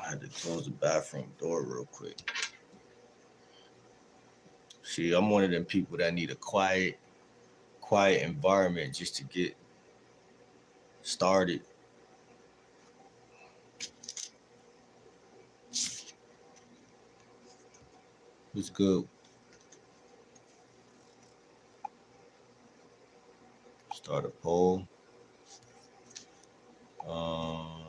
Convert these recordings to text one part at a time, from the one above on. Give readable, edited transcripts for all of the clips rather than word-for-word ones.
I had to close the bathroom door real quick. See, I'm one of them people that need a quiet environment just to get started. It's good. Start a poll. Um,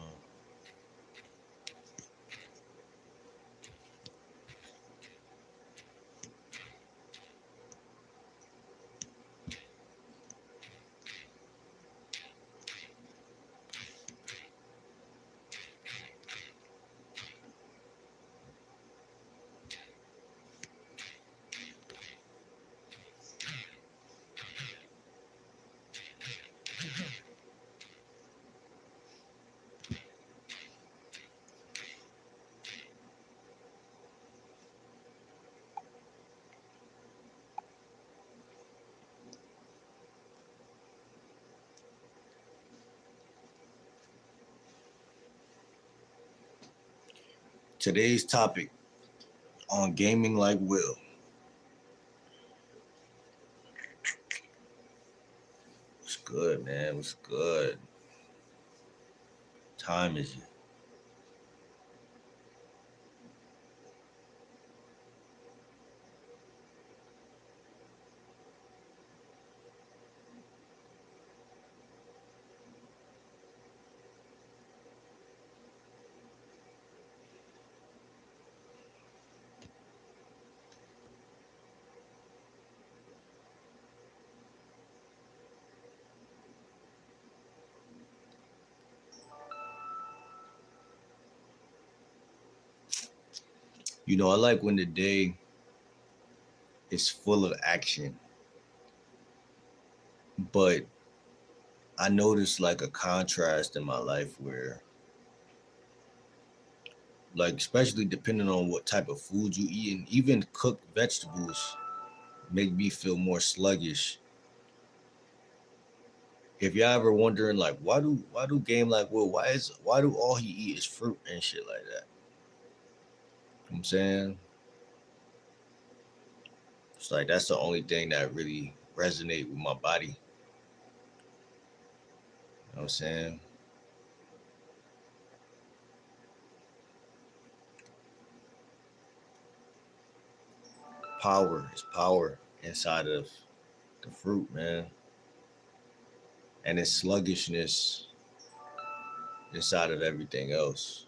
Today's topic on gaming like Will. What's good, man? What's good? Time is it? I like when the day is full of action, but I noticed like a contrast in my life where, like, especially depending on what type of food you eat, and even cooked vegetables make me feel more sluggish. If y'all ever wondering like why do game like Will, why do all he eat is fruit and shit like that? You know what I'm saying? It's like that's the only thing that really resonate with my body. You know what I'm saying? Power is power inside of the fruit, man. And it's sluggishness inside of everything else.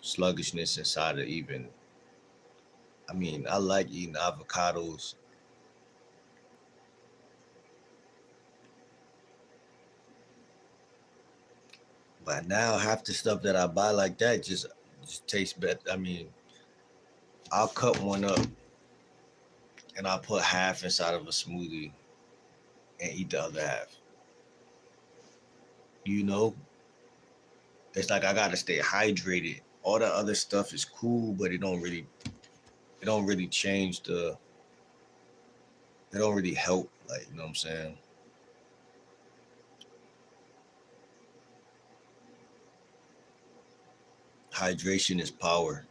Sluggishness inside of even, I mean, I like eating avocados, but now half the stuff that I buy like that just tastes better. I mean, I'll cut one up and I'll put half inside of a smoothie and eat the other half. You know, it's like I gotta stay hydrated. All the other stuff is cool, but it don't really change it don't really help. Like, you know what I'm saying? Hydration is power.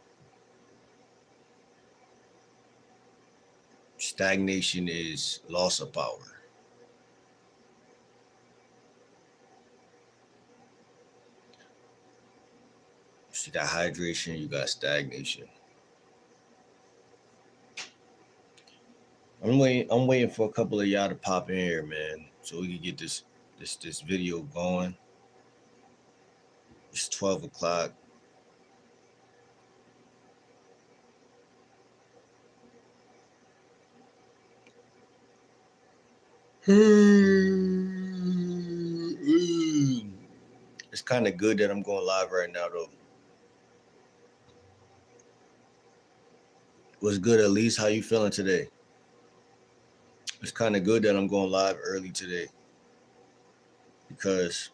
Stagnation is loss of power. You got hydration, you got stagnation. I'm waiting for a couple of y'all to pop in here, man, so we can get this video going. It's 12 o'clock. It's kind of good that I'm going live right now, though. What's good, at least? How you feeling today? It's kind of good that I'm going live early today because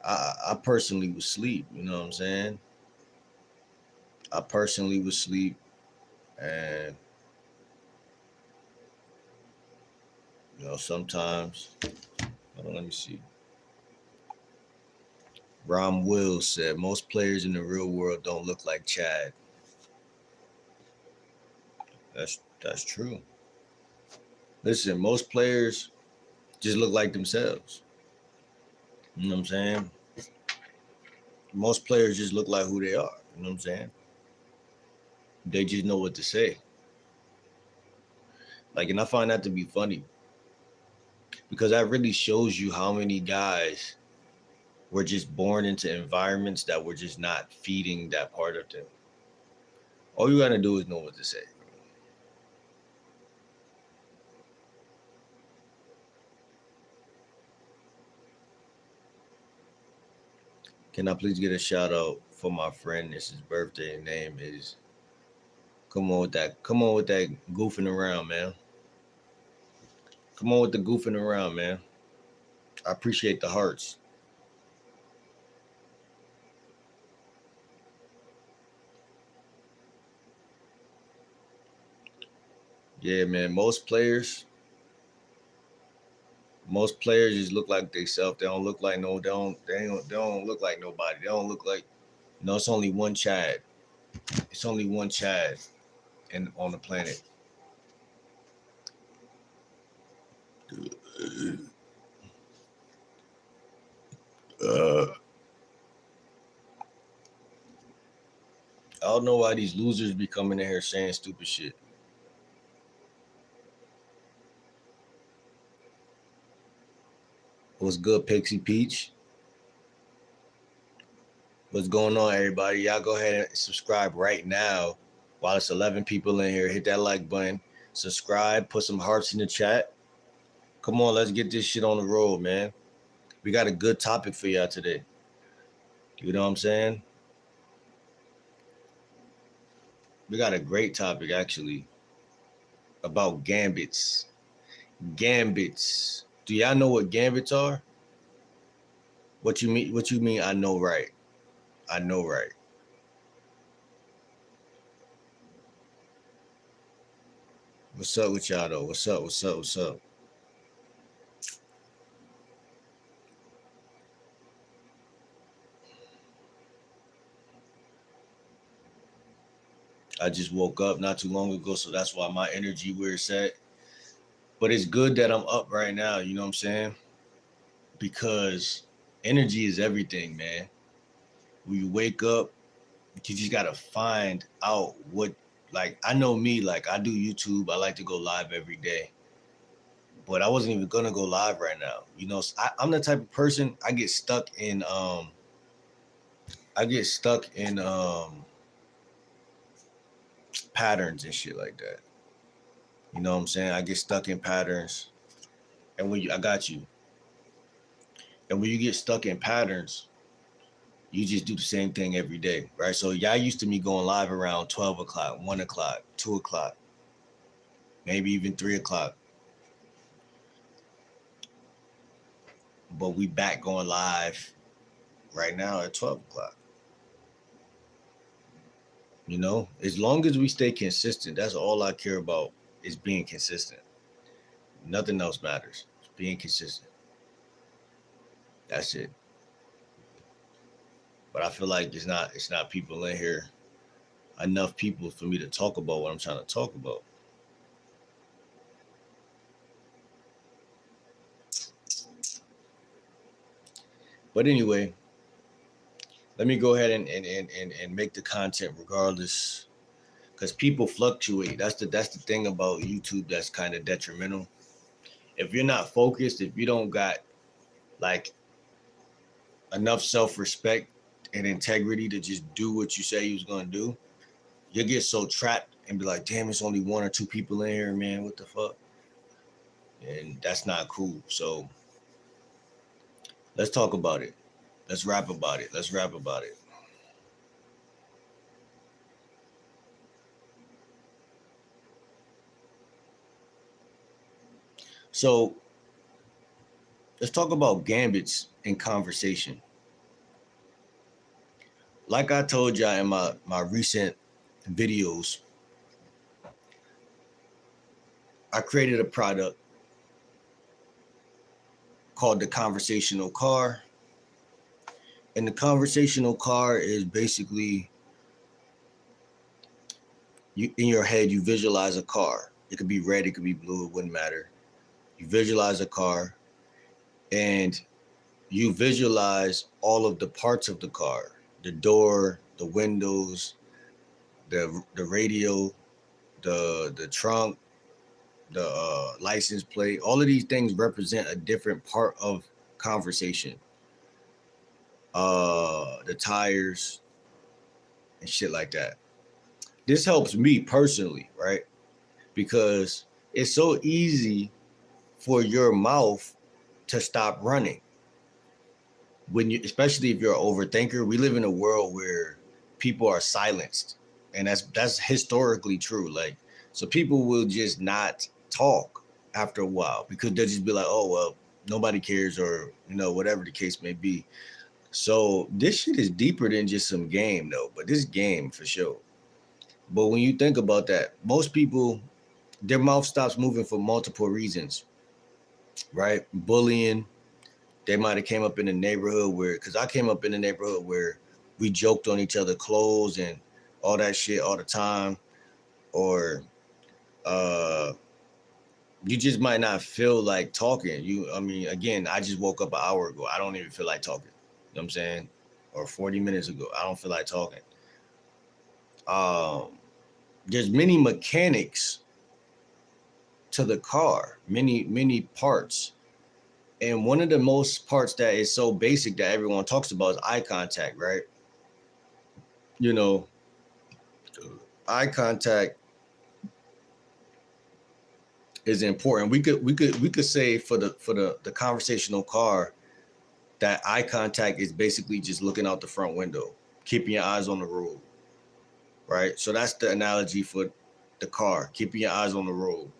I personally was asleep. You know what I'm saying? I personally was asleep, and sometimes. Hold on, let me see. Ron Will said most players in the real world don't look like Chad. That's true. Listen, most players just look like themselves. You know what I'm saying? Most players just look like who they are. You know what I'm saying? They just know what to say. Like, and I find that to be funny because that really shows you how many guys were just born into environments that were just not feeding that part of them. All you gotta do is know what to say. Can I please get a shout out for my friend? It's his birthday. Name is. Come on with that. Come on with that goofing around, man. Come on with the goofing around, man. I appreciate the hearts. Yeah, man. Most players just look like themselves. They don't look like no. They don't look like nobody. They don't look like. It's only one Chad. It's only one Chad, on the planet. Uh, I don't know why these losers be coming in here saying stupid shit. What's good, Pixie Peach? What's going on, everybody? Y'all go ahead and subscribe right now. While it's 11 people in here, hit that like button. Subscribe. Put some hearts in the chat. Come on, let's get this shit on the road, man. We got a good topic for y'all today. You know what I'm saying? We got a great topic, actually, about gambits. Gambits. Do y'all know what gambits are? What you mean? What you mean? I know, right? I know, right? What's up with y'all though? What's up? What's up? What's up? I just woke up not too long ago, so that's why my energy where it's at. But it's good that I'm up right now. You know what I'm saying? Because energy is everything, man. When you wake up, you just gotta find out what. Like, I know me. Like, I do YouTube. I like to go live every day. But I wasn't even gonna go live right now. I'm the type of person I get stuck in. I get stuck in patterns and shit like that. You know what I'm saying? I get stuck in patterns, and I got you. And when you get stuck in patterns, you just do the same thing every day, right? So y'all used to me going live around 12 o'clock, 1 o'clock, 2 o'clock, maybe even 3 o'clock. But we back going live right now at 12 o'clock. As long as we stay consistent, that's all I care about is being consistent. Nothing else matters. It's being consistent. That's it. But I feel like it's not people in here, enough people for me to talk about what I'm trying to talk about. But anyway, let me go ahead and make the content regardless, because people fluctuate. That's the thing about YouTube that's kind of detrimental. If you're not focused, if you don't got like enough self-respect and integrity to just do what you say you was gonna do, you'll get so trapped and be like, damn, it's only one or two people in here, man. What the fuck? And that's not cool. So let's talk about it. Let's rap about it. Let's rap about it. So let's talk about gambits in conversation. Like I told y'all in my recent videos, I created a product called the conversational car. And the conversational car is basically you in your head. You visualize a car. It could be red. It could be blue. It wouldn't matter. You visualize a car, and you visualize all of the parts of the car: the door, the windows, the radio, the trunk, the license plate. All of these things represent a different part of conversation. The tires and shit like that. This helps me personally, right? Because it's so easy for your mouth to stop running when you, especially if you're an overthinker. We live in a world where people are silenced, and that's historically true. Like, so people will just not talk after a while because they'll just be like, oh well, nobody cares, or whatever the case may be. So this shit is deeper than just some game though, but this game for sure. But when you think about that, most people, their mouth stops moving for multiple reasons, right? Bullying. They might have came up in a neighborhood where, because I came up in a neighborhood where we joked on each other's clothes and all that shit all the time. Or you just might not feel like talking. Again, I just woke up an hour ago. I don't even feel like talking. You know what I'm saying? Or 40 minutes ago. I don't feel like talking. There's many mechanics to the car, many parts. And one of the most parts that is so basic that everyone talks about is eye contact, right? Eye contact is important. We could say for the conversational car that eye contact is basically just looking out the front window, keeping your eyes on the road, right? So that's the analogy for the car, keeping your eyes on the road.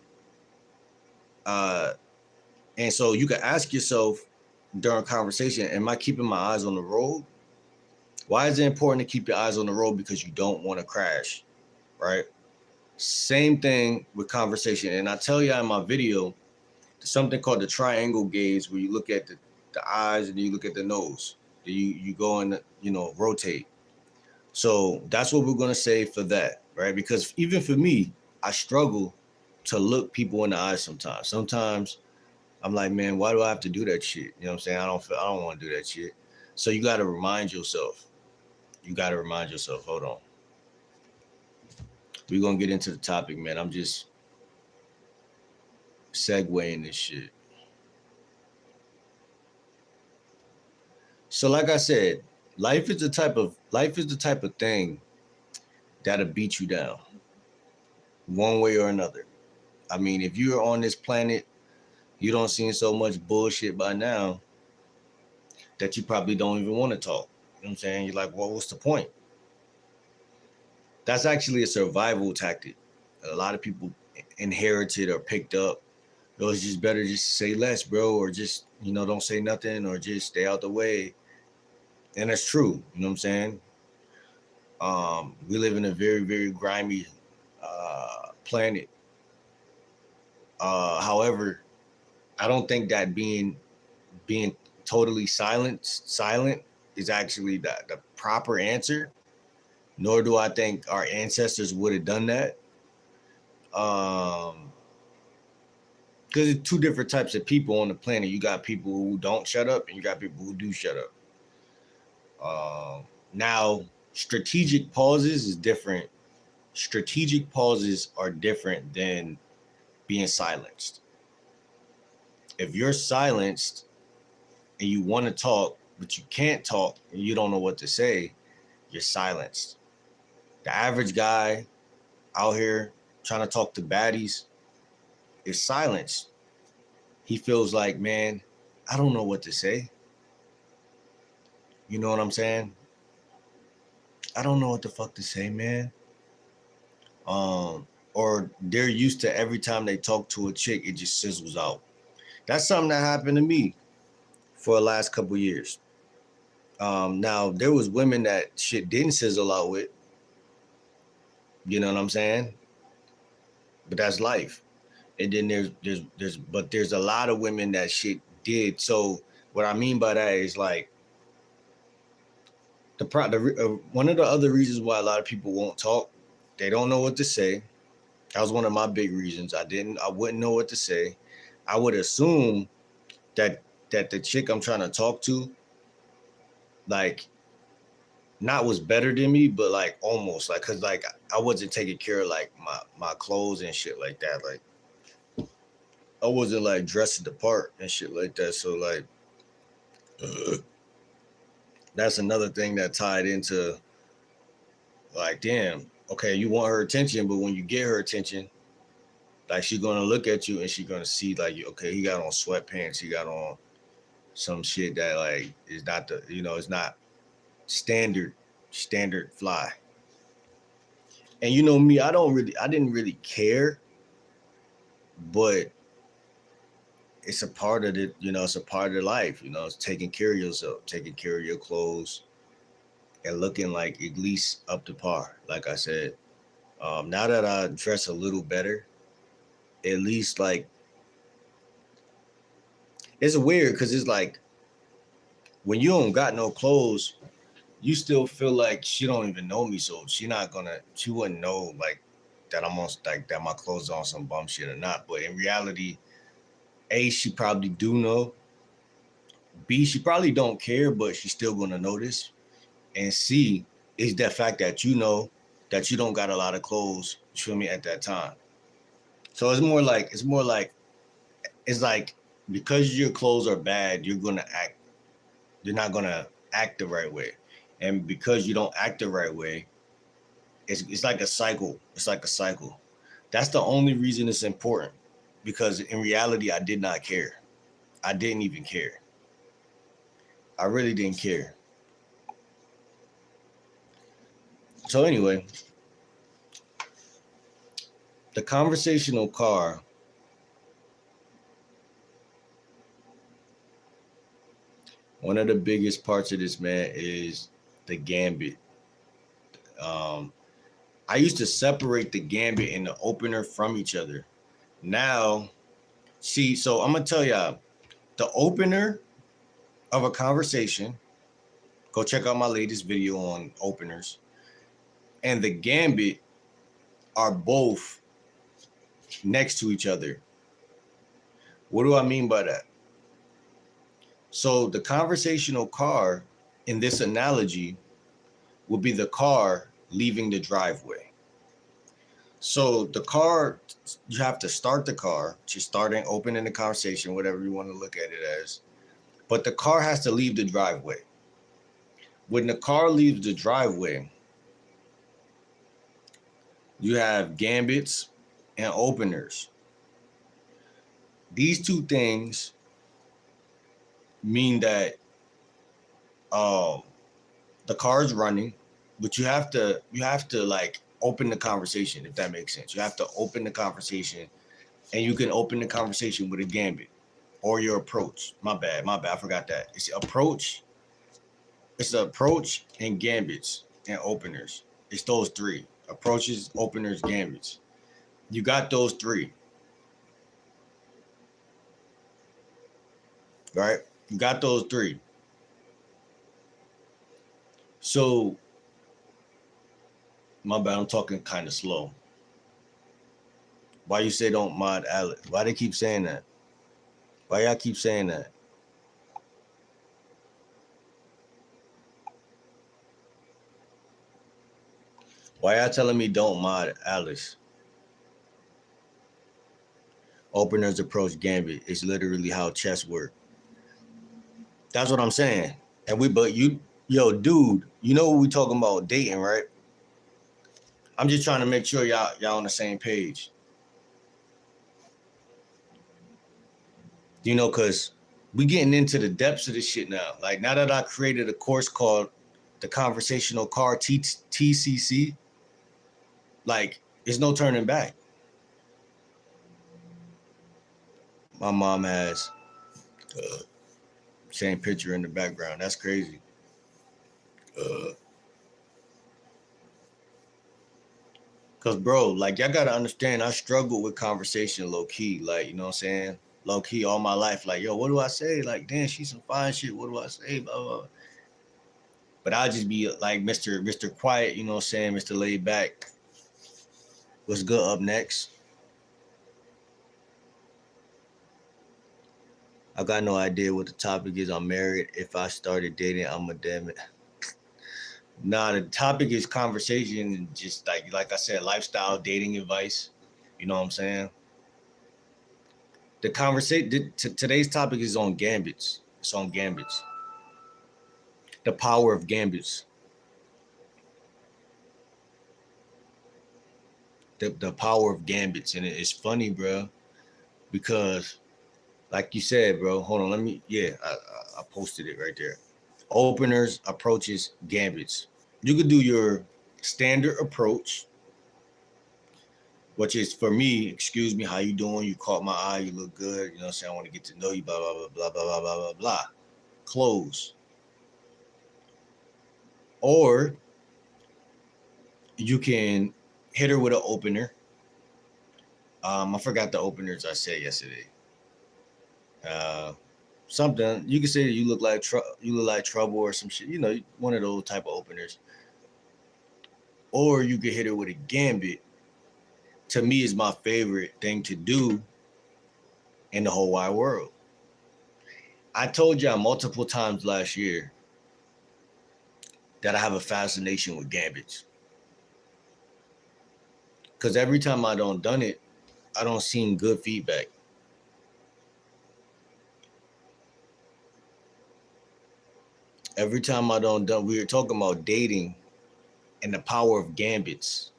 And so you can ask yourself during conversation, am I keeping my eyes on the road? Why is it important to keep your eyes on the road? Because you don't want to crash, right? Same thing with conversation. And I tell you in my video, there's something called the triangle gaze, where you look at the eyes and you look at the nose. You go and, rotate. So that's what we're going to say for that, right? Because even for me, I struggle to look people in the eyes sometimes. Sometimes I'm like, man, why do I have to do that shit? You know what I'm saying? I don't want to do that shit. So you got to remind yourself. Hold on. We're going to get into the topic, man. I'm just segueing this shit. So like I said, life is the type of thing that'll beat you down one way or another. I mean, if you're on this planet, you don't see so much bullshit by now that you probably don't even want to talk. You know what I'm saying? You're like, well, what's the point? That's actually a survival tactic. A lot of people inherited or picked up. It was just better just say less, bro, or just, don't say nothing, or just stay out the way. And that's true. You know what I'm saying? We live in a very, very grimy planet. However, I don't think that being totally silent is actually the proper answer. Nor do I think our ancestors would have done that. Because it's two different types of people on the planet. You got people who don't shut up, and you got people who do shut up. Now, strategic pauses is different. Strategic pauses are different than being silenced. If you're silenced and you want to talk, but you can't talk and you don't know what to say, you're silenced. The average guy out here trying to talk to baddies is silenced. He feels like, man, I don't know what to say. You know what I'm saying? I don't know what the fuck to say, man. Or they're used to every time they talk to a chick, it just sizzles out. That's something that happened to me for the last couple years. Now, there was women that shit didn't sizzle out with. You know what I'm saying? But that's life. And then there's a lot of women that shit did. So what I mean by that is, like, one of the other reasons why a lot of people won't talk, they don't know what to say. That was one of my big reasons. I wouldn't know what to say. I would assume that the chick I'm trying to talk to, like, not was better than me, but like almost, like, cause like I wasn't taking care of like my clothes and shit like that. Like I wasn't like dressing the part and shit like that. So like that's another thing that tied into like, damn, okay, you want her attention, but when you get her attention, like she's gonna look at you and she's gonna see like, okay, he got on sweatpants, he got on some shit that like is not it's not standard fly. And you know me, I didn't really care, but it's a part of it, it's a part of life, it's taking care of yourself, taking care of your clothes, and looking like at least up to par. Like I said, now that I dress a little better, at least like it's weird because it's like when you don't got no clothes, you still feel like she don't even know me, so she wouldn't know like that I'm on like that my clothes are on some bum shit or not. But in reality, A, she probably do know. B, she probably don't care, but she's still gonna notice. And C is that fact that you know that you don't got a lot of clothes, you feel me, at that time. So it's like because your clothes are bad, you're not gonna act the right way. And because you don't act the right way, it's like a cycle. It's like a cycle. That's the only reason it's important. Because in reality, I did not care. I didn't even care. I really didn't care. So anyway, the conversational car, one of the biggest parts of this, man, is the gambit. I used to separate the gambit and the opener from each other. Now, see, so I'm gonna tell y'all, the opener of a conversation, go check out my latest video on openers, and the gambit are both next to each other. What do I mean by that? So the conversational car in this analogy would be the car leaving the driveway. So the car, you have to start the car, just starting, opening the conversation, whatever you want to look at it as. But the car has to leave the driveway. When the car leaves the driveway, you have gambits and openers. These two things mean that the car is running, but you have to like open the conversation, if that makes sense. You have to open the conversation, and you can open the conversation with a gambit or your approach. My bad. I forgot that. It's approach and gambits and openers. It's those three: approaches, openers, gambits. You got those three, right? You got those three. So, my bad, I'm talking kind of slow. Why you say don't mod Alex? Why they keep saying that? Why y'all keep saying that? Why y'all telling me don't mod Alice? Openers approach gambit. It's literally how chess work. That's what I'm saying. Yo, dude, you know what we talking about dating, right? I'm just trying to make sure y'all on the same page. Cause we getting into the depths of this shit now. Like now that I created a course called the Conversational Car TCC, like there's no turning back. My mom has same picture in the background. That's crazy. Cause bro, like y'all gotta understand, I struggle with conversation low key. Like, you know what I'm saying? Low key all my life. Like, yo, what do I say? Like, damn, she's some fine shit. What do I say? Blah, blah. But I'll just be like Mr. Quiet, you know what I'm saying, Mr. Laid Back. What's good up next? I got no idea what the topic is. I'm married. If I started dating, I'm a damn it. Nah, the topic is conversation, just like I said, lifestyle, dating advice. You know what I'm saying? The conversation. Today's topic is on gambits. It's on gambits. The power of gambits. The power of gambits, and it's funny, bro, because like you said, bro. Hold on, let me. Yeah, I posted it right there. Openers, approaches, gambits. You could do your standard approach, which is for me, excuse me, how you doing? You caught my eye, you look good, you know what I'm saying? I want to get to know you, blah, blah, blah, blah, blah, blah, blah, blah, blah. Close. Or you can hit her with an opener. I forgot the openers I said yesterday. Something you can say that you look like trouble or some shit, you know, one of those type of openers. Or you could hit her with a gambit. To me, is my favorite thing to do in the whole wide world. I told y'all multiple times last year that I have a fascination with gambits. Because every time I don't done it, I don't see good feedback. Every time I don't done, we were talking about dating and the power of gambits.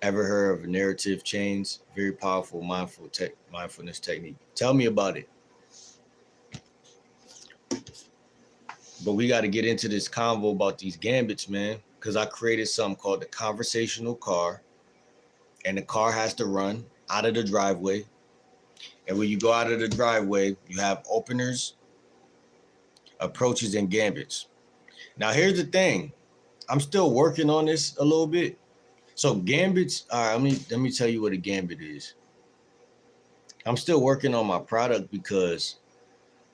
Ever heard of narrative chains? Very powerful mindfulness technique. Tell me about it. But we got to get into this convo about these gambits, man, because I created something called the conversational car, and the car has to run out of the driveway. And when you go out of the driveway, you have openers, approaches, and gambits. Now, here's the thing. I'm still working on this a little bit. So gambits, all right, let me tell you what a gambit is. I'm still working on my product because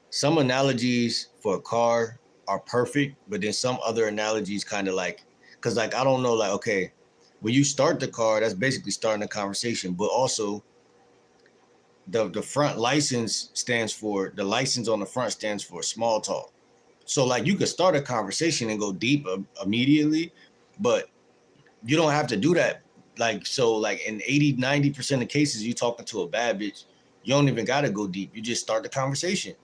some analogies for a car are perfect, but then some other analogies kind of like, because like, I don't know, like, okay, when you start the car, that's basically starting a conversation, but also the front license the license on the front stands for small talk. So like you could start a conversation and go deep immediately, but you don't have to do that. Like, so like in 80-90% of cases, you talking to a bad bitch, you don't even got to go deep. You just start the conversation.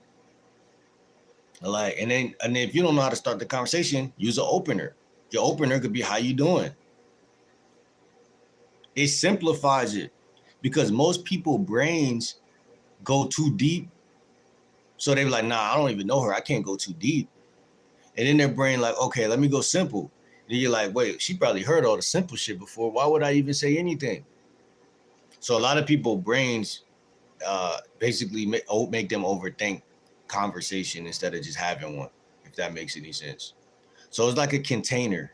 Like, and then if you don't know how to start the conversation, use an opener. Your opener could be, how you doing? It simplifies it because most people brains go too deep. So they be like, nah, I don't even know her. I can't go too deep. And then their brain like, okay, let me go simple. Then you're like, wait, she probably heard all the simple shit before. Why would I even say anything? So a lot of people brains basically make them overthink conversation instead of just having one, if that makes any sense. So it's like a container.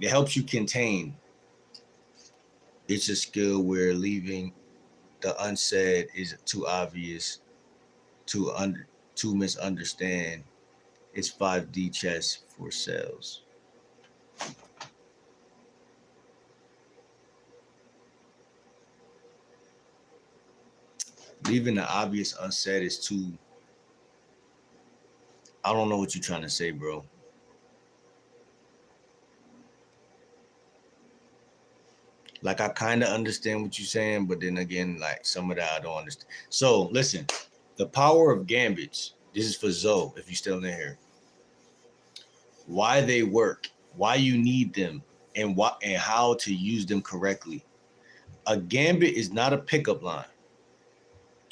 It helps you contain. It's a skill where leaving the unsaid is too obvious to misunderstand. It's 5D chess for sales. Leaving the obvious unsaid is too. I don't know what you're trying to say, bro. Like, I kind of understand what you're saying, but then again, like some of that I don't understand. So listen, the power of gambits. This is for Zoe, if you're still in here. Why they work, why you need them, and how to use them correctly. A gambit is not a pickup line.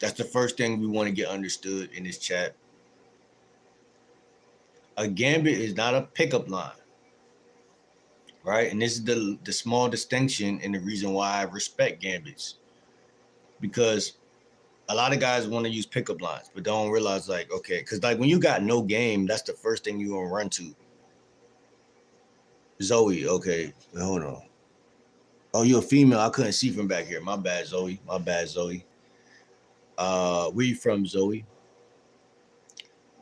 That's the first thing we want to get understood in this chat. A gambit is not a pickup line, right? And this is the small distinction and the reason why I respect gambits. Because a lot of guys want to use pickup lines, but don't realize, like, okay, because like when you got no game, that's the first thing you're going to run to. Zoe, okay, hold on. Oh, you're a female. I couldn't see from back here. My bad, Zoe. My bad, Zoe. Where you from, Zoe?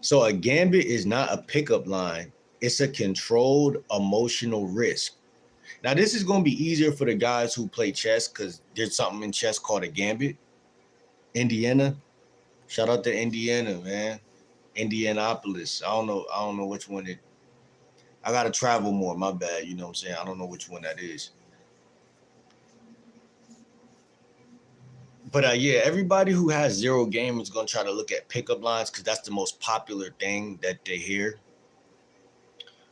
So a gambit is not a pickup line. It's a controlled emotional risk. Now, this is going to be easier for the guys who play chess because there's something in chess called a gambit. Indiana. Shout out to Indiana, man. Indianapolis. I don't know which one it. I gotta travel more. My bad. You know what I'm saying? I don't know which one that is. But yeah, everybody who has zero game is gonna try to look at pickup lines because that's the most popular thing that they hear.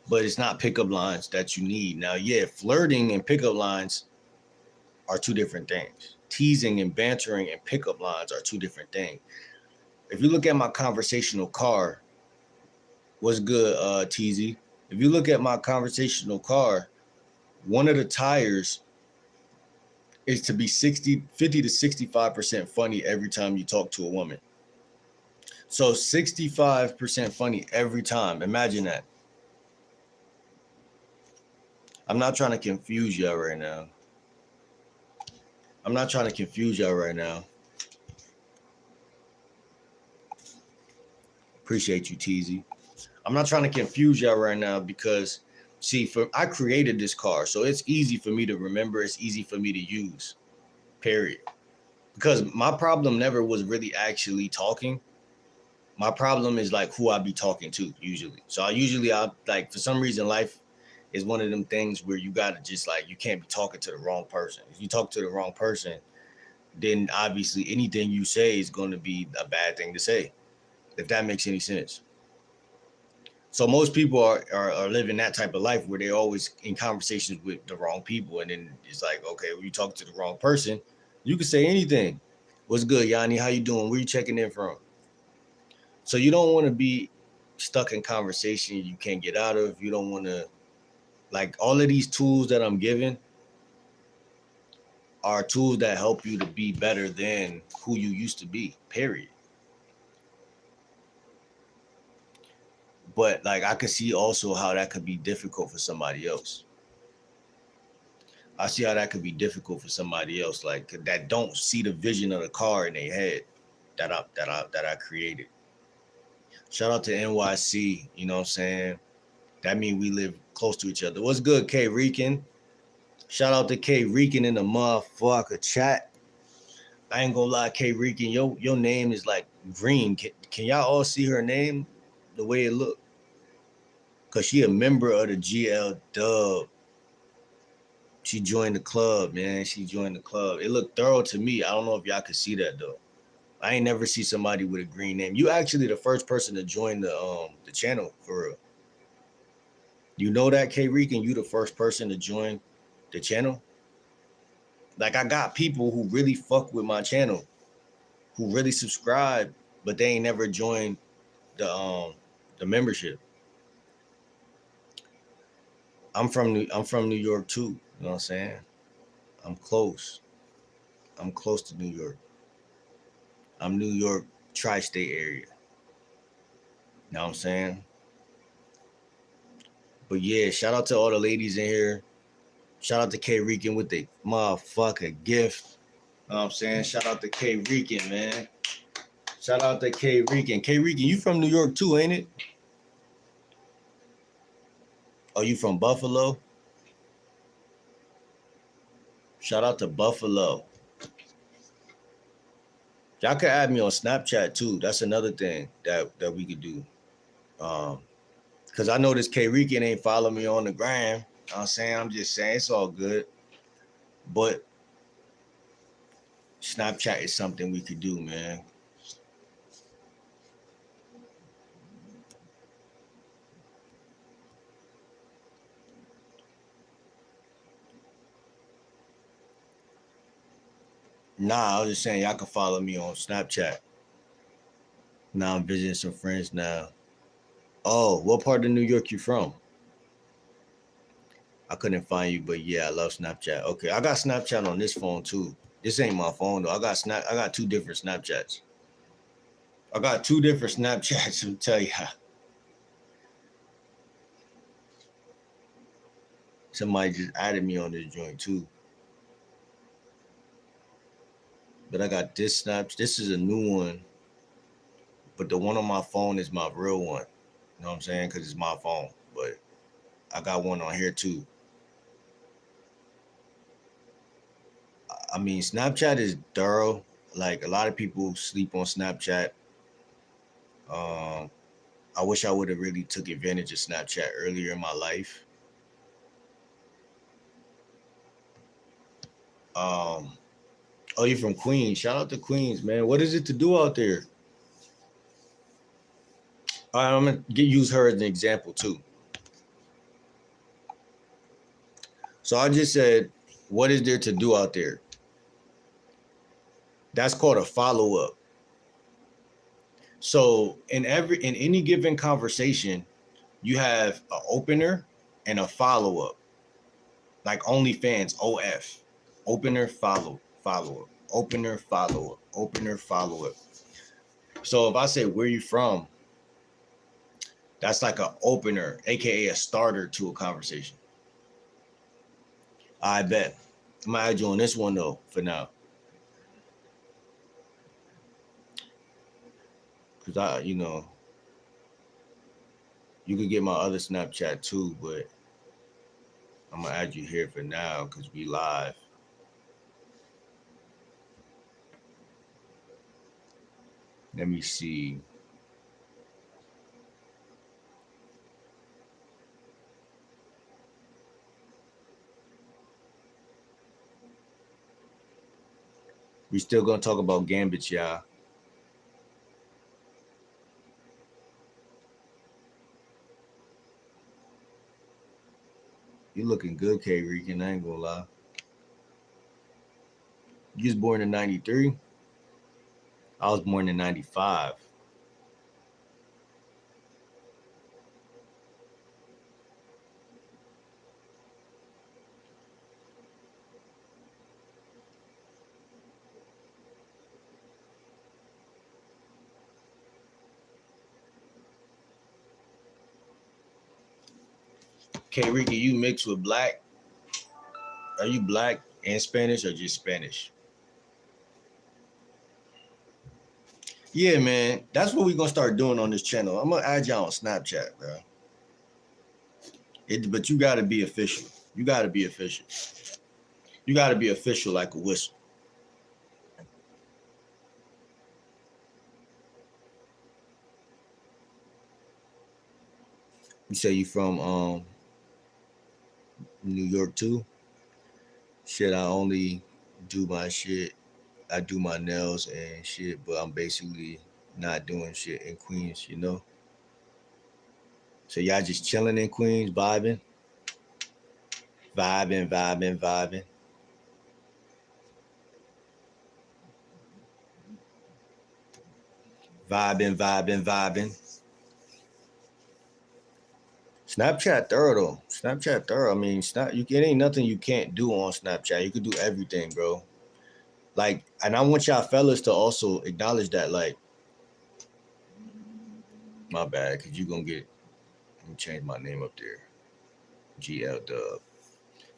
But it's not pickup lines that you need. Now, yeah, flirting and pickup lines are two different things. Teasing and bantering and pickup lines are two different things. If you look at my conversational car, what's good, TZ? If you look at my conversational car, one of the tires is to be 50 to 65% funny every time you talk to a woman. So 65% funny every time. Imagine that. I'm not trying to confuse y'all right now. Appreciate you, TZ. I'm not trying to confuse y'all right now because, see, I created this car, so it's easy for me to remember. It's easy for me to use, period. Because my problem never was really actually talking. My problem is like who I be talking to usually. So I like, for some reason, life is one of them things where you gotta just like, you can't be talking to the wrong person. If you talk to the wrong person, then obviously anything you say is going to be a bad thing to say, if that makes any sense. So most people are living that type of life where they're always in conversations with the wrong people. And then it's like, okay, when you talk to the wrong person, you can say anything. What's good, Yanni? How you doing? Where you checking in from? So you don't want to be stuck in conversation you can't get out of. You don't want to, like, all of these tools that I'm giving are tools that help you to be better than who you used to be, period. But like, I could see also how that could be difficult for somebody else. I see how that could be difficult for somebody else, like that don't see the vision of the car in their head that I created. Shout out to NYC, you know what I'm saying? That means we live close to each other. What's good, K Rican? Shout out to K Rican in the motherfucker chat. I ain't gonna lie, K Rican, your name is like green. Can y'all all see her name? The way it look? Cause she a member of the GL Dub. She joined the club, man. She joined the club. It looked thorough to me. I don't know if y'all could see that though. I ain't never see somebody with a green name. You actually the first person to join the channel for real. You know that, K Rican? You the first person to join the channel? Like, I got people who really fuck with my channel, who really subscribe, but they ain't never joined the membership. I'm from New York too. You know what I'm saying? I'm close. I'm close to New York. I'm New York tri-state area. You know what I'm saying? But yeah, shout out to all the ladies in here. Shout out to K Rican with the motherfucker gift. You know what I'm saying? Shout out to K Rican, man. Shout out to K Rican. K Rican, you from New York too, ain't it? Oh, you from Buffalo? Shout out to Buffalo. Y'all can add me on Snapchat too. That's another thing that we could do. Cause I know this K Rican ain't follow me on the gram. You know what I'm saying? I'm just saying it's all good. But Snapchat is something we could do, man. Nah, I was just saying y'all can follow me on Snapchat. Now I'm visiting some friends now. Oh, what part of New York you from? I couldn't find you, but yeah, I love Snapchat. Okay, I got Snapchat on this phone too. This ain't my phone though. I got two different Snapchats. I got two different Snapchats to tell you. Somebody just added me on this joint too. But I got this Snap. This is a new one. but the one on my phone is my real one. You know what I'm saying? Because it's my phone. But I got one on here too. I mean, Snapchat is thorough. Like a lot of people sleep on Snapchat. Um, I wish I would have really took advantage of Snapchat earlier in my life. Um, oh, you're from Queens. Shout out to Queens, man. What is it to do out there? All right, I'm gonna use her as an example too. So I just said, what is there to do out there? That's called a follow up. So in any given conversation, you have an opener and a follow up. Like OnlyFans, OF. Opener, follow up. Opener, follow up. Opener, follow up. So if I say where you from, that's like an opener, aka a starter to a conversation. I bet. I'm gonna add you on this one though for now. Cause you could get my other Snapchat too, but I'm gonna add you here for now because we live. Let me see. We still gonna talk about Gambits, y'all. You looking good, K Regan. I ain't gonna lie. You was born in '93. I was born in '95. K Regan, you mixed with black? Are you black and Spanish or just Spanish? Yeah, man. That's what we're gonna start doing on this channel. I'm gonna add y'all on Snapchat, bro. But you gotta be official. You gotta be official. You gotta be official like a whistle. You say you from New York too? Shit, I only do my shit. I do my nails and shit, but I'm basically not doing shit in Queens, you know? So y'all just chilling in Queens, vibing, vibing, vibing, vibing. Vibing, vibing, vibing. Snapchat thorough though. Snapchat thorough. I mean, it ain't nothing you can't do on Snapchat. You could do everything, bro. Like, and I want y'all fellas to also acknowledge that. Like, my bad, cause you gonna get. Let me change my name up there. GL Dub.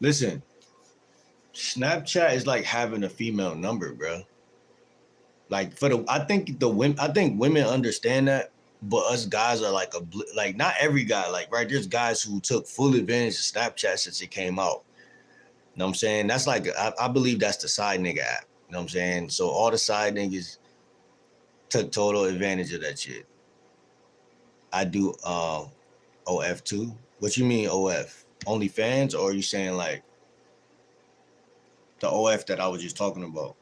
Listen, Snapchat is like having a female number, bro. Like I think women understand that, but us guys are like like not every guy. Like right, there's guys who took full advantage of Snapchat since it came out. You know what I'm saying? That's like I believe that's the side nigga app. You know what I'm saying? So all the side niggas took total advantage of that shit. I do OF too. What you mean OF? OnlyFans, or are you saying like the OF that I was just talking about?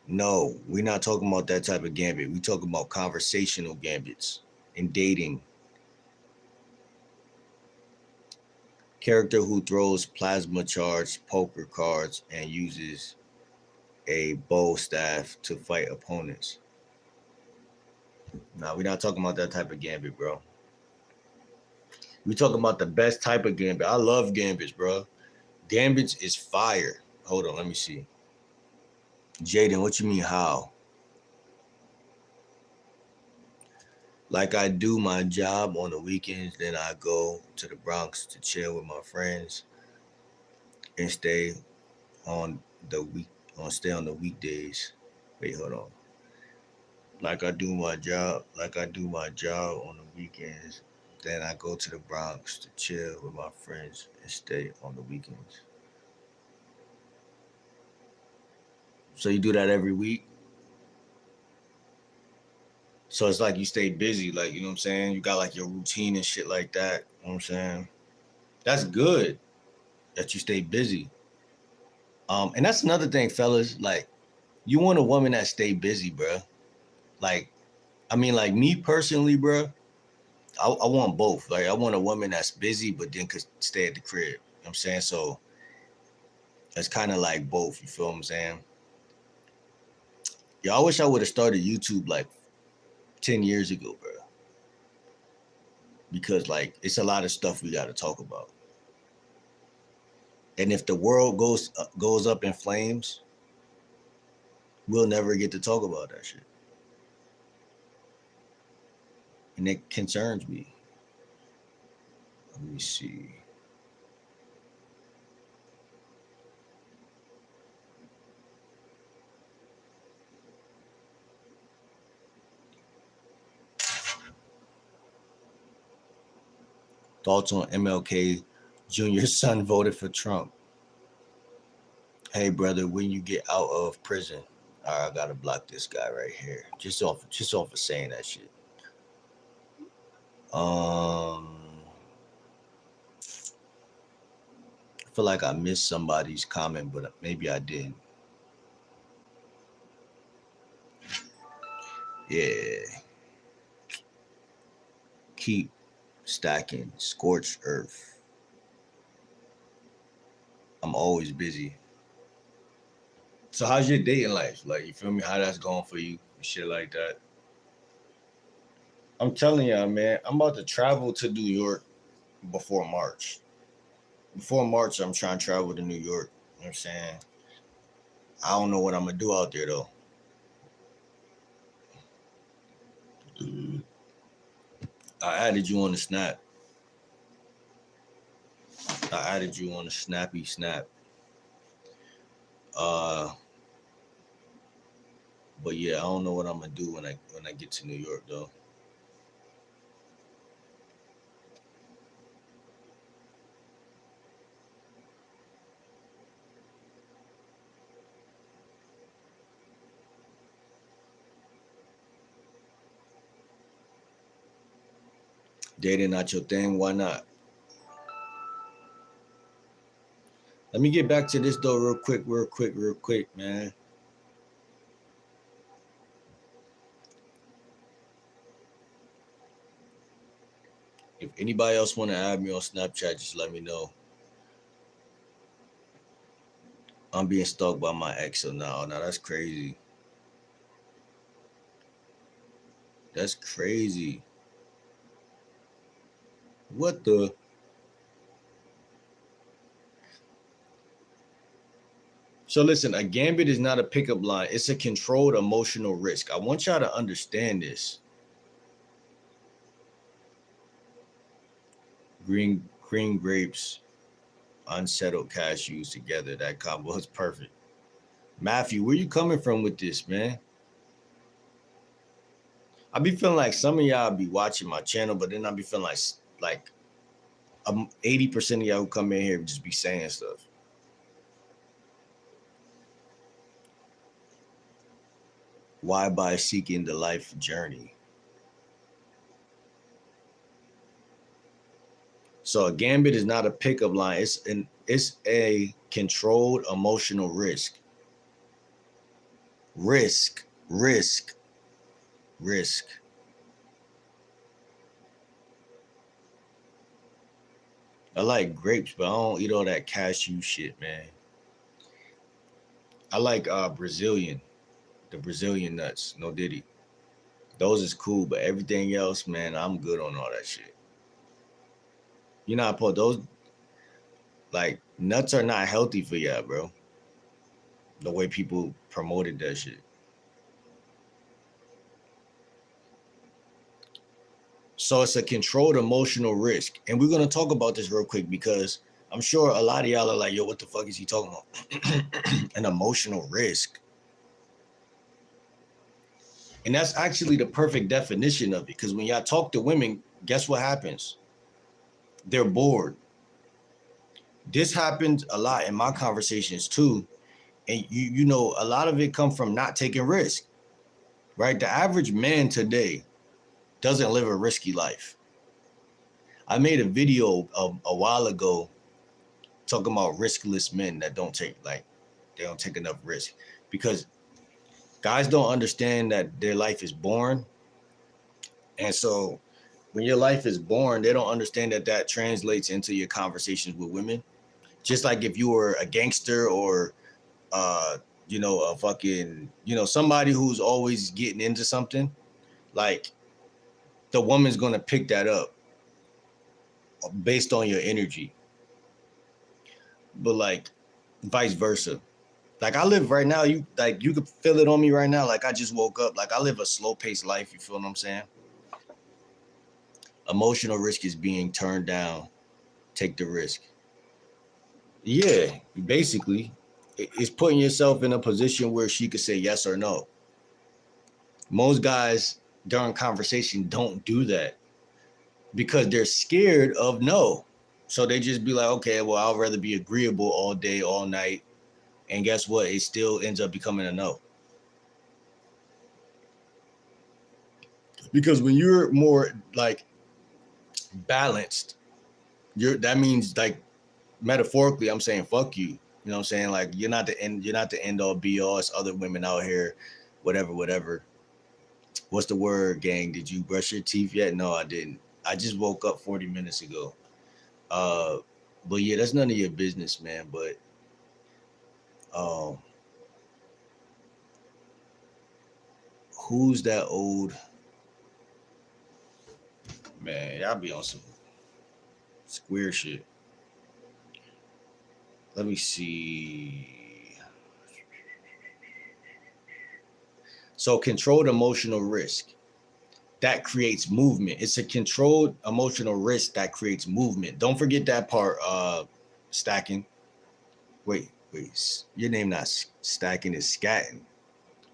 No, we're not talking about that type of gambit. We talking about conversational gambits and dating. Character who throws plasma charged poker cards and uses a bow staff to fight opponents. No, we're not talking about that type of gambit, bro. We talking about the best type of gambit. I love gambits, bro. Gambits is fire. Hold on, let me see. Jaden, what you mean how? Like I do my job on the weekends, then I go to the Bronx to chill with my friends. and on stay on the weekdays. Wait, hold on. Like I do my job on the weekends. Then I go to the Bronx to chill with my friends and stay on the weekends. So you do that every week. So it's like you stay busy, like, you know what I'm saying? You got like your routine and shit like that. You know what I'm saying? That's good that you stay busy. And that's another thing, fellas. Like, you want a woman that stay busy, bro. Like, I mean, like me personally, bro. I want both. Like, I want a woman that's busy, but then could stay at the crib. You know what I'm saying? So it's kind of like both. You feel what I'm saying? Yeah, I wish I would have started YouTube like 10 years ago, bro. Because like it's a lot of stuff we got to talk about. And if the world goes up in flames, we'll never get to talk about that shit. And it concerns me. Let me see. Thoughts on MLK Jr.'s son voted for Trump. Hey brother, when you get out of prison, all right, I gotta block this guy right here. Just off of saying that shit. I feel like I missed somebody's comment, but maybe I didn't. Yeah. Keep stacking scorched earth. I'm always busy. So how's your dating life? Like, you feel me? How that's going for you? Shit like that. I'm telling y'all, man, I'm about to travel to New York before March. Before March, I'm trying to travel to New York. You know what I'm saying? I don't know what I'm gonna do out there though. I added you on the snap. I added you on the snappy snap. But yeah, I don't know what I'm gonna do when I get to New York though. Dating not your thing? Why not? Let me get back to this though, real quick, man. If anybody else want to add me on Snapchat, just let me know. I'm being stalked by my ex, so now that's crazy. That's crazy. What the? So listen, a gambit is not a pickup line. It's a controlled emotional risk. I want y'all to understand this. Green grapes, unsettled cashews together. That combo is perfect. Matthew, where you coming from with this, man? I be feeling like some of y'all be watching my channel, but then I be feeling like 80% of y'all who come in here just be saying stuff. Why by seeking the life journey? So a gambit is not a pickup line. It's a controlled emotional risk. Risk. I like grapes, but I don't eat all that cashew shit, man. I like the Brazilian nuts. No diddy. Those is cool, but everything else, man, I'm good on all that shit. You know, I put those like nuts are not healthy for y'all, bro. The way people promoted that shit. So it's a controlled emotional risk. And we're going to talk about this real quick because I'm sure a lot of y'all are like, yo, what the fuck is he talking about? An emotional risk. And that's actually the perfect definition of it. Because when y'all talk to women, guess what happens? They're bored. This happens a lot in my conversations too. And you know, a lot of it come from not taking risk, right? The average man today doesn't live a risky life. I made a video a while ago talking about riskless men that they don't take enough risk, because guys don't understand that their life is boring. And so when your life is boring, they don't understand that that translates into your conversations with women. Just like if you were a gangster or you know, a fucking, you know, somebody who's always getting into something, like the woman's gonna pick that up based on your energy. But like vice versa. Like I live right now, you could feel it on me right now. Like I just woke up. Like I live a slow paced life, you feel what I'm saying? Emotional risk is being turned down. Take the risk. Yeah, basically, it's putting yourself in a position where she could say yes or no. Most guys during conversation don't do that because they're scared of no. So they just be like, okay, well, I'd rather be agreeable all day, all night. And guess what? It still ends up becoming a no. Because when you're more like balanced, that means like metaphorically, I'm saying fuck you. You know what I'm saying? Like you're not the end all be all. It's other women out here, whatever. What's the word, gang? Did you brush your teeth yet? No, I didn't. I just woke up 40 minutes ago. But yeah, that's none of your business, man. But who's that old man? Y'all be on some square shit. Let me see. So controlled emotional risk. That creates movement. It's a controlled emotional risk that creates movement. Don't forget that part, stacking. Wait. Your name not stacking, is scatting.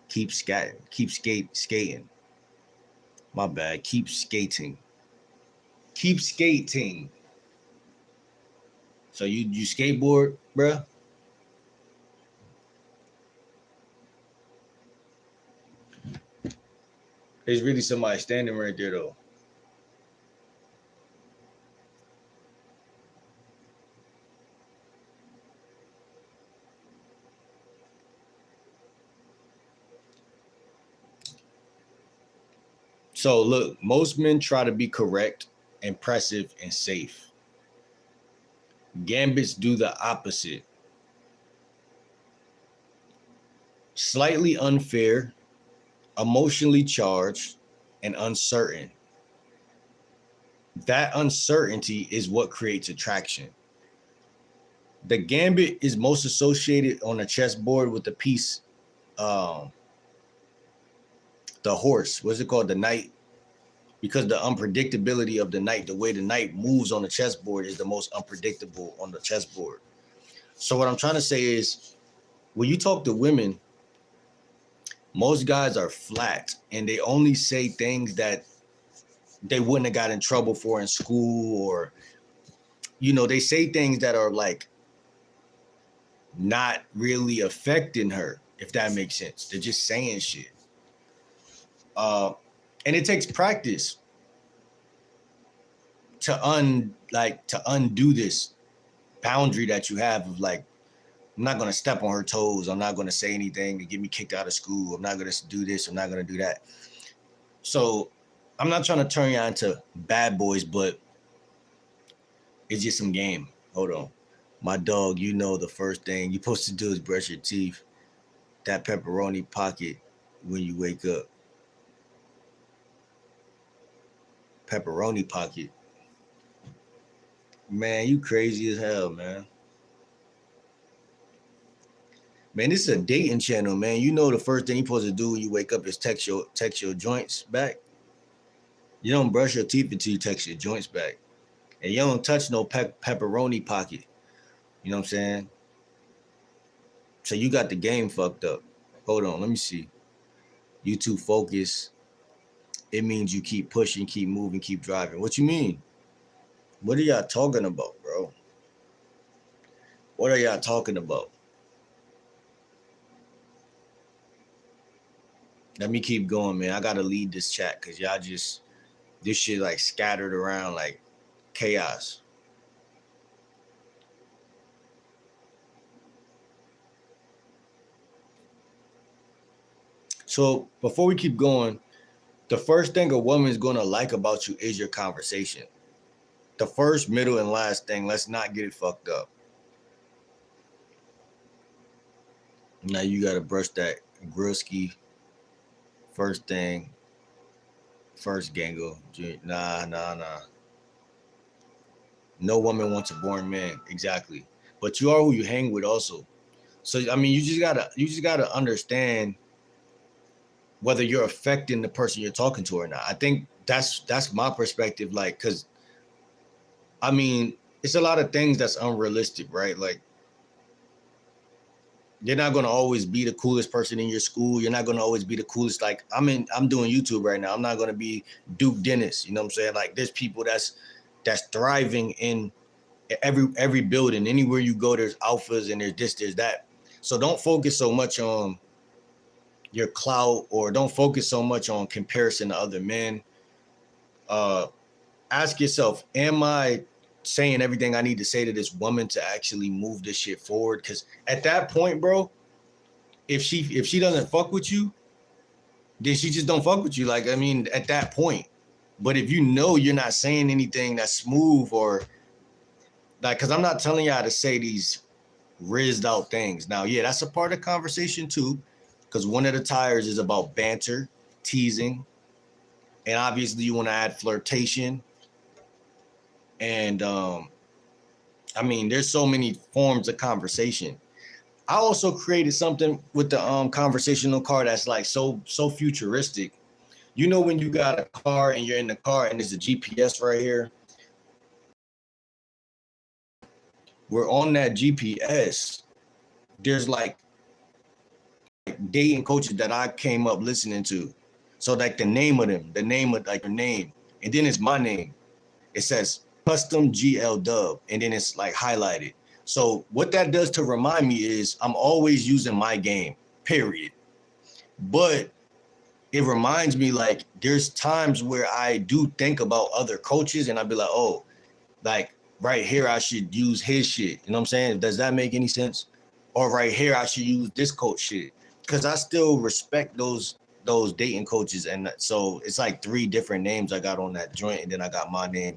Keep scatting. Keep skating. My bad. Keep skating. Keep skating. So you skateboard, bruh? There's really somebody standing right there though. So look, most men try to be correct, impressive, and safe. Gambits do the opposite. Slightly unfair, emotionally charged, and uncertain. That uncertainty is what creates attraction. The gambit is most associated on a chessboard with the piece, um, the horse. What's it called? The knight. Because the unpredictability of the knight, the way the knight moves on the chessboard is the most unpredictable on the chessboard. So what I'm trying to say is, when you talk to women, most guys are flat and they only say things that they wouldn't have got in trouble for in school, or, you know, they say things that are like not really affecting her, if that makes sense. They're just saying shit. And it takes practice to undo this boundary that you have of like, I'm not going to step on her toes. I'm not going to say anything to get me kicked out of school. I'm not going to do this. I'm not going to do that. So I'm not trying to turn you into bad boys, but it's just some game. Hold on. My dog, you know, the first thing you're supposed to do is brush your teeth. That pepperoni pocket when you wake up. Pepperoni pocket. Man, you crazy as hell, man. Man, this is a dating channel, man. You know the first thing you're supposed to do when you wake up is text your joints back. You don't brush your teeth until you text your joints back. And you don't touch no pepperoni pocket. You know what I'm saying? So you got the game fucked up. Hold on, let me see. You too focused. It means you keep pushing, keep moving, keep driving. What you mean? What are y'all talking about, bro? What are y'all talking about? Let me keep going, man. I gotta lead this chat because y'all just this shit like scattered around like chaos. So before we keep going, the first thing a woman's gonna like about you is your conversation. The first, middle, and last thing. Let's not get it fucked up. Now you gotta brush that grillski. First thing, first gangle. Nah. No woman wants a boring man. Exactly. But you are who you hang with also. So I mean you just gotta understand whether you're affecting the person you're talking to or not. I think that's my perspective. Like, cause I mean, it's a lot of things that's unrealistic, right? Like you're not gonna always be the coolest person in your school. You're not gonna always be the coolest. Like I'm doing YouTube right now. I'm not gonna be Duke Dennis. You know what I'm saying? Like there's people that's thriving in every building. Anywhere you go, there's alphas and there's that. So don't focus so much on your clout or don't focus so much on comparison to other men. Uh, Ask yourself, am I saying everything I need to say to this woman to actually move this shit forward? Because at that point, bro, if she doesn't fuck with you, then she just don't fuck with you. Like, I mean, at that point. But if you know you're not saying anything that's smooth or like, because I'm not telling y'all to say these rizzed out things. Now, yeah, that's a part of the conversation too, because one of the tires is about banter, teasing, and obviously you want to add flirtation. And I mean, there's so many forms of conversation. I also created something with the conversational car that's like so futuristic. You know when you got a car and you're in the car and there's a GPS right here. We're on that GPS. There's like dating coaches that I came up listening to. So like the name of them, the name of like your name, and then it's my name. It says custom GL dub, and then it's like highlighted. So what that does to remind me is I'm always using my game, period. But it reminds me like there's times where I do think about other coaches and I'd be like, oh, like right here I should use his shit. You know what I'm saying? Does that make any sense? Or right here I should use this coach shit. Because I still respect those dating coaches. And so it's like 3 different names I got on that joint, and then I got my name.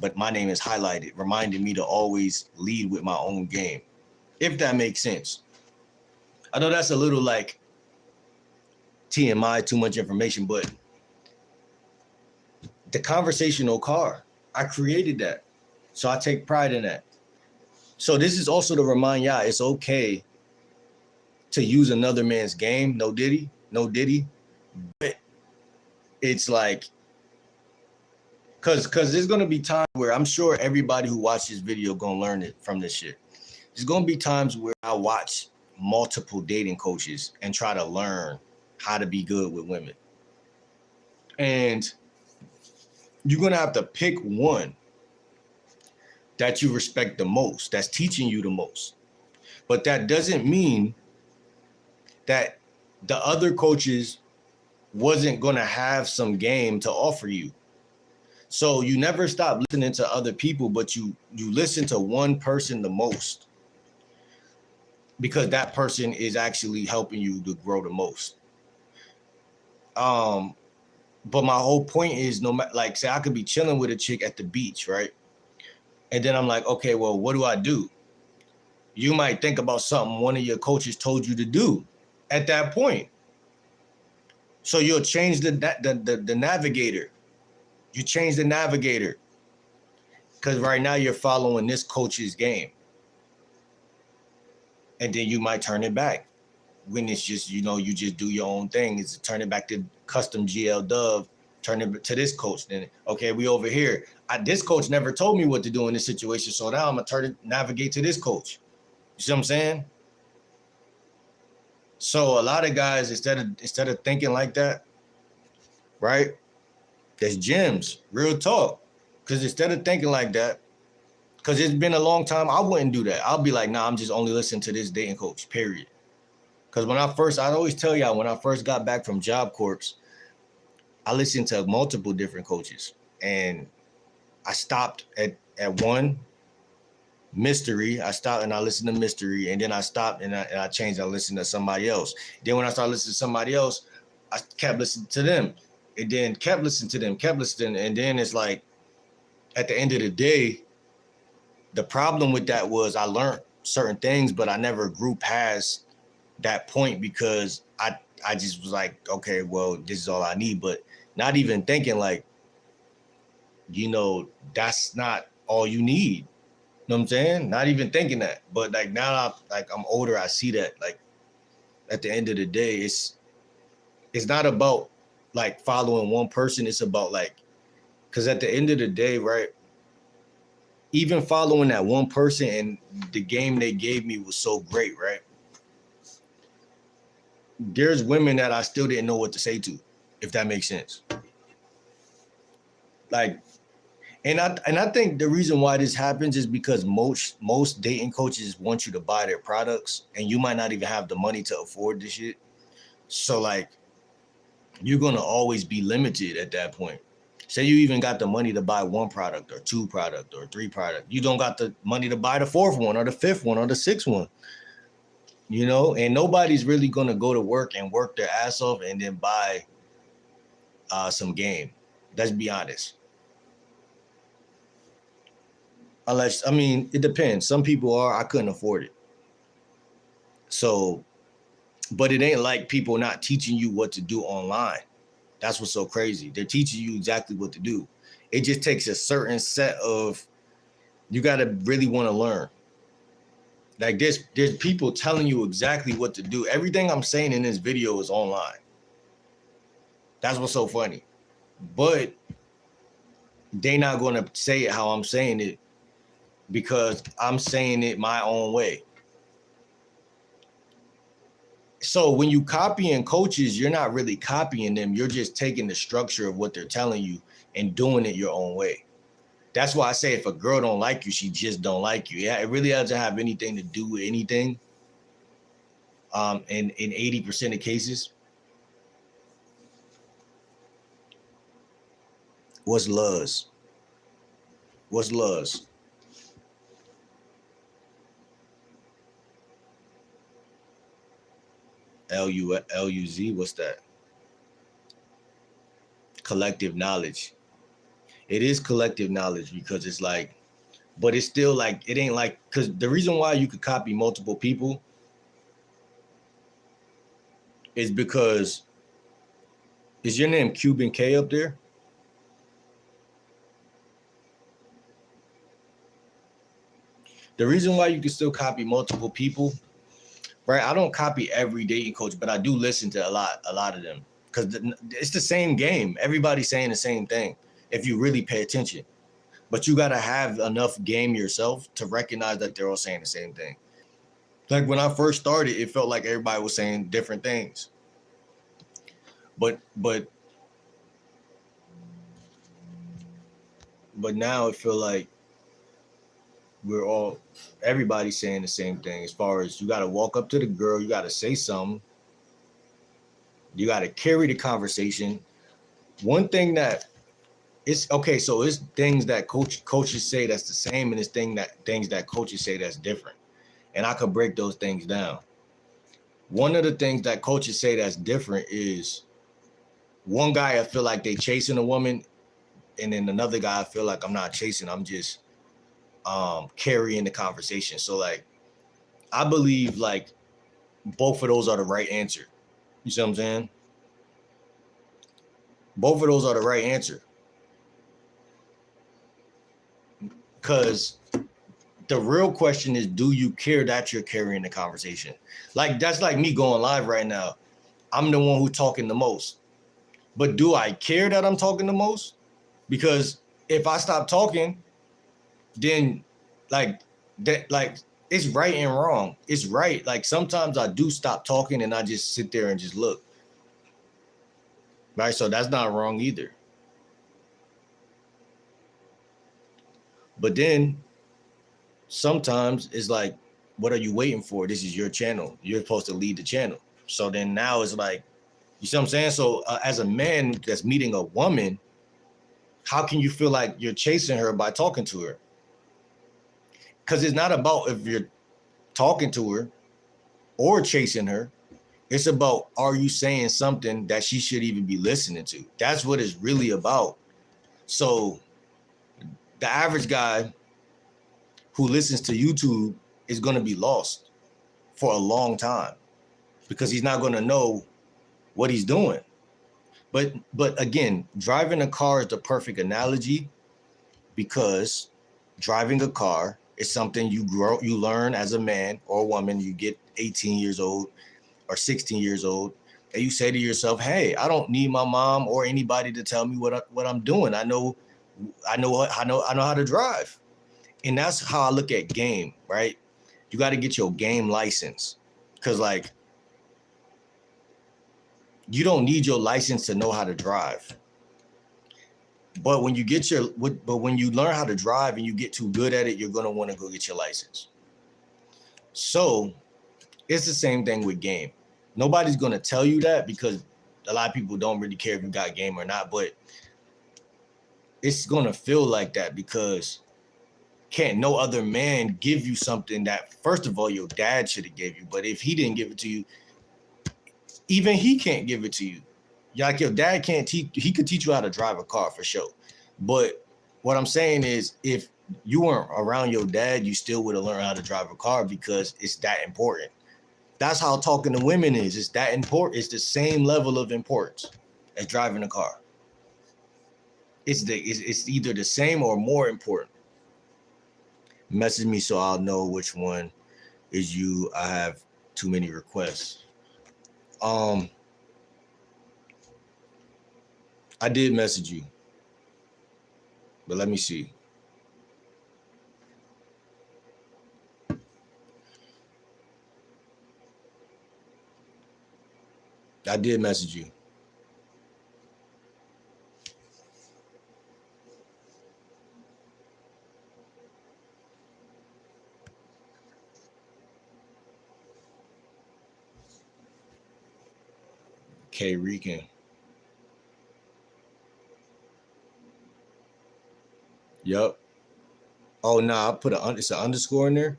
But my name is highlighted, reminding me to always lead with my own game, if that makes sense. I know that's a little like TMI, too much information, but the conversational car, I created that. So I take pride in that. So this is also to remind y'all it's okay to use another man's game. No diddy. But it's like, cause there's gonna be times where I'm sure everybody who watches this video gonna learn it from this shit. There's gonna be times where I watch multiple dating coaches and try to learn how to be good with women. And you're gonna have to pick one that you respect the most, that's teaching you the most. But that doesn't mean that the other coaches wasn't gonna have some game to offer you. So you never stop listening to other people, but you listen to one person the most because that person is actually helping you to grow the most. But my whole point is, no matter, like, say I could be chilling with a chick at the beach, right? And then I'm like, okay, well, what do? You might think about something one of your coaches told you to do at that point. So you'll change the navigator. You change the navigator because right now you're following this coach's game. And then you might turn it back when it's just, you just do your own thing. It's turn it back to custom GL dub turn it to this coach. Then okay, we over here. This coach never told me what to do in this situation, so now I'm gonna navigate to this coach. You see what I'm saying? So a lot of guys, instead of thinking like that, right? There's gems, real talk. Because instead of thinking like that, because it's been a long time, I wouldn't do that. I'll be like, nah, I'm just only listening to this dating coach, period. Because I always tell y'all, when I first got back from Job Corps, I listened to multiple different coaches. And I stopped at one, Mystery. I stopped and I listened to Mystery. And then I stopped and I changed. I listened to somebody else. Then when I started listening to somebody else, I kept listening to them. And then kept listening to them, kept listening. And then it's like, at the end of the day, the problem with that was I learned certain things, but I never grew past that point because I just was like, okay, well, this is all I need. But not even thinking like, that's not all you need. You know what I'm saying? Not even thinking that. But like now I'm older, I see that like at the end of the day, it's not about like following one person. It's about like, because at the end of the day, right, even following that one person and the game they gave me was so great, right? There's women that I still didn't know what to say to, if that makes sense. Like, and I think the reason why this happens is because most dating coaches want you to buy their products, and you might not even have the money to afford this shit. So like, you're gonna always be limited at that point. Say you even got the money to buy one product or two product or three product. You don't got the money to buy the fourth one or the fifth one or the sixth one. And nobody's really going to go to work and work their ass off and then buy some game. Let's be honest. It depends. Some people I couldn't afford it. So, but it ain't like people not teaching you what to do online. That's what's so crazy. They're teaching you exactly what to do. It just takes a certain set of, you got to really want to learn. Like there's people telling you exactly what to do. Everything I'm saying in this video is online. That's what's so funny. But they not going to say it how I'm saying it because I'm saying it my own way. So when you copying coaches, you're not really copying them. You're just taking the structure of what they're telling you and doing it your own way. That's why I say if a girl don't like you, she just don't like you. Yeah, it really doesn't have anything to do with anything. In 80% of cases. What's Luz? What's Luz? Luz, what's that? Collective knowledge. It is collective knowledge because it's like, but it's still like, it ain't like, because the reason why you could copy multiple people is because, is your name Cuban K up there? The reason why you can still copy multiple people, right? I don't copy every dating coach, but I do listen to a lot of them because it's the same game. Everybody's saying the same thing if you really pay attention. But you got to have enough game yourself to recognize that they're all saying the same thing. Like when I first started, it felt like everybody was saying different things. But now it feel like everybody's saying the same thing as far as you got to walk up to the girl, you got to say something. You got to carry the conversation. One thing that it's okay, so it's things that coaches say that's the same, and it's things that coaches say that's different. And I could break those things down. One of the things that coaches say that's different is one guy I feel like they chasing a woman, and then another guy I feel like I'm not chasing, I'm just carrying the conversation. So like I believe like both of those are the right answer. You see what I'm saying? Both of those are the right answer. Because the real question is, do you care that you're carrying the conversation? Like that's like me going live right now. I'm the one who's talking the most. But do I care that I'm talking the most? Because if I stop talking, then like that, like it's right and wrong. It's right. Like sometimes I do stop talking and I just sit there and just look. Right. So that's not wrong either. But then sometimes it's like, what are you waiting for? This is your channel. You're supposed to lead the channel. So then now it's like, you see what I'm saying? So as a man that's meeting a woman, how can you feel like you're chasing her by talking to her? Because it's not about if you're talking to her or chasing her. It's about, are you saying something that she should even be listening to? That's what it's really about. So the average guy who listens to YouTube is going to be lost for a long time because he's not going to know what he's doing. But again, driving a car is the perfect analogy because driving a car is something you learn as a man or woman. You get 18 years old or 16 years old, and you say to yourself, "Hey, I don't need my mom or anybody to tell me what I'm doing. I know how to drive." And that's how I look at game, right? You got to get your game license, because like you don't need your license to know how to drive. But when you learn how to drive and you get too good at it, you're gonna want to go get your license. So it's the same thing with game. Nobody's gonna tell you that because a lot of people don't really care if you got game or not, but it's gonna feel like that because can't no other man give you something that, first of all, your dad should have gave you. But if he didn't give it to you, even he can't give it to you. Like your dad can't teach, he could teach you how to drive a car for sure. But what I'm saying is, if you weren't around your dad, you still would have learned how to drive a car because it's that important. That's how talking to women is. It's that important. It's the same level of importance as driving a car. It's either the same or more important. Message me so I'll know which one is you. I have too many requests. I did message you, but let me see. I did message you. K Rican. Yup. Oh no, I put it's an underscore in there.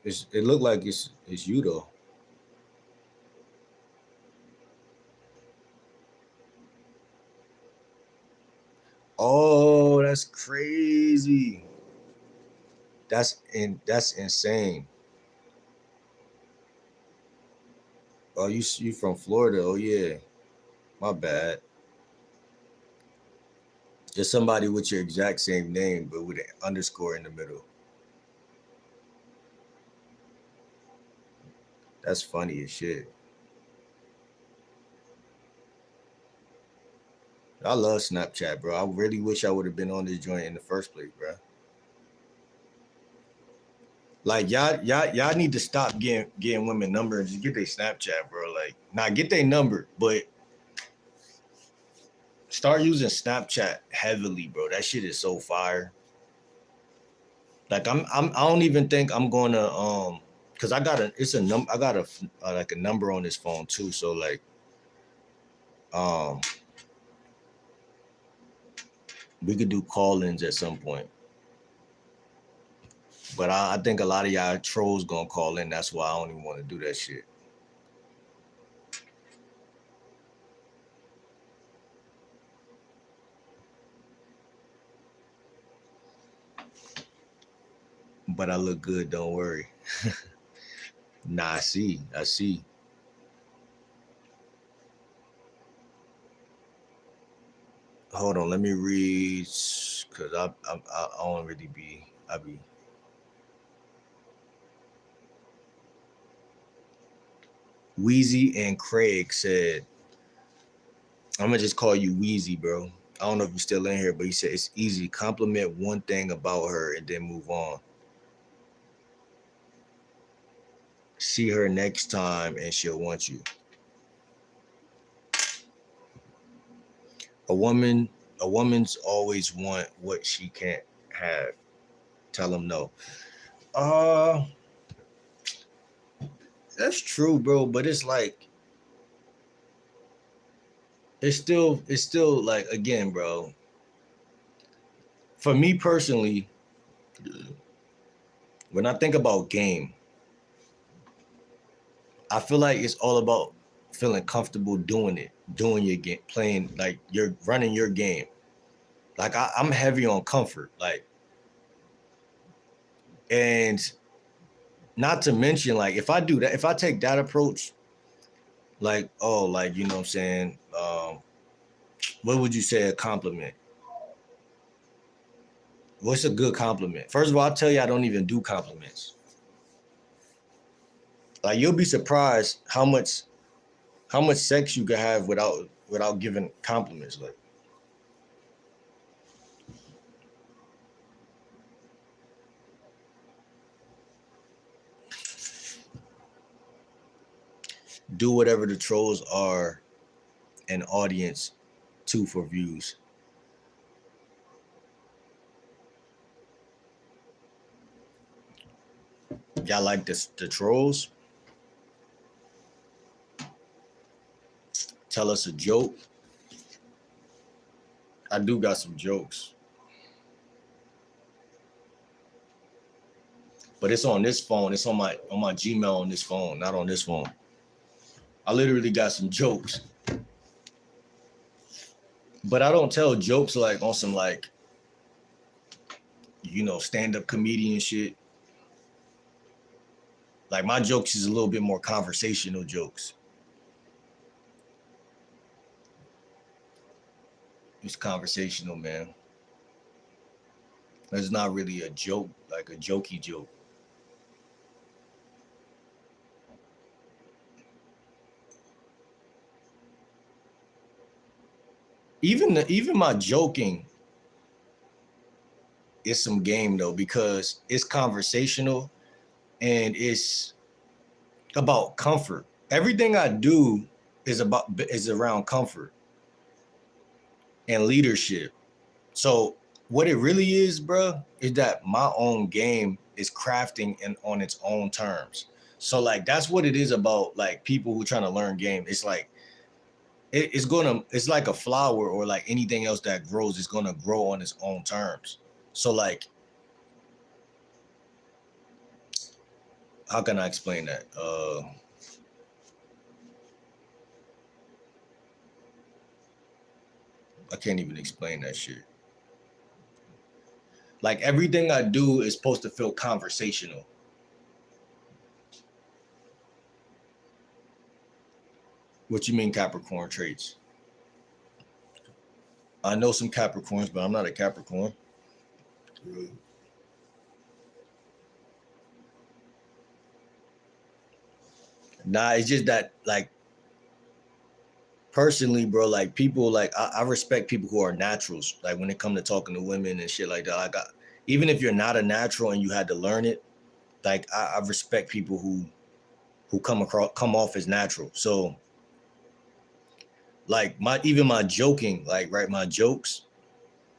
It looked like it's you though. Oh, that's crazy. That's insane. Oh, you from Florida? Oh yeah, my bad. Just somebody with your exact same name, but with an underscore in the middle. That's funny as shit. I love Snapchat, bro. I really wish I would have been on this joint in the first place, bro. Like y'all need to stop getting women number and just get their Snapchat, bro. Like, nah, get their number, but start using Snapchat heavily, bro. That shit is so fire. Like I don't even think I'm gonna because I got a like a number on this phone too. So like um we could do call-ins at some point. But I think a lot of y'all trolls gonna call in. That's why I don't even want to do that shit. But I look good, don't worry. Nah, I see. Hold on, let me read, cause I don't really be. I be. Wheezy and Craig said, I'm gonna just call you Wheezy, bro. I don't know if you're still in here, but he said it's easy. Compliment one thing about her and then move on. See her next time and she'll want you. A woman's always want what she can't have. Tell them no. Uh, that's true, bro. But it's like it's still like again, bro. For me personally, when I think about game, I feel like it's all about feeling comfortable doing it, doing your game, playing like you're running your game. Like I'm heavy on comfort, like, and not to mention like if I do that, if I take that approach, like like you know what I'm saying, what would you say a compliment? What's a good compliment? First of all, I'll tell you I don't even do compliments. Like you'll be surprised how much sex you can have without giving compliments. Like do whatever the trolls are an audience to for views. Y'all like this the trolls? Tell us a joke. I do got some jokes. But it's on this phone. It's on my Gmail on this phone, not on this phone. I literally got some jokes. But I don't tell jokes like on some like, you know, stand-up comedian shit. Like my jokes is a little bit more conversational jokes. It's conversational, man. It's not really a joke, like a jokey joke. Even my joking is some game though, because it's conversational and it's about comfort. Everything I do is around comfort and leadership. So what it really is, bro, is that my own game is crafting and on its own terms. So like that's what it is about like people who trying to learn game. It's like it's like a flower or like anything else that grows, it's gonna grow on its own terms. So like how can I explain that? I can't even explain that shit. Like everything I do is supposed to feel conversational. What you mean Capricorn traits? I know some Capricorns, but I'm not a Capricorn. Nah, it's just that like personally, bro, like people like I respect people who are naturals. Like when it come to talking to women and shit like that. Like even if you're not a natural and you had to learn it, like I respect people who come off as natural. So like my joking, like right, my jokes,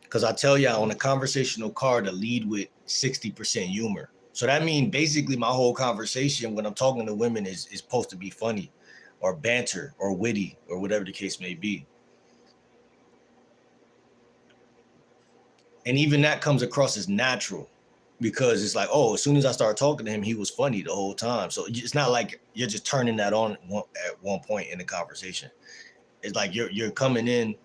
because I tell y'all on a conversational card to lead with 60% humor. So that means basically my whole conversation when I'm talking to women is supposed to be funny or banter or witty or whatever the case may be. And even that comes across as natural because it's like, oh, as soon as I start talking to him, he was funny the whole time. So it's not like you're just turning that on at one point in the conversation. It's like you're coming in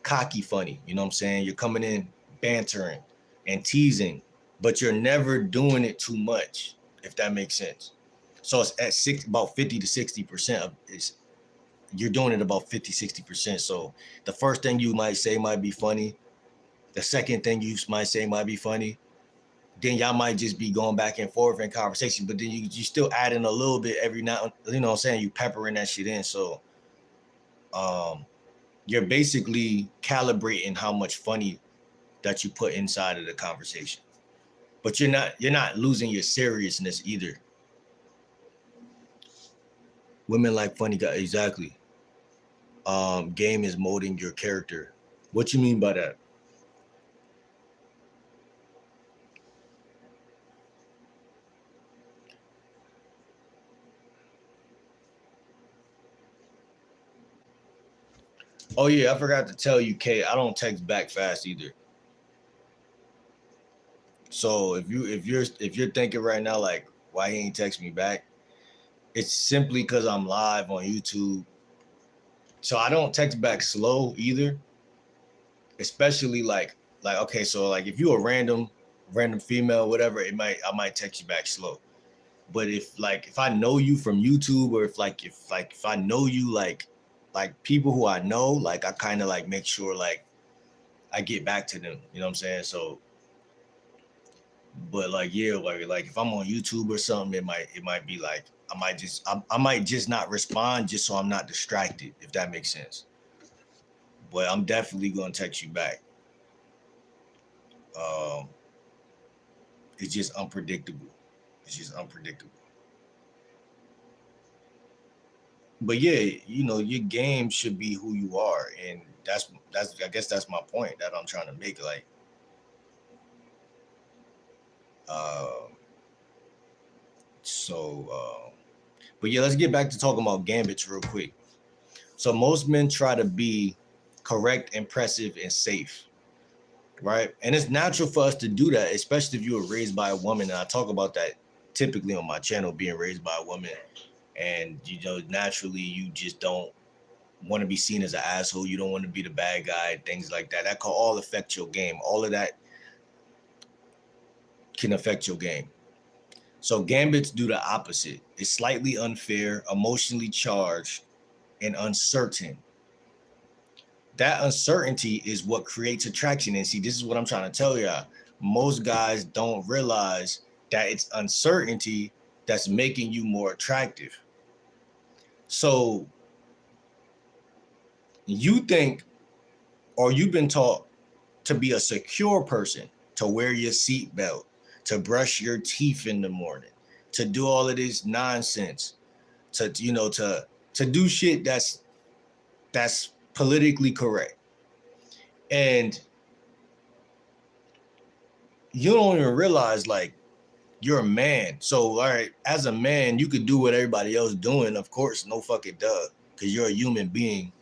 cocky funny, you know what I'm saying? You're coming in bantering and teasing, but you're never doing it too much, if that makes sense. So it's at about 50 to 60% of it's you're doing it about 50, 60%. So the first thing you might say might be funny. The second thing you might say might be funny. then y'all might just be going back and forth in conversation, but then you still add in a little bit every now, you know what I'm saying? You peppering that shit in. So you're basically calibrating how much funny that you put inside of the conversation. But you're not losing your seriousness either. Women like funny guys, exactly. Game is molding your character. What you mean by that? Oh yeah, I forgot to tell you, Kay. I don't text back fast either. So if you're thinking right now like why he ain't text me back, it's simply because I'm live on YouTube. So I don't text back slow either. Especially like okay, so like if you a random female, whatever, I might text you back slow. But if I know you from YouTube, or if I know you like people who I know, like I kind of like make sure like I get back to them. You know what I'm saying? So, but like yeah, like if I'm on YouTube or something, it might be like I might just not respond just so I'm not distracted, if that makes sense. But I'm definitely gonna text you back. Um, it's just unpredictable. It's just unpredictable. But yeah, you know, your game should be who you are, and that's I guess that's my point that I'm trying to make. Like, uh, so, but yeah, let's get back to talking about gambits real quick. So most men try to be correct, impressive, and safe, right? And it's natural for us to do that, especially if you were raised by a woman. And I talk about that typically on my channel, being raised by a woman, and you know, naturally, you just don't want to be seen as an asshole. You don't want to be the bad guy, things like that. That can all affect your game. All of that can affect your game. So gambits do the opposite. It's slightly unfair, emotionally charged, and uncertain. That uncertainty is what creates attraction. And see, this is what I'm trying to tell y'all. Most guys don't realize that it's uncertainty that's making you more attractive. So you think, or you've been taught to be a secure person, to wear your seatbelt, to brush your teeth in the morning, to do all of this nonsense, to you know, to do shit that's politically correct. And you don't even realize like you're a man. So all right, as a man, you could do what everybody else doing, of course, no fucking duh, because you're a human being.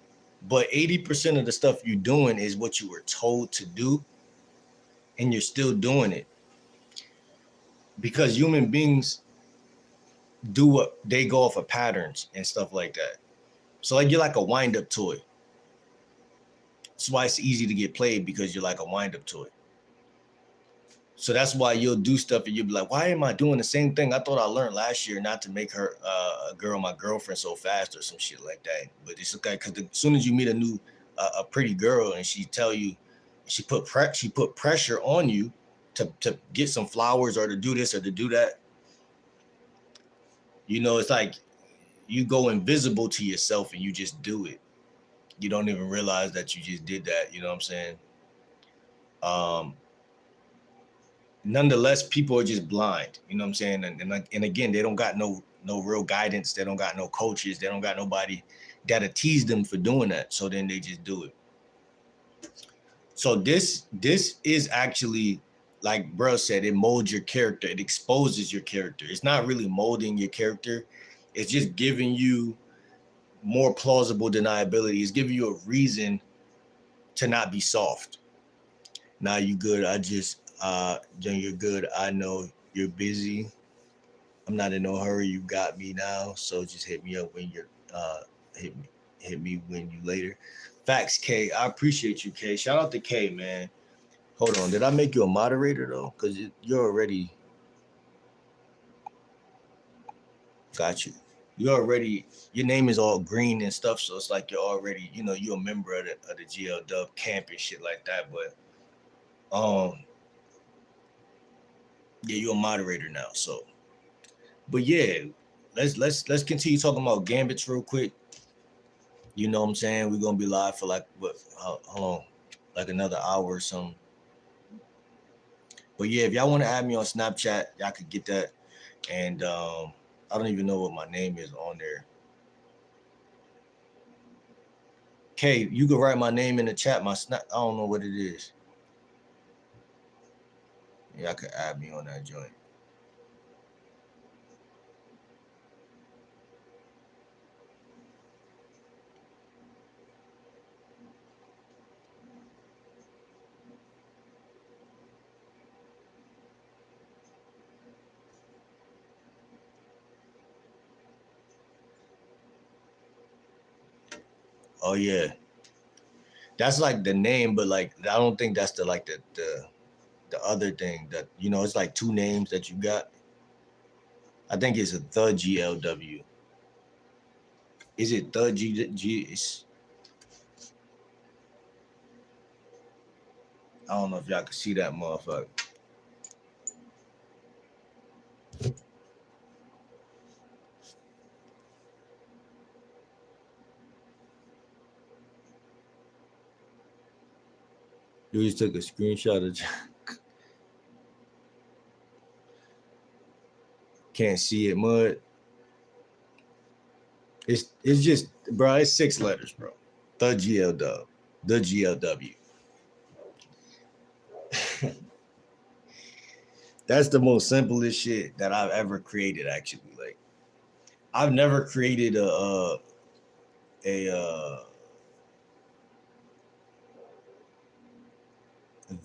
But 80% of the stuff you're doing is what you were told to do, and you're still doing it. Because human beings do what they go off of patterns and stuff like that. So like you're like a wind-up toy. That's why it's easy to get played, because you're like a wind-up toy. So that's why you'll do stuff and you'll be like, why am I doing the same thing I thought I learned last year not to make her a girl my girlfriend so fast or some shit like that. But it's okay, because as soon as you meet a pretty girl and she tell you, she put pressure on you to get some flowers or to do this or to do that, you know, it's like you go invisible to yourself and you just do it. You don't even realize that you just did that. You know what I'm saying? Um, Nonetheless, people are just blind. You know what I'm saying? And again, they don't got no real guidance. They don't got no coaches. They don't got nobody that'll tease them for doing that. So then they just do it. So this is actually, like bro said, it molds your character. It exposes your character. It's not really molding your character. It's just giving you more plausible deniability. It's giving you a reason to not be soft. Now you good. I just Jen, you're good. I know you're busy. I'm not in no hurry. You got me now. So just hit me up when you're hit me when you later. Facts, K. I appreciate you, K. Shout out to K, man. Hold on. Did I make you a moderator though? Because you're already got you. You're already, your name is all green and stuff, so it's like you're already, you know, you're a member of the GL Dub camp and shit like that. But um Yeah, you're a moderator now. So, but yeah, let's continue talking about Gambits real quick. You know what I'm saying? We're gonna be live for like what? How long? Like another hour or something. But yeah, if y'all want to add me on Snapchat, y'all could get that. And I don't even know what my name is on there. Kay, you can write my name in the chat. My snap, I don't know what it is. Y'all could add me on that joint. Oh yeah, that's like the name, but like I don't think that's the like the other thing that it's like two names that you got. I think it's the GLW. Is it the G? I don't know if y'all can see that motherfucker. You just took a screenshot of. Can't see it, mud. It's just, bro. It's 6 letters, bro. The GLW. The GLW. That's the most simplest shit that I've ever created. Actually, like I've never created a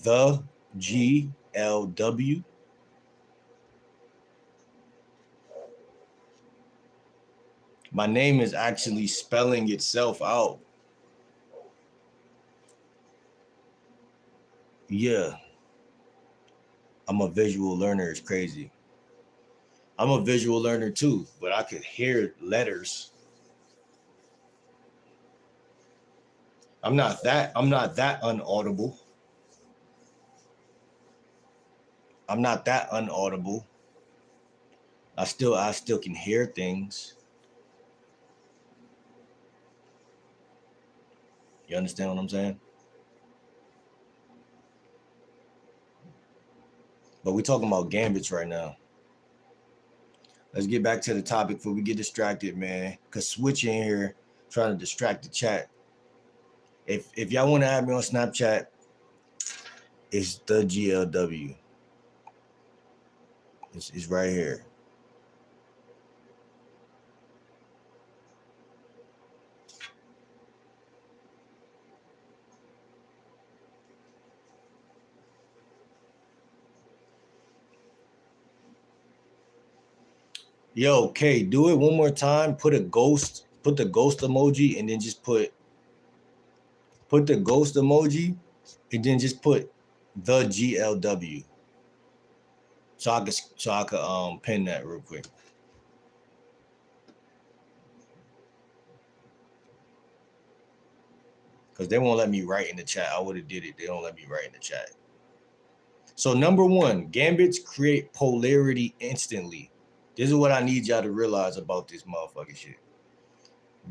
the GLW. My name is actually spelling itself out. Yeah, I'm a visual learner. It's crazy. I'm a visual learner too, but I could hear letters. I'm not that unaudible. I'm not that unaudible. I still can hear things. You understand what I'm saying? But we're talking about Gambits right now. Let's get back to the topic before we get distracted, man. Cause Switch in here trying to distract the chat. If y'all want to add me on Snapchat, it's the GLW. It's right here. Yo, K, do it one more time. Put the ghost emoji, and then just put the ghost emoji, and then just put the GLW. So I could pin that real quick. Because they won't let me write in the chat. I would have did it. They don't let me write in the chat. So number one, Gambits create polarity instantly. This is what I need y'all to realize about this motherfucking shit.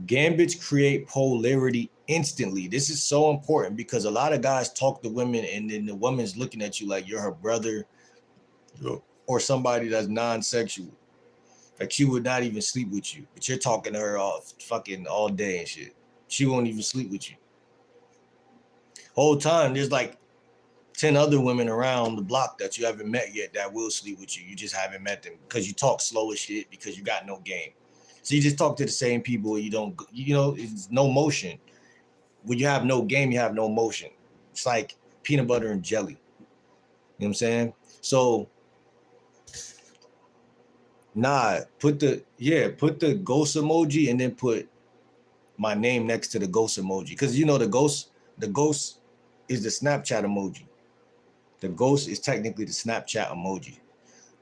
Gambits create polarity instantly. This is so important because a lot of guys talk to women and then the woman's looking at you like you're her brother or somebody that's non-sexual. Like she would not even sleep with you, but you're talking to her all day and shit. She won't even sleep with you. Whole time there's like 10 other women around the block that you haven't met yet that will sleep with you. You just haven't met them because you talk slow as shit because you got no game. So you just talk to the same people. It's no motion. When you have no game, you have no motion. It's like peanut butter and jelly. You know what I'm saying? So, put the ghost emoji and then put my name next to the ghost emoji. Because the ghost is the Snapchat emoji. The ghost is technically the Snapchat emoji.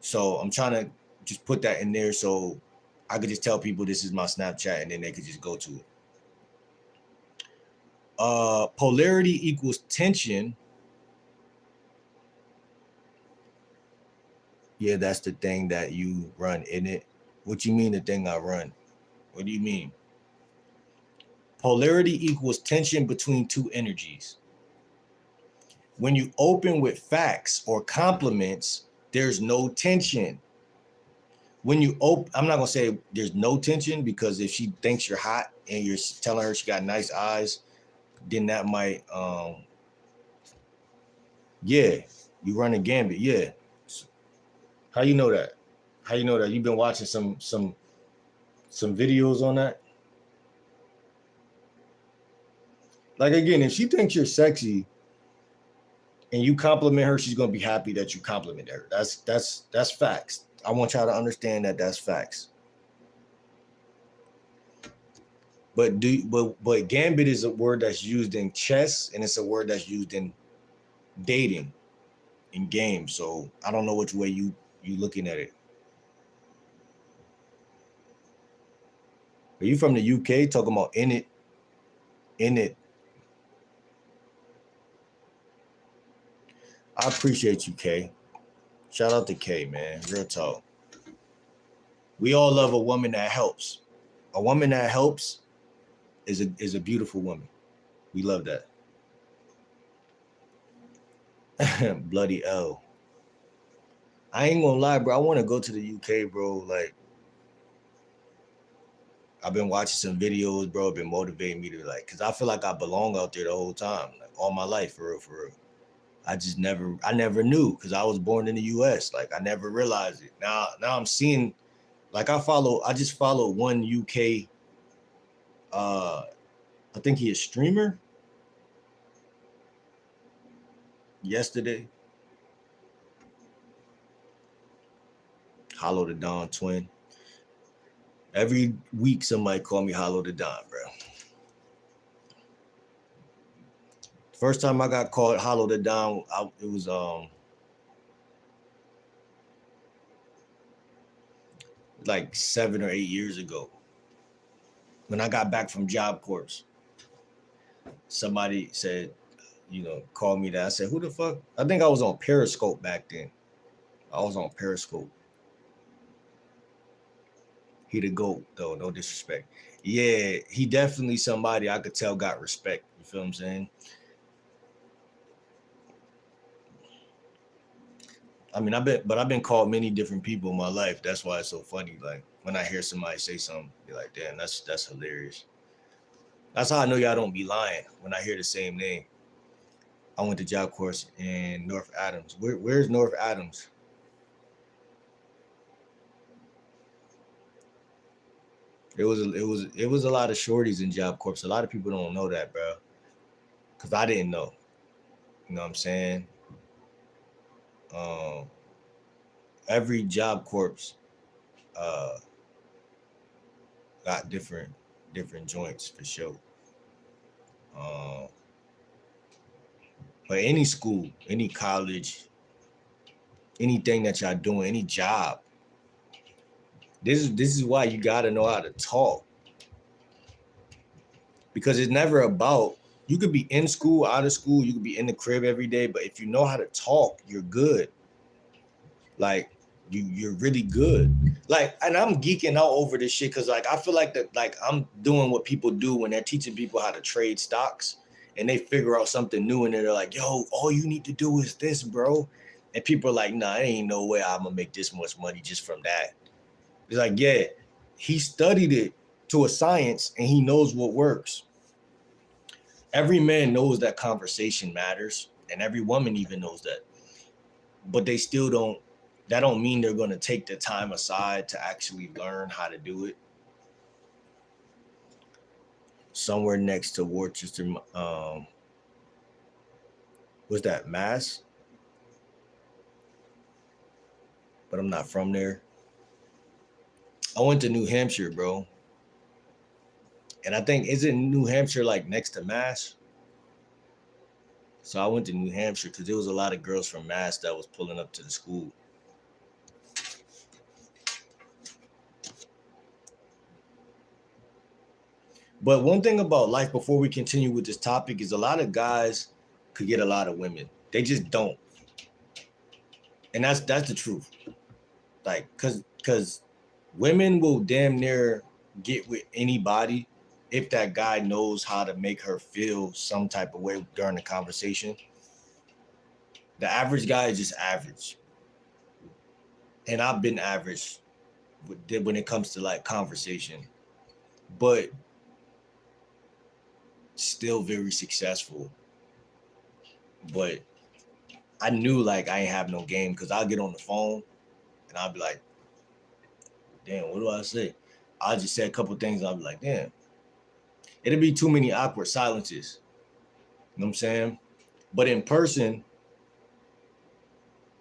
So I'm trying to just put that in there so I could just tell people this is my Snapchat and then they could just go to it. Polarity equals tension. Yeah, that's the thing that you run in it. What you mean the thing I run? What do you mean? Polarity equals tension between two energies. When you open with facts or compliments, there's no tension. When you open, I'm not gonna say there's no tension, because if she thinks you're hot and you're telling her she got nice eyes, then that might, yeah, you run a gambit, yeah. How you know that? How you know that? You've been watching some videos on that. Like again, if she thinks you're sexy and you compliment her, she's gonna be happy that you complimented her. That's facts. I want y'all to understand that that's facts. But gambit is a word that's used in chess, and it's a word that's used in dating, in games. So I don't know which way you looking at it. Are you from the UK talking about in it? In it. I appreciate you, Kay. Shout out to Kay, man. Real talk. We all love a woman that helps. A woman that helps is a beautiful woman. We love that. Bloody L. I ain't gonna lie, bro. I want to go to the UK, bro. Like, I've been watching some videos, bro. Been motivating me to cause I feel like I belong out there the whole time, like all my life, for real, for real. I never knew, because I was born in the US. Like, I never realized it. Now I'm seeing, like, I just follow one UK, I think he is streamer yesterday. Hollow the Dawn twin. Every week somebody call me Hollow the Dawn, bro. First time I got called Hollow the Dawn, it was like 7 or 8 years ago. When I got back from Job Corps, somebody said, called me that. I said, who the fuck? I think I was on Periscope back then. I was on Periscope. He the GOAT, though, no disrespect. Yeah, he definitely somebody I could tell got respect. You feel what I'm saying? I mean, I've been called many different people in my life. That's why it's so funny. Like, when I hear somebody say something, be like, damn, that's hilarious. That's how I know y'all don't be lying, when I hear the same name. I went to Job Corps in North Adams. Where's North Adams? It was a lot of shorties in Job Corps. A lot of people don't know that, bro. Cause I didn't know. You know what I'm saying? Every Job Corps got different joints for sure. But any school, any college, anything that y'all doing, any job, this is why you gotta know how to talk. Because it's never about, you could be in school, out of school, you could be in the crib every day, but if you know how to talk, you're good. Like, you're really good. Like, and I'm geeking out over this shit, because like I feel like that, like, I'm doing what people do when they're teaching people how to trade stocks, and they figure out something new, and they're like, yo, all you need to do is this, bro. And people are like, nah, ain't no way I'm gonna make this much money just from that. It's like, yeah, he studied it to a science, and he knows what works. Every man knows that conversation matters, and every woman even knows that. But they still don't, that don't mean they're going to take the time aside to actually learn how to do it. Somewhere next to Worcester, was that Mass? But I'm not from there. I went to New Hampshire, bro. And I think, isn't New Hampshire like next to Mass? So I went to New Hampshire because there was a lot of girls from Mass that was pulling up to the school. But one thing about life, before we continue with this topic, is a lot of guys could get a lot of women. They just don't. And that's the truth. Like, cause women will damn near get with anybody if that guy knows how to make her feel some type of way during the conversation. The average guy is just average. And I've been average when it comes to like conversation, but still very successful. But I knew like I ain't have no game because I'll get on the phone and I'll be like, damn, what do I say? I'll just say a couple things. I'll be like, damn. It'll be too many awkward silences. You know what I'm saying? But in person,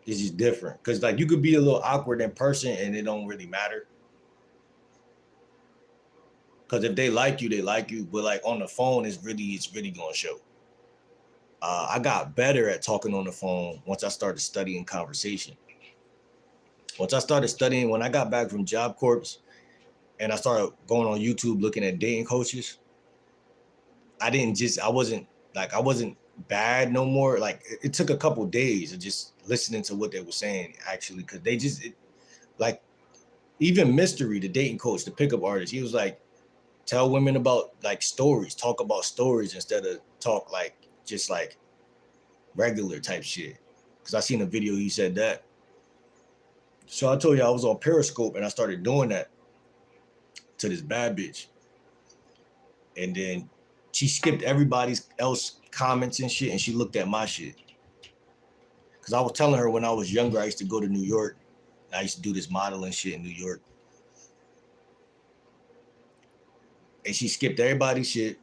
it's just different. Because like you could be a little awkward in person and it don't really matter. Because if they like you, they like you. But like on the phone, it's really gonna show. I got better at talking on the phone once I started studying conversation. Once I started studying, when I got back from Job Corps and I started going on YouTube looking at dating coaches, I wasn't bad no more. Like it took a couple days of just listening to what they were saying, actually, because they like even Mystery, the dating coach, the pickup artist, he was like, tell women about like stories, talk about stories instead of talk like just like regular type shit. Because I seen a video he said that. So I told you I was on Periscope and I started doing that to this bad bitch. And then she skipped everybody's else comments and shit and she looked at my shit. Because I was telling her when I was younger, I used to go to New York. I used to do this modeling shit in New York. And she skipped everybody's shit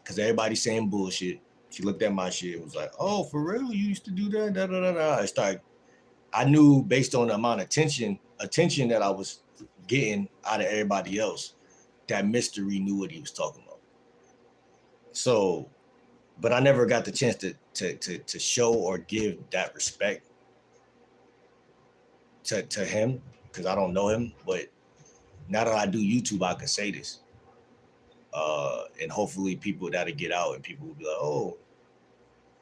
because everybody's saying bullshit. She looked at my shit and was like, oh, for real? You used to do that? Da, da, da, da. I knew based on the amount of attention that I was getting out of everybody else, that Mystery knew what he was talking about. So, but I never got the chance to show or give that respect to him because I don't know him. But now that I do YouTube, I can say this. And hopefully people that'll get out and people will be like, oh,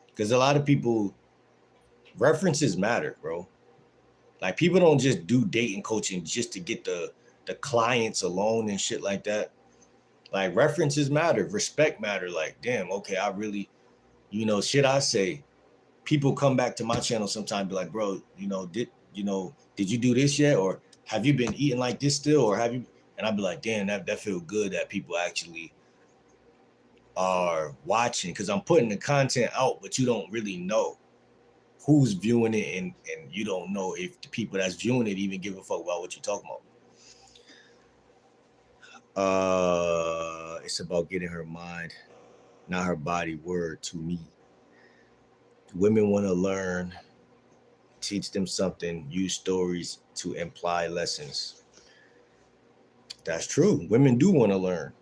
because a lot of people, references matter, bro. Like people don't just do dating coaching just to get the clients alone and shit like that. Like references matter, respect matter. Like, damn, okay, I really, shit I say, people come back to my channel sometimes be like, bro, did you do this yet? Or have you been eating like this still? Or have you? And I'd be like, damn, that feel good that people actually are watching because I'm putting the content out, but you don't really know who's viewing it and you don't know if the people that's viewing it even give a fuck about what you're talking about. It's about getting her mind, not her body, word to me. Women want to learn, teach them something, use stories to imply lessons. That's true. Women do want to learn.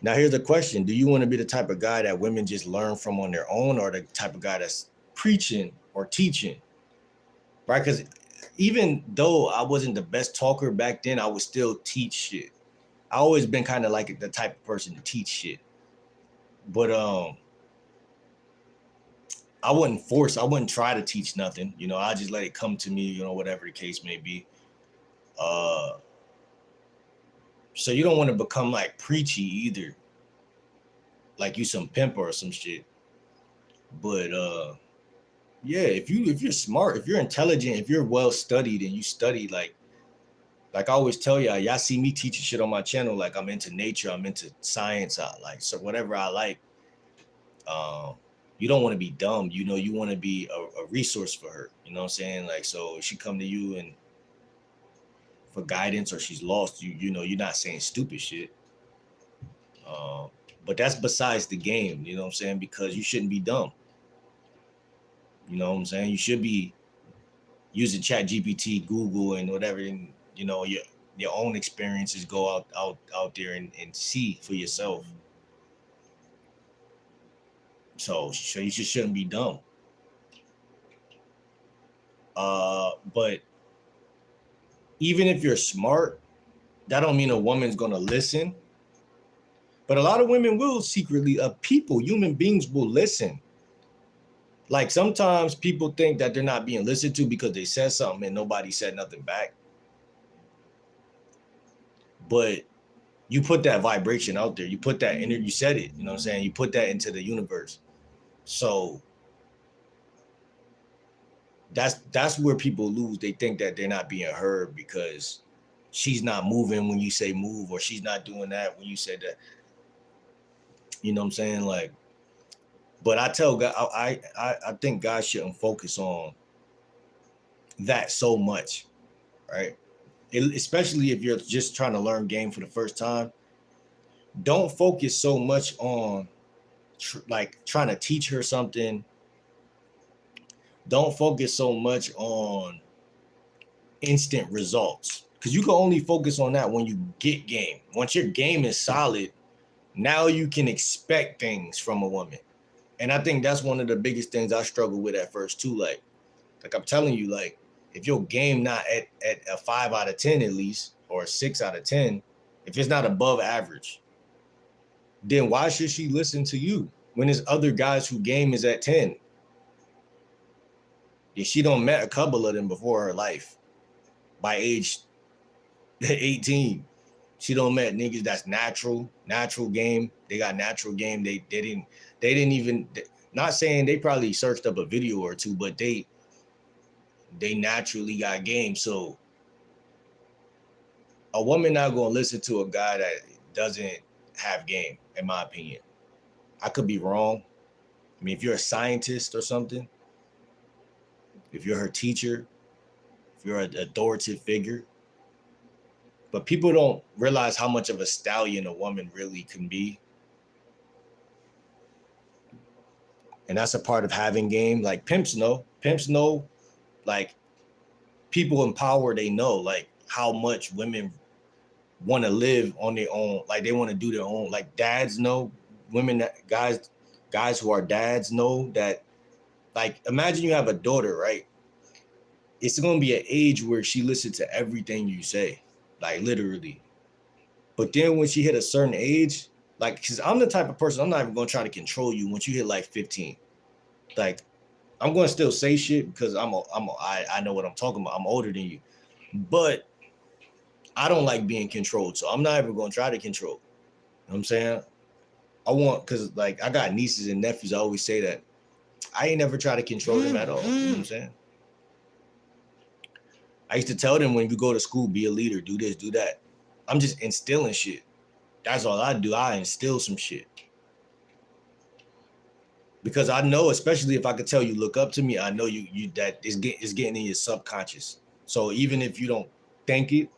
Now, here's the question. Do you want to be the type of guy that women just learn from on their own or the type of guy that's preaching or teaching? Right? Because even though I wasn't the best talker back then, I would still teach shit. I always been kind of like the type of person to teach shit. But I wouldn't try to teach nothing. I just let it come to me, whatever the case may be. So you don't want to become like preachy either. Like you some pimp or some shit. But yeah, if you're smart, if you're intelligent, if you're well studied and you study like I always tell y'all see me teaching shit on my channel, like I'm into nature, I'm into science, so whatever I like. You don't want to be dumb, you want to be a resource for her. You know what I'm saying? Like, so if she come to you and for guidance or she's lost, you're not saying stupid shit. But that's besides the game, you know what I'm saying? Because you shouldn't be dumb. You know what I'm saying? You should be using ChatGPT, Google, and whatever, and your own experiences, go out there and see for yourself. So you just shouldn't be dumb. But even if you're smart, that don't mean a woman's gonna listen. But a lot of women will secretly, human beings will listen. Like sometimes people think that they're not being listened to because they said something and nobody said nothing back. But you put that vibration out there. You put that energy. You said it. You know what I'm saying? You put that into the universe. So that's where people lose. They think that they're not being heard because she's not moving when you say move, or she's not doing that when you said that. You know what I'm saying? Like, but I tell God, I think God shouldn't focus on that so much, right? Especially if you're just trying to learn game for the first time. Don't focus so much on like trying to teach her something. Don't focus so much on instant results, because you can only focus on that when you get game. Once your game is solid, now you can expect things from a woman. And I think that's one of the biggest things I struggle with at first too. Like I'm telling you, like if your game not at a 5 out of 10 at least, or a 6 out of 10, if it's not above average, then why should she listen to you when there's other guys who game is at 10? Yeah, she don't met a couple of them before her life. By age 18, she don't met niggas that's natural game. They got natural game. They didn't even, not saying they probably searched up a video or two, but they naturally got game. So a woman not gonna listen to a guy that doesn't have game, in my opinion. I could be wrong. I mean, if you're a scientist or something, if you're her teacher, if you're an authoritative figure, but people don't realize how much of a stallion a woman really can be. And that's a part of having game. Like pimps know, like people in power, they know like how much women want to live on their own. Like they want to do their own. Like dads know, women, guys who are dads know that. Like imagine you have a daughter, right? It's going to be an age where she listens to everything you say, like literally. But then when she hit a certain age, like, because I'm the type of person, I'm not even going to try to control you once you hit like 15. Like, I'm going to still say shit because I know what I'm talking about. I'm older than you. But I don't like being controlled, so I'm not even going to try to control. You know what I'm saying? I want, because like I got nieces and nephews, I always say that. I ain't never try to control them at all. You know what I'm saying? I used to tell them when you go to school, be a leader, do this, do that. I'm just instilling shit. That's all I do. I instill some shit. Because I know, especially if I could tell you look up to me, I know you that is getting in your subconscious. So even if you don't think it,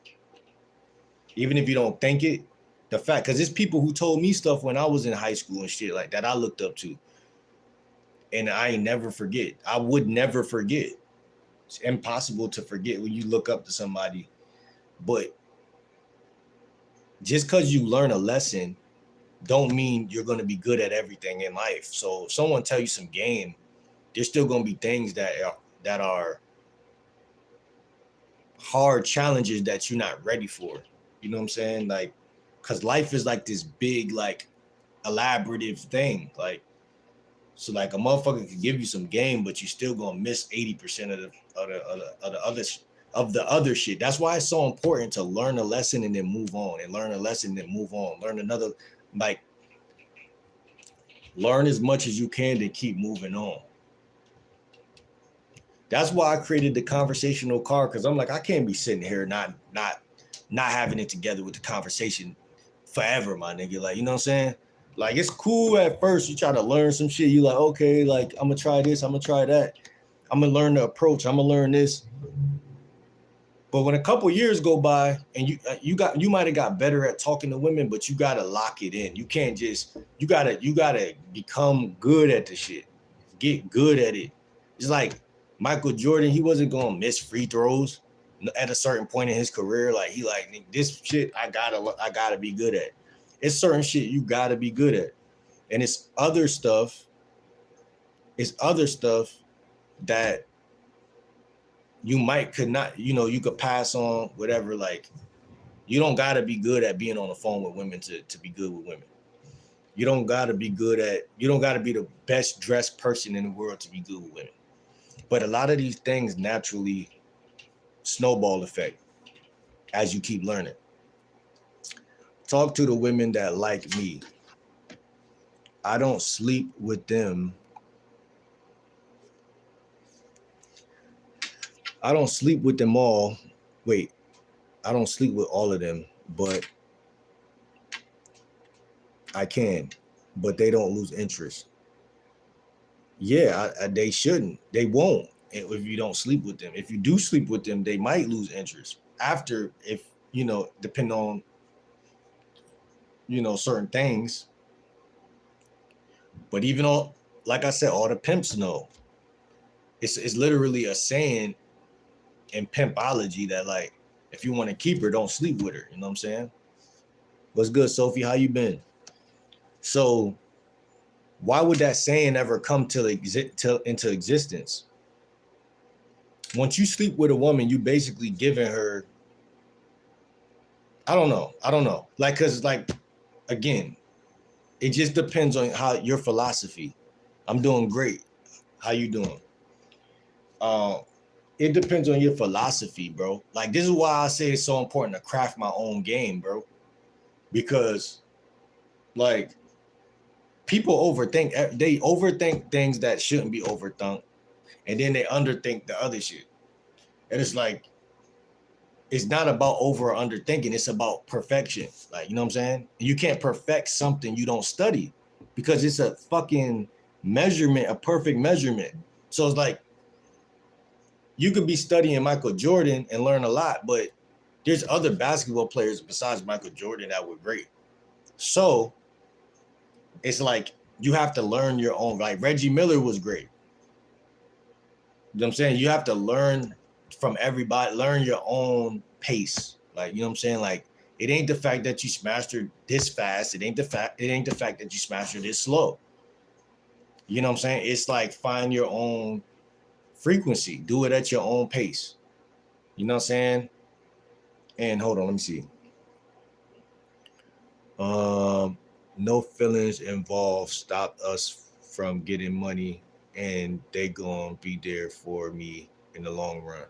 the fact, because there's people who told me stuff when I was in high school and shit like that I looked up to. And I ain't never forget. I would never forget. It's impossible to forget when you look up to somebody. But just because you learn a lesson don't mean you're going to be good at everything in life. So if someone tell you some game, there's still going to be things that are hard challenges that you're not ready for. You know what I'm saying? Like, because life is like this big, like, elaborative thing. Like, so like a motherfucker could give you some game, but you still gonna miss 80% of the other shit. That's why it's so important to learn a lesson and then move on, and learn a lesson and move on. Learn another, like, learn as much as you can to keep moving on. That's why I created the conversational card, because I'm like, I can't be sitting here not having it together with the conversation forever, my nigga. Like, you know what I'm saying? Like, it's cool at first. You try to learn some shit. You like, okay, like, I'm going to try this. I'm going to try that. I'm going to learn the approach. I'm going to learn this. But when a couple years go by and you might have got better at talking to women, but you got to lock it in. You can't just, you got to become good at the shit. Get good at it. It's like Michael Jordan. He wasn't going to miss free throws at a certain point in his career. Like, he like, this shit I gotta be good at. It's certain shit you gotta be good at. And it's other stuff that you could not, you could pass on, whatever. Like, you don't gotta be good at being on the phone with women to be good with women. You don't gotta be good at. You don't gotta be the best dressed person in the world to be good with women. But a lot of these things naturally snowball effect as you keep learning. Talk to the women that like me. I don't sleep with them. I don't sleep with them all. Wait, I don't sleep with all of them, but I can. But they don't lose interest. Yeah, they shouldn't. They won't if you don't sleep with them. If you do sleep with them, they might lose interest after, if depend on certain things. But even all, like I said, all the pimps know. It's literally a saying in pimpology that, like, if you want to keep her, don't sleep with her. You know what I'm saying? What's good, Sophie? How you been? So why would that saying ever come into existence? Once you sleep with a woman, you basically giving her. I don't know. Like, cause like, again, it just depends on how your philosophy. I'm doing great. How you doing? It depends on your philosophy, bro. Like, this is why I say it's so important to craft my own game, bro. Because, like, people overthink. They overthink things that shouldn't be overthunk, and then they underthink the other shit. And it's like, it's not about over or underthinking. It's about perfection. Like, you know what I'm saying? You can't perfect something you don't study, because it's a fucking measurement, a perfect measurement. So it's like, you could be studying Michael Jordan and learn a lot, but there's other basketball players besides Michael Jordan that were great. So it's like, you have to learn your own. Like, Reggie Miller was great. You know what I'm saying? You have to learn from everybody, learn your own pace. Like, you know what I'm saying? Like, it ain't the fact that you smashed her this fast. It ain't the fact that you smashed her this slow. You know what I'm saying? It's like, find your own frequency. Do it at your own pace. You know what I'm saying? And hold on, let me see. No feelings involved stopped us from getting money, and they gonna be there for me in the long run.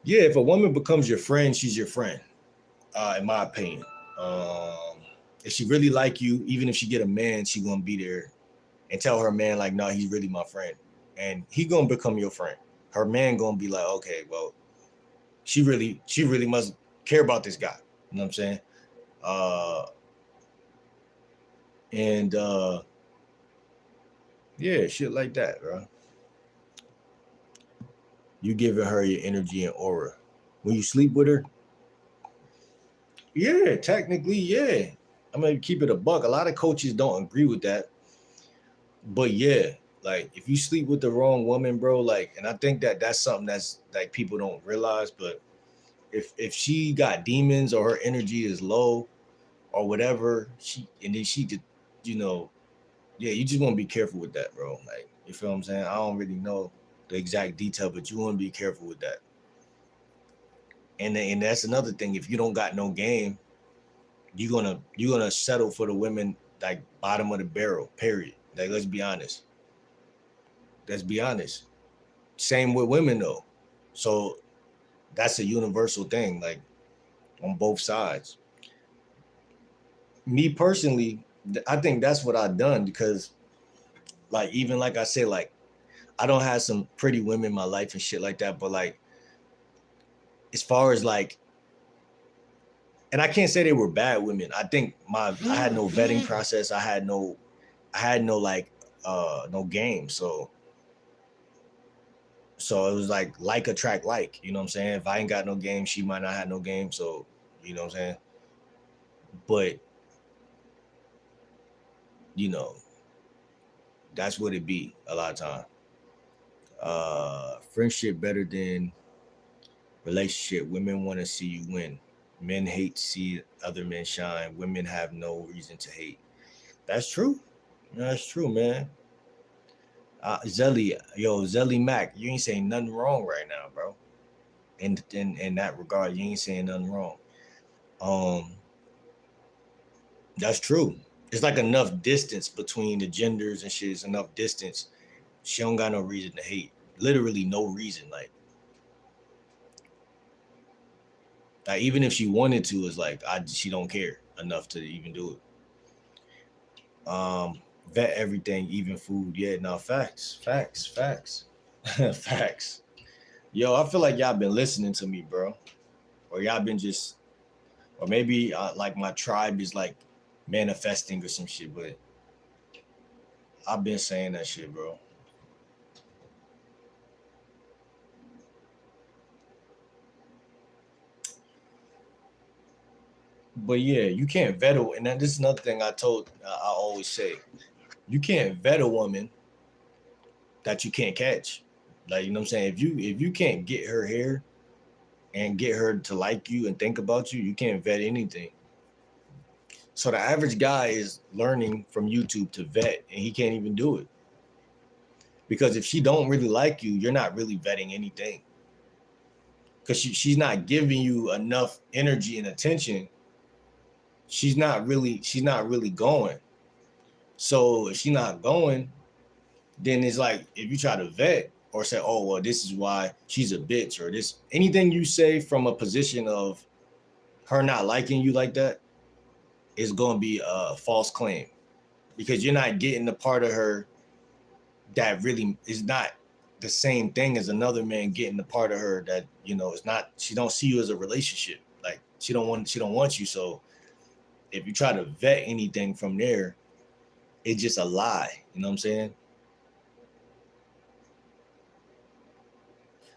Yeah, if a woman becomes your friend, she's your friend, in my opinion. If she really like you, even if she get a man, she gonna be there and tell her man, like, no, he's really my friend, and he gonna become your friend. Her man gonna be like, okay, well, she really must care about this guy. You know what I'm saying? And yeah, shit like that, bro. You giving her your energy and aura. When you sleep with her, yeah, technically, yeah. I'm gonna keep it a buck. A lot of coaches don't agree with that, but yeah, like, if you sleep with the wrong woman, bro, like, and I think that that's something that's like people don't realize, but if she got demons or her energy is low or whatever, and then she just, yeah, you just want to be careful with that, bro. Like, you feel what I'm saying? I don't really know the exact detail, but you want to be careful with that. And that's another thing. If you don't got no game, you're gonna settle for the women, like, bottom of the barrel. Period. Like, let's be honest. Let's be honest. Same with women though. So that's a universal thing, like, on both sides. Me personally, I think that's what I've done, because, like, even like I say, like, I don't have some pretty women in my life and shit like that, but, like, as far as, like, and I can't say they were bad women. I think I had no vetting process. I had no like, no game. So it was like attract like, you know what I'm saying? If I ain't got no game, she might not have no game. So, you know what I'm saying? But, that's what it be a lot of time. Friendship better than relationship. Women want to see you win. Men hate to see other men shine. Women have no reason to hate. That's true. That's true, man. Zelly Mac, you ain't saying nothing wrong right now, bro. In that regard, you ain't saying nothing wrong. Um, That's true. It's like enough distance between the genders and shit. It's enough distance. She don't got no reason to hate. Literally no reason. Like even if she wanted to, it's like she don't care enough to even do it. Vet everything, even food. Yeah, no, facts, facts. Yo, I feel like y'all been listening to me, bro, or y'all been just, or maybe like my tribe is like manifesting or some shit. But I've been saying that shit, bro. But yeah, you can't vet a, and then this is another thing I always say, you can't vet a woman that you can't catch. Like, you know what I'm saying? If you can't get her here and get her to like you and think about you, you can't vet anything. So the average guy is learning from YouTube to vet, and he can't even do it. Because if she don't really like you, you're not really vetting anything. Because she's not giving you enough energy and attention. She's not really going. So if she's not going, then it's like if you try to vet or say, oh well, this is why she's a bitch, or this anything you say from a position of her not liking you like that is gonna be a false claim, because you're not getting the part of her that really is not the same thing as another man getting the part of her that, you know, it's not, she don't see you as a relationship. Like she don't want you. So if you try to vet anything from there, it's just a lie. You know what I'm saying?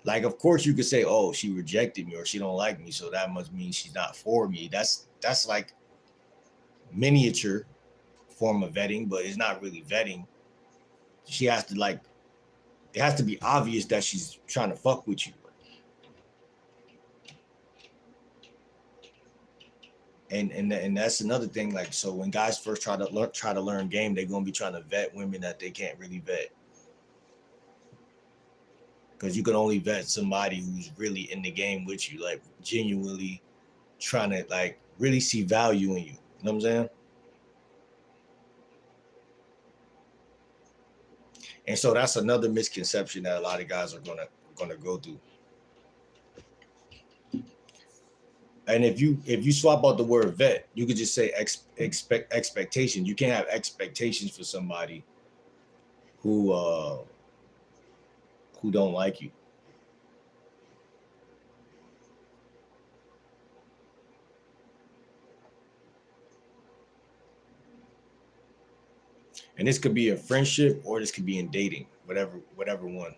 Like, of course you could say, oh, she rejected me or she don't like me, so that must mean she's not for me. That's like miniature form of vetting, but it's not really vetting. She has to like, it has to be obvious that she's trying to fuck with you. And that's another thing. Like, so when guys first try to learn game, they're gonna be trying to vet women that they can't really vet, because you can only vet somebody who's really in the game with you, like genuinely trying to like really see value in you. You know what I'm saying? And so that's another misconception that a lot of guys are gonna go through. And if you swap out the word vet, you could just say expect expectations. You can't have expectations for somebody who who don't like you. And this could be a friendship or this could be in dating, whatever one.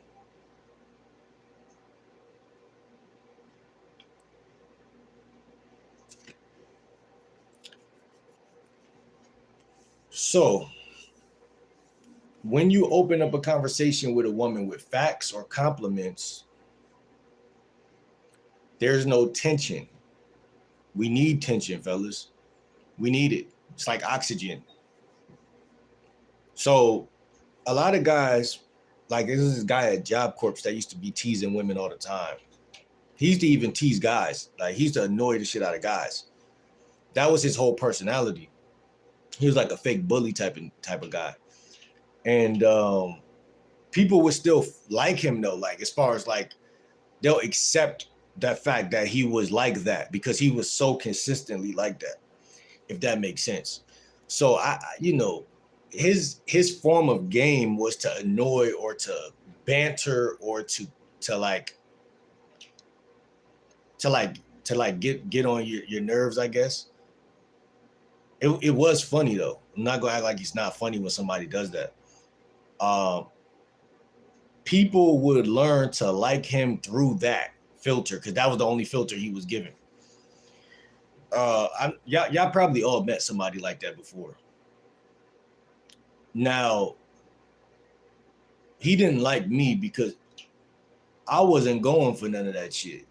So when you open up a conversation with a woman with facts or compliments, there's no tension. We need tension, fellas. We need it. It's like oxygen. So a lot of guys, like there's this guy at Job Corps that used to be teasing women all the time. He used to even tease guys. Like he used to annoy the shit out of guys. That was his whole personality. He was like a fake bully type of guy. And people would still like him though. Like as far as like they'll accept that fact that he was like that because he was so consistently like that, if that makes sense. So his form of game was to annoy or to banter or to like to like to like get on your nerves, I guess. It was funny though. I'm not gonna act like it's not funny when somebody does that. Um, People would learn to like him through that filter because that was the only filter he was given. Y'all probably all met somebody like that before. Now, he didn't like me because I wasn't going for none of that shit.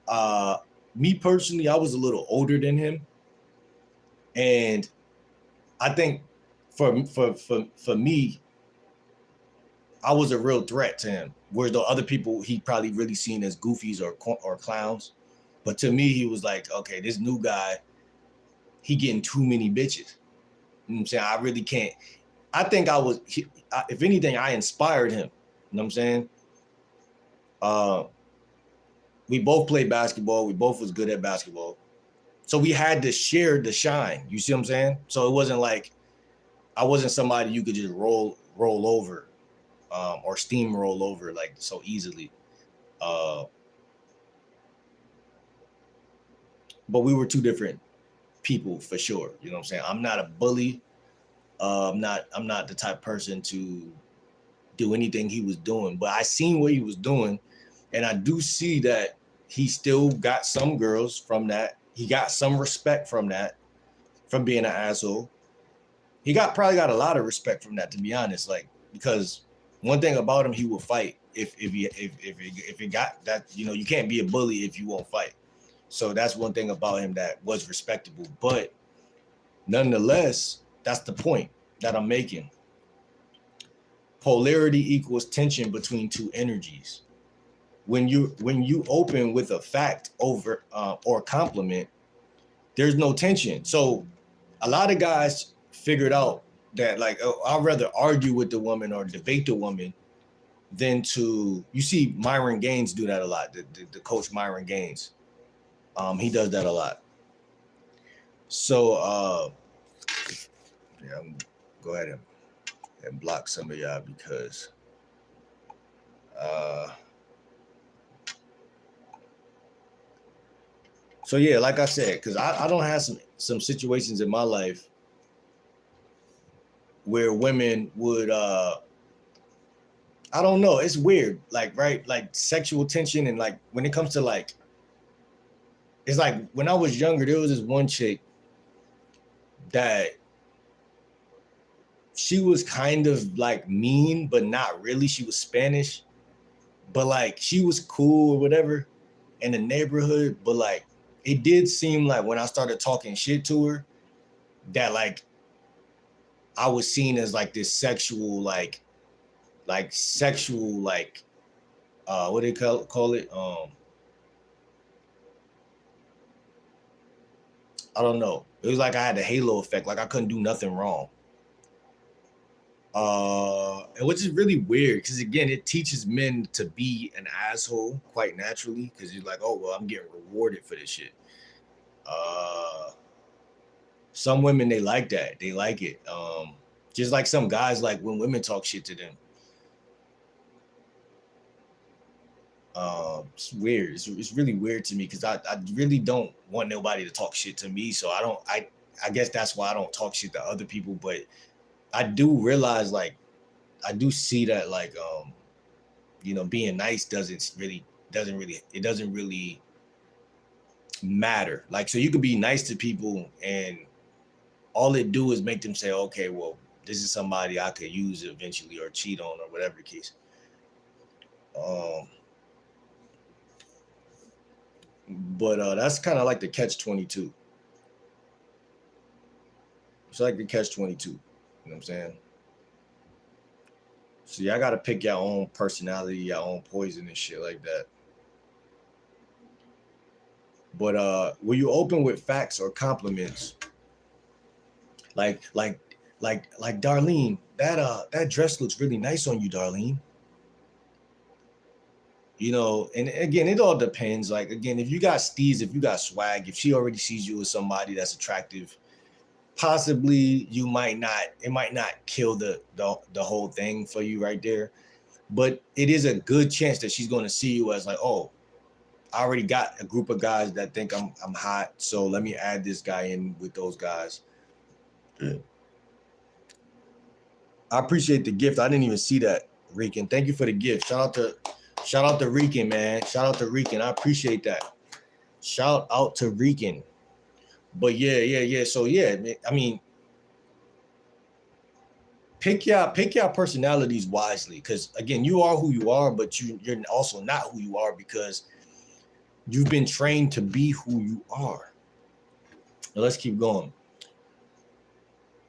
Uh, Me personally, I was a little older than him, and I think for me, I was a real threat to him. Whereas the other people he probably really seen as goofies or clowns, but to me he was like, okay, this new guy, he getting too many bitches. You know what I'm saying? I really can't. I think if anything, I inspired him. You know what I'm saying? We both played basketball. We both was good at basketball. So we had to share the shine. You see what I'm saying? So it wasn't like I wasn't somebody you could just roll over or steamroll over like so easily. But we were two different people for sure. You know what I'm saying? I'm not a bully. I'm not the type of person to do anything he was doing, but I seen what he was doing, and I do see that he still got some girls from that. He got some respect from that, from being an asshole. He probably got a lot of respect from that, to be honest. Like, because one thing about him, he will fight. If it got that, you know, you can't be a bully if you won't fight. So that's one thing about him that was respectable. But nonetheless, that's the point that I'm making. Polarity equals tension between two energies. When you open with a fact over or compliment, there's no tension. So a lot of guys figured out that, like, oh, I'd rather argue with the woman or debate the woman than to. You see Myron Gaines do that a lot. The coach Myron Gaines, he does that a lot. So yeah, go ahead and block some of y'all because so yeah, like I said, because I don't have some situations in my life where women would I don't know, it's weird, like, right, like sexual tension, and like when it comes to like, it's like when I was younger, there was this one chick that she was kind of like mean, but not really. She was Spanish, but like she was cool or whatever in the neighborhood. But like it did seem like when I started talking shit to her, that like I was seen as like this sexual, like sexual, like what do they call it? I don't know. It was like I had a halo effect, like I couldn't do nothing wrong. And which is really weird because again, it teaches men to be an asshole quite naturally because you're like, oh well, I'm getting rewarded for this shit. Some women, they like that. They like it. Just like some guys like when women talk shit to them. It's weird. It's really weird to me because I really don't want nobody to talk shit to me. So I guess that's why I don't talk shit to other people. But I do realize, like, I do see that, like, you know, being nice doesn't really matter. Like, so you could be nice to people and all it do is make them say, okay, well, this is somebody I could use eventually or cheat on or whatever the case. But that's kind of like the catch-22. It's like the catch-22. You know what I'm saying? So y'all got to pick your own personality, your own poison and shit like that. But will you open with facts or compliments? Like Darlene, that dress looks really nice on you, Darlene. You know, and again, it all depends. Like, again, if you got steez, if you got swag, if she already sees you as somebody that's attractive, possibly it might not kill the whole thing for you right there. But it is a good chance that she's going to see you as like, oh, I already got a group of guys that think I'm hot, so let me add this guy in with those guys. I appreciate the gift. I didn't even see that, Rican. Thank you for the gift. Shout out to Rican, man. Shout out to Rican. I appreciate that. Shout out to Rican. But yeah. So yeah, I mean, pick your personalities wisely, because again, you are who you are, but you're also not who you are because you've been trained to be who you are. Now let's keep going.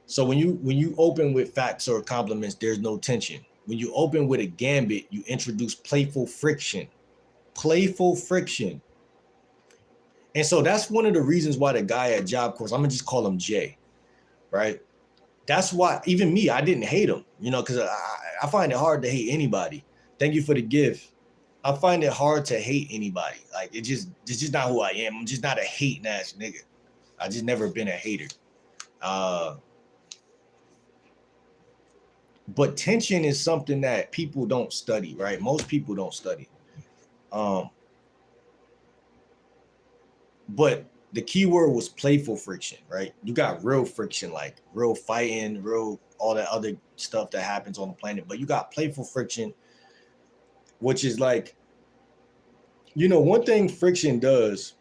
So when you open with facts or compliments, there's no tension. When you open with a gambit, you introduce playful friction. Playful friction. And so that's one of the reasons why the guy at Job Corps, I'm gonna just call him Jay, right? That's why even me, I didn't hate him, because I find it hard to hate anybody. Thank you for the gift. I find it hard to hate anybody. Like it's just not who I am. I'm just not a hating ass nigga. I just never been a hater. But tension is something that people don't study, right? Most people don't study. But the key word was playful friction, right? You got real friction, like real fighting, real all that other stuff that happens on the planet. But you got playful friction, which is like, one thing friction does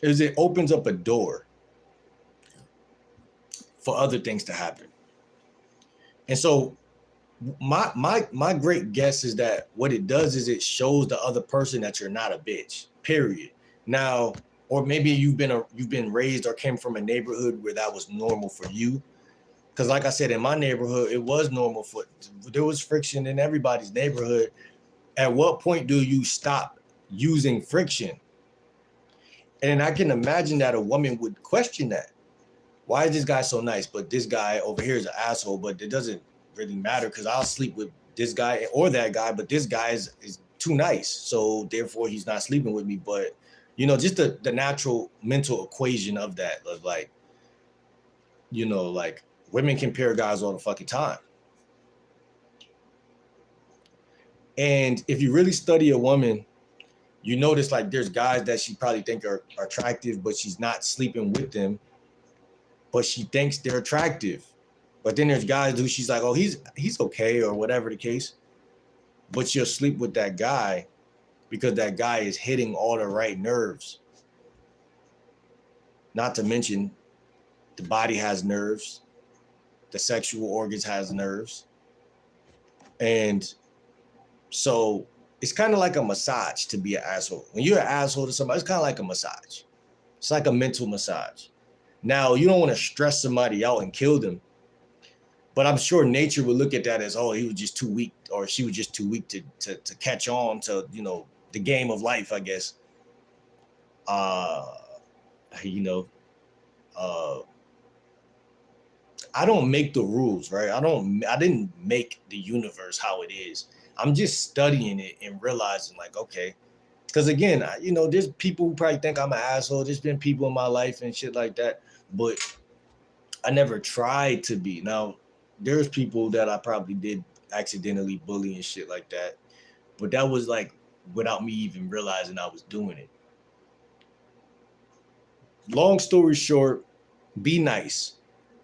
is it opens up a door for other things to happen. And so my great guess is that what it does is it shows the other person that you're not a bitch, period. Now, or maybe you've been raised or came from a neighborhood where that was normal for you. Because like I said, in my neighborhood, it was normal there was friction in everybody's neighborhood. At what point do you stop using friction? And I can imagine that a woman would question that. Why is this guy so nice, but this guy over here is an asshole? But it doesn't really matter because I'll sleep with this guy or that guy, but this guy is too nice. So therefore he's not sleeping with me. But just the natural mental equation of that, of like, like women compare guys all the fucking time. And if you really study a woman, you notice like there's guys that she probably think are attractive, but she's not sleeping with them, but she thinks they're attractive. But then there's guys who she's like, oh, he's okay or whatever the case. But she'll sleep with that guy because that guy is hitting all the right nerves. Not to mention the body has nerves. The sexual organs has nerves. And so it's kind of like a massage to be an asshole. When you're an asshole to somebody, it's kind of like a massage. It's like a mental massage. Now, you don't want to stress somebody out and kill them. But I'm sure nature would look at that as, oh, he was just too weak, or she was just too weak to catch on to, the game of life, I guess. I don't make the rules, right? I didn't make the universe how it is. I'm just studying it and realizing like, okay, because again, there's people who probably think I'm an asshole. There's been people in my life and shit like that, but I never tried to be. Now, there's people that I probably did accidentally bully and shit like that, but that was like without me even realizing I was doing it. Long story short, be nice,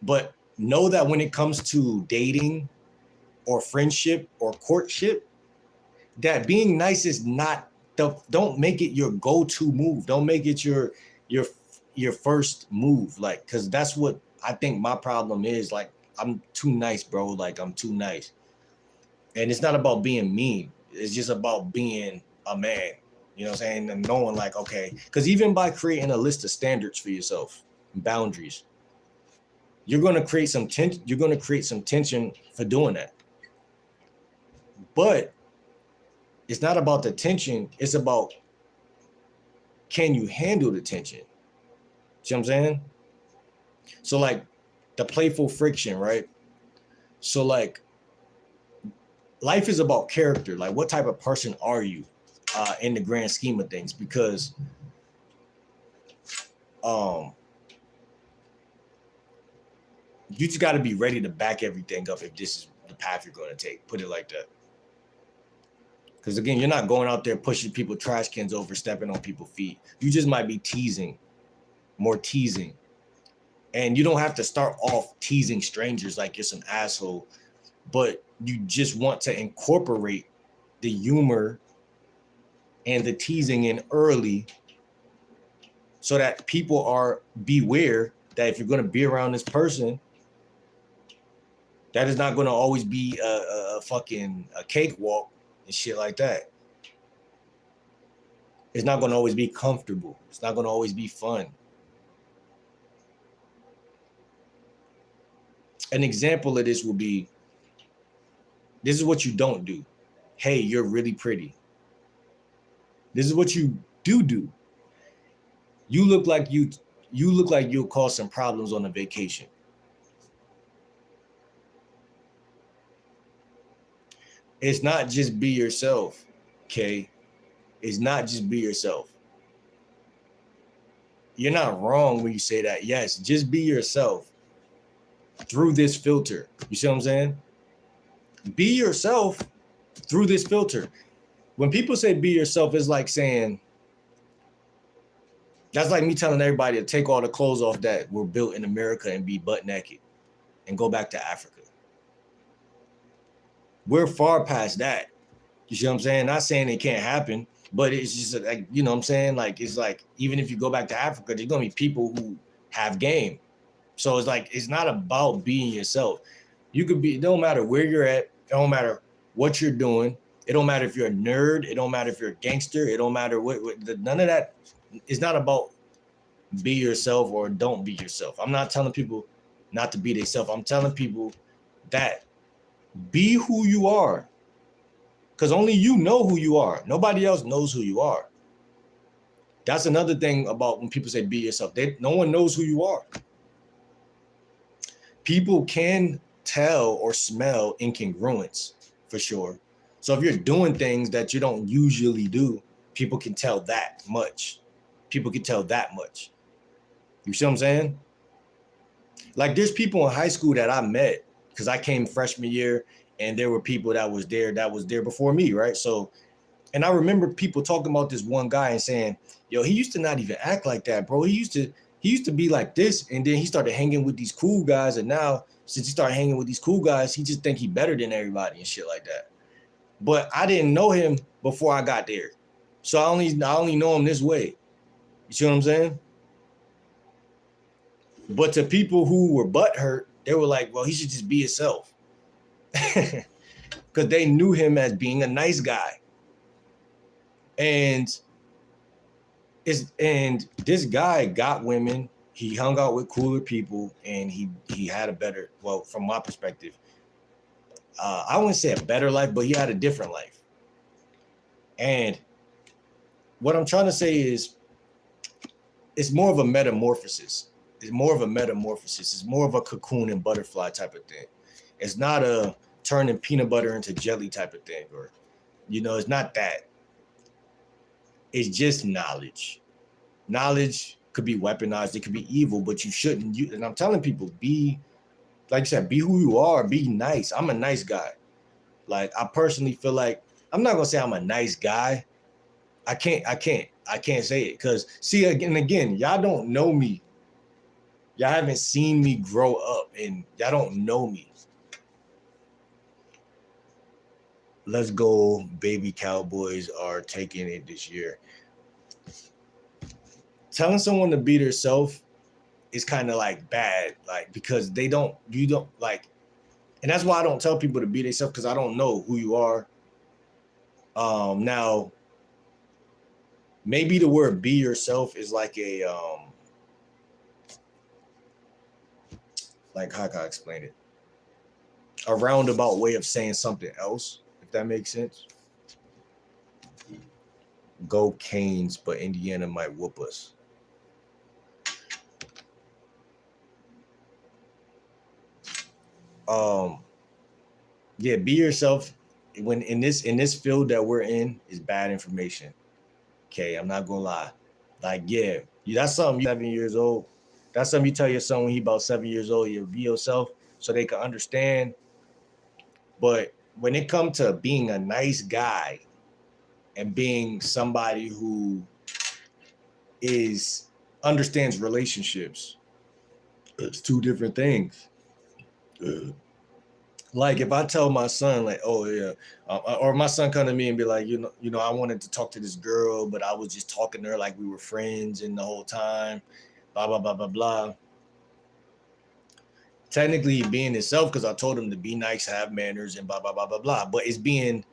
but know that when it comes to dating or friendship or courtship, that being nice is not don't make it your go-to move. Don't make it your first move, like, because that's what I think my problem is. Like, I'm too nice, bro. Like, I'm too nice. And it's not about being mean. It's just about being a man. You know what I'm saying? And knowing like, okay, because even by creating a list of standards for yourself, boundaries, you're going to create some tension. You're going to create some tension for doing that. But it's not about the tension. It's about, can you handle the tension? See what I'm saying? So like the playful friction, right? So like life is about character. Like, what type of person are you in the grand scheme of things? Because you just got to be ready to back everything up if this is the path you're going to take. Put it like that. Because again, you're not going out there pushing people trash cans over, stepping on people's feet. You just might be teasing, more teasing. And you don't have to start off teasing strangers like you're some asshole, but you just want to incorporate the humor and the teasing in early so that people are beware that if you're going to be around this person, that is not going to always be a fucking a cakewalk and shit like that. It's not going to always be comfortable. It's not going to always be fun. An example of this will be, this is what you don't do. Hey, you're really pretty. This is what you do. You look like you'll cause some problems on a vacation. It's not just be yourself, okay? It's not just be yourself. You're not wrong when you say that. Yes, just be yourself through this filter. You see what I'm saying? Be yourself through this filter. When people say be yourself, it's like saying, that's like me telling everybody to take all the clothes off that were built in America and be butt naked and go back to Africa. We're far past that. You see what I'm saying? Not saying it can't happen, but it's just like, you know what I'm saying? Like, it's like, even if you go back to Africa, there's going to be people who have game. So it's like, it's not about being yourself. You could be, it don't matter where you're at. It don't matter what you're doing. It don't matter if you're a nerd. It don't matter if you're a gangster. It don't matter none of that. It's not about be yourself or don't be yourself. I'm not telling people not to be themselves. I'm telling people that be who you are. Because only you know who you are. Nobody else knows who you are. That's another thing about when people say be yourself. No one knows who you are. People can tell or smell incongruence for sure. So if you're doing things that you don't usually do, people can tell that much. People can tell that much. You see what I'm saying? Like, there's people in high school that I met because I came freshman year and there were people that was there before me, right? So, and I remember people talking about this one guy and saying, yo, he used to not even act like that, bro. He used to be like this, and then he started hanging with these cool guys, and now since he started hanging with these cool guys, he just think he better than everybody and shit like that. But I didn't know him before I got there. So I only know him this way. You see what I'm saying? But to people who were butthurt, they were like, well, he should just be himself. Because they knew him as being a nice guy. And this guy got women. He hung out with cooler people, and he had a better, well, from my perspective, I wouldn't say a better life, but he had a different life. And what I'm trying to say is, it's more of a metamorphosis. It's more of a cocoon and butterfly type of thing. It's not a turning peanut butter into jelly type of thing, or, it's not that. It's just knowledge. Knowledge could be weaponized. It could be evil, but you shouldn't. And I'm telling people, be, like you said, be who you are. Be nice. I'm a nice guy. Like, I personally feel like, I'm not gonna say I'm a nice guy. I can't say it, because see, again, y'all don't know me. Y'all haven't seen me grow up, and y'all don't know me. Let's go, baby Cowboys are taking it this year. Telling someone to be themselves is kind of like bad, like, because you don't like, and that's why I don't tell people to be themselves, because I don't know who you are. Now, maybe the word be yourself is like a, like, how can I explain it? A roundabout way of saying something else, if that makes sense. Go Canes, but Indiana might whoop us. Yeah, be yourself. When in this field that we're in is bad information. Okay, I'm not gonna lie. Like, yeah, that's something. 7 years old. That's something you tell your son when he about 7 years old. You be yourself so they can understand. But when it comes to being a nice guy and being somebody who understands relationships, it's two different things. Like, if I tell my son, like, oh yeah, or my son come to me and be like, I wanted to talk to this girl, but I was just talking to her like we were friends, and the whole time, blah blah blah blah blah. Technically being himself, because I told him to be nice, have manners, and blah blah blah blah blah. But it's being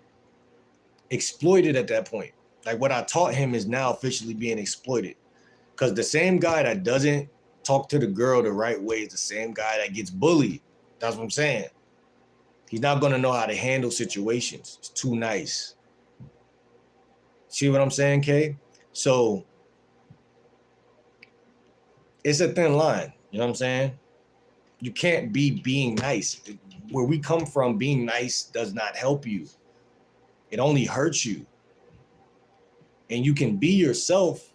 exploited at that point. Like, what I taught him is now officially being exploited, because the same guy that doesn't talk to the girl the right way is the same guy that gets bullied. That's what I'm saying. He's not going to know how to handle situations. It's too nice. See what I'm saying, Kay? So it's a thin line. You know what I'm saying? You can't be being nice. Where we come from, being nice does not help you. It only hurts you. And you can be yourself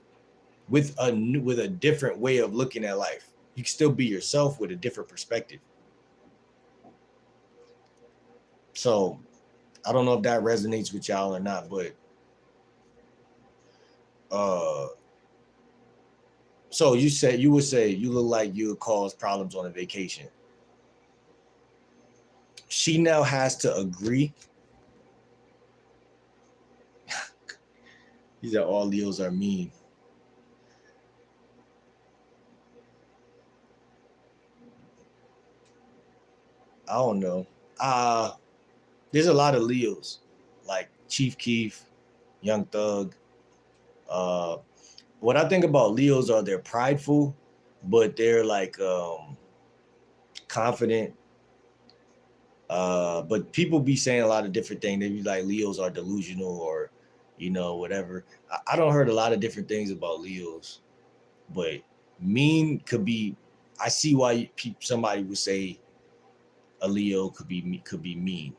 with a different way of looking at life. You can still be yourself with a different perspective. So I don't know if that resonates with y'all or not, but so you would say you look like you would cause problems on a vacation. She now has to agree. These are all Leos are mean. I don't know. There's a lot of Leos, like Chief Keef, Young Thug. What I think about Leos are they're prideful, but they're like confident. But people be saying a lot of different things. They be like Leos are delusional or, whatever. I don't heard a lot of different things about Leos, but mean could be. I see why somebody would say a Leo could be mean.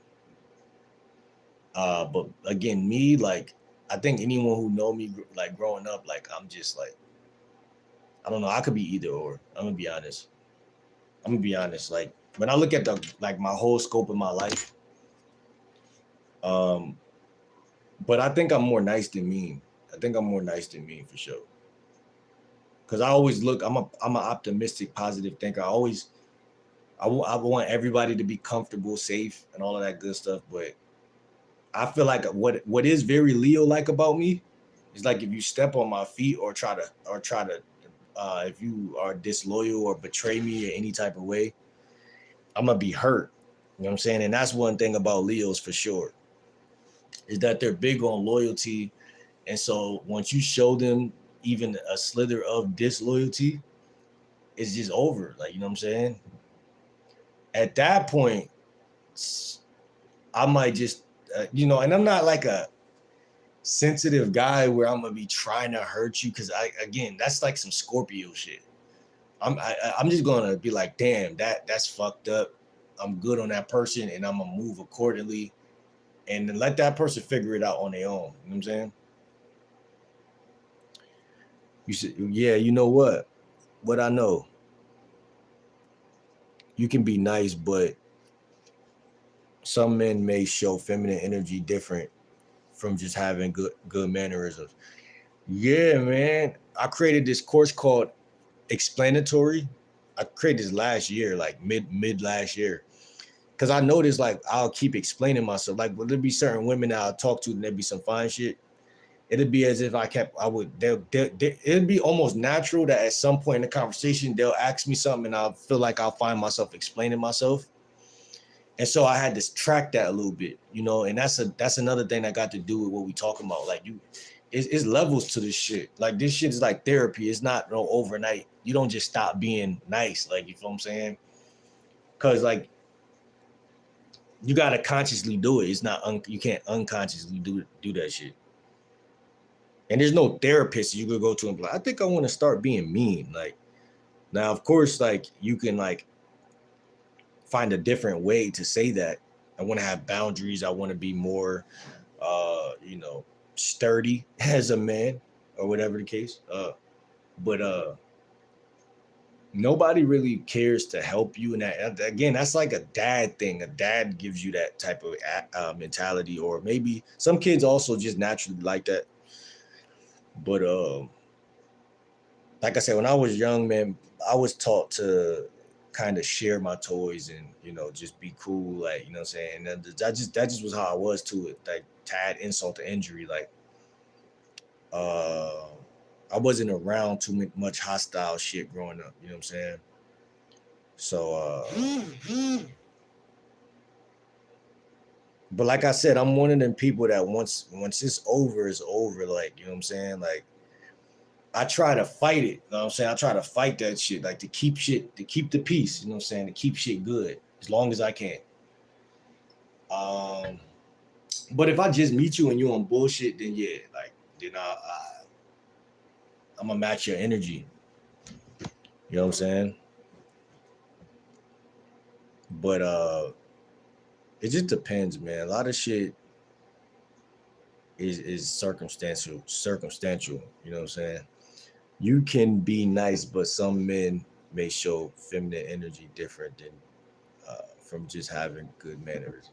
But again, me, like, I think anyone who know me, like, growing up, like, I'm just like, I don't know. I could be either or. I'm gonna be honest. Like, when I look at my whole scope of my life, but I think I'm more nice than mean. For sure. Cause I always look. I'm an optimistic, positive thinker. I want everybody to be comfortable, safe, and all of that good stuff. But I feel like what is very Leo like about me is like if you step on my feet or try to if you are disloyal or betray me in any type of way, I'm gonna be hurt. You know what I'm saying? And that's one thing about Leos for sure, is that they're big on loyalty. And so once you show them even a slither of disloyalty, it's just over. Like, you know what I'm saying? At that point, I might just, and I'm not like a sensitive guy where I'm gonna be trying to hurt you, because that's like some Scorpio shit. I'm just gonna be like, damn, that's fucked up. I'm good on that person, and I'm gonna move accordingly, and then let that person figure it out on their own. You know what I'm saying? You said, yeah, you know what? What I know, you can be nice, but some men may show feminine energy different from just having good mannerisms. Yeah, man. I created this course called Explanatory. I created this last year, like mid last year, because I noticed like I'll keep explaining myself. Like, will there be certain women that I'll talk to and there'd be some fine shit? It'd be as if it'd be almost natural that at some point in the conversation they'll ask me something and I'll feel like I'll find myself explaining myself. And so I had to track that a little bit, and that's another thing that got to do with what we talking about. Like, it's levels to this shit. Like, this shit is like therapy. It's not no overnight. You don't just stop being nice. Like, you feel what I'm saying? Cause like, you gotta consciously do it. It's not you can't unconsciously do that shit. And there's no therapist you could go to and be like, I think I want to start being mean. Like, now, of course, like, you can like find a different way to say that. I want to have boundaries. I want to be more, sturdy as a man, or whatever the case. But nobody really cares to help you. And that, again, that's like a dad thing. A dad gives you that type of mentality, or maybe some kids also just naturally like that. But like I said, when I was young, man, I was taught to kind of share my toys and just be cool, like, you know what I'm saying. And that just was how I was to it, like, to add insult to injury. Like, I wasn't around too much hostile shit growing up, you know what I'm saying. So but like I said, I'm one of them people that once it's over, it's over. Like, you know what I'm saying. Like, I try to fight it. You know what I'm saying? I try to fight that shit, like, to keep the peace, you know what I'm saying? To keep shit good as long as I can. But if I just meet you and you on bullshit, then yeah, like, I'm gonna match your energy. You know what I'm saying? But it just depends, man. A lot of shit is circumstantial. You know what I'm saying? You can be nice, but some men may show feminine energy different than from just having good manners.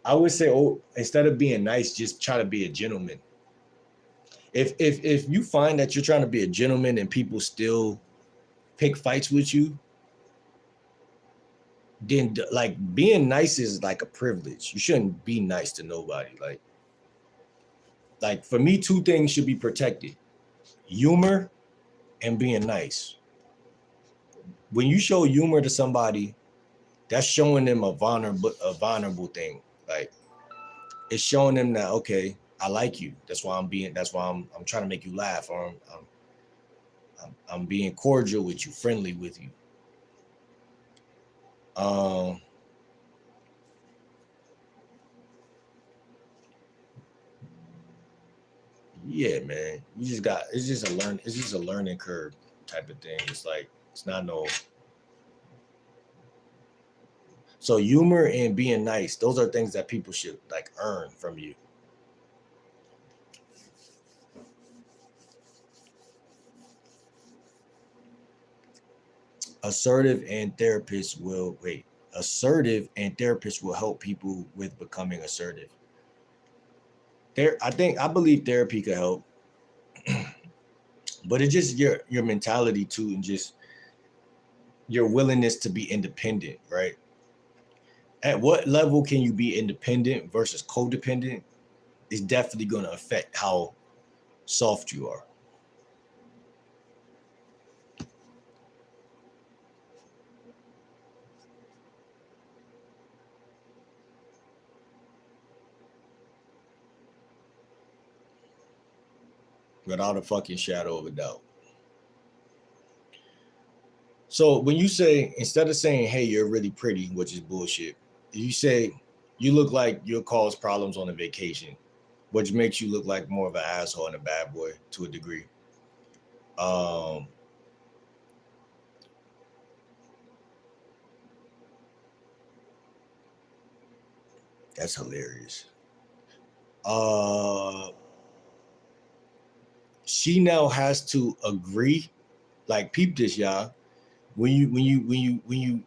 I would say, oh, instead of being nice, just try to be a gentleman. If you find that you're trying to be a gentleman and people still pick fights with you, then like being nice is like a privilege. You shouldn't be nice to nobody. Like for me, two things should be protected: humor and being nice. When you show humor to somebody, that's showing them a vulnerable thing. Like it's showing them that, okay, I like you. That's why I'm trying to make you laugh, or I'm being cordial with you, friendly with you. Um, yeah, man. It's just a learning curve type of thing. It's like it's not no. So humor and being nice, those are things that people should like earn from you. Assertive and therapists will wait. Assertive and therapists will help people with becoming assertive. I believe therapy could help, but it's just your mentality too, and just your willingness to be independent, right? At what level can you be independent versus codependent is definitely going to affect how soft you are. Without a fucking shadow of a doubt. So when you say, instead of saying, hey, you're really pretty, which is bullshit, you say, you look like you'll cause problems on a vacation, which makes you look like more of an asshole and a bad boy to a degree. Um, that's hilarious. Uh, she now has to agree, like peep this, y'all. When you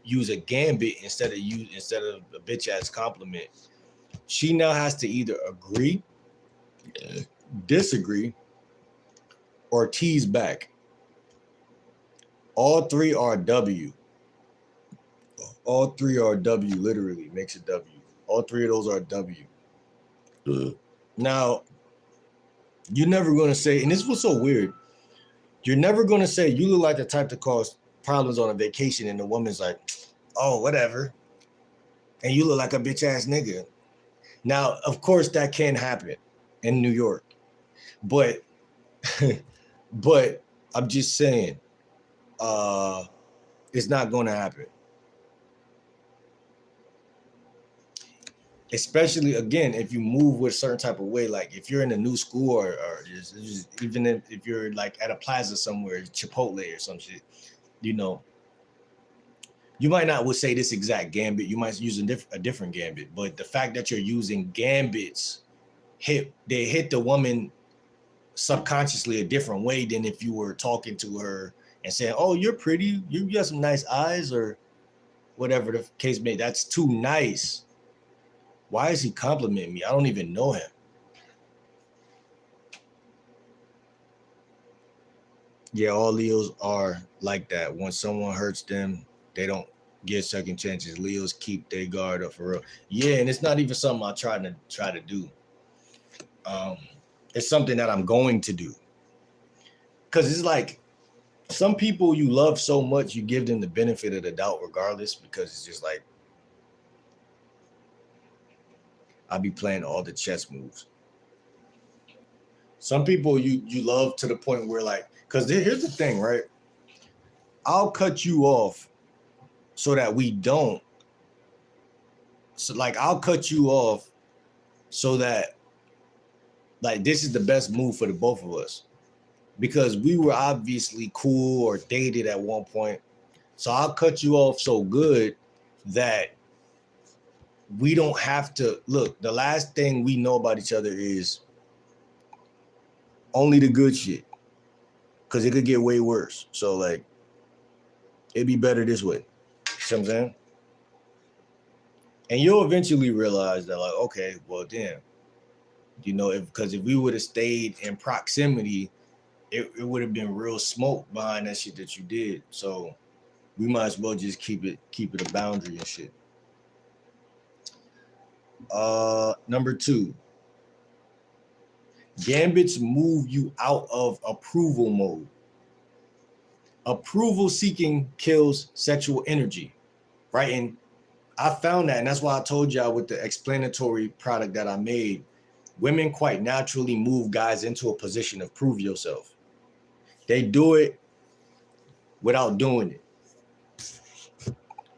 use a gambit instead of a bitch ass compliment, she now has to either agree, disagree, or tease back. All three are W. All three are W. Literally makes a W. All three of those are W. Now you're never gonna say, and this was so weird. You're never gonna say you look like the type to cause problems on a vacation, and the woman's like, "Oh, whatever," and you look like a bitch ass nigga. Now, of course, that can happen in New York, but but I'm just saying, uh, it's not going to happen. Especially again, if you move with a certain type of way, like if you're in a new school or just, even if you're like at a plaza somewhere, Chipotle or some shit, you know, you might not would say this exact gambit. You might use a different gambit, but the fact that you're using gambits they hit the woman subconsciously a different way than if you were talking to her and saying, "Oh, you're pretty. You got some nice eyes," or whatever the case may. That's too nice. Why is he complimenting me? I don't even know him. Yeah, all Leos are like that. When someone hurts them, they don't get second chances. Leos keep their guard up for real. Yeah, and it's not even something I try to do. Um, it's something that I'm going to do. Cause it's like some people you love so much, you give them the benefit of the doubt regardless, because it's just like I'll be playing all the chess moves. Some people you love to the point where like, because here's the thing, right? I'll cut you off so that we don't. So like I'll cut you off so that like this is the best move for the both of us. because we were obviously cool or dated at one point. So I'll cut you off so good that we don't have to look. The last thing we know about each other is only the good shit, because it could get way worse. So like, it'd be better this way. See what I'm saying? And you'll eventually realize that, like, okay, well, damn, you know, because if we would have stayed in proximity, it would have been real smoke behind that shit that you did. So we might as well just keep it a boundary and shit. Number 2, Gambits move you out of approval mode. Approval seeking kills sexual energy, right? And I found that, and that's why I told y'all with the explanatory product that I made, women quite naturally move guys into a position of prove yourself. They do it without doing it.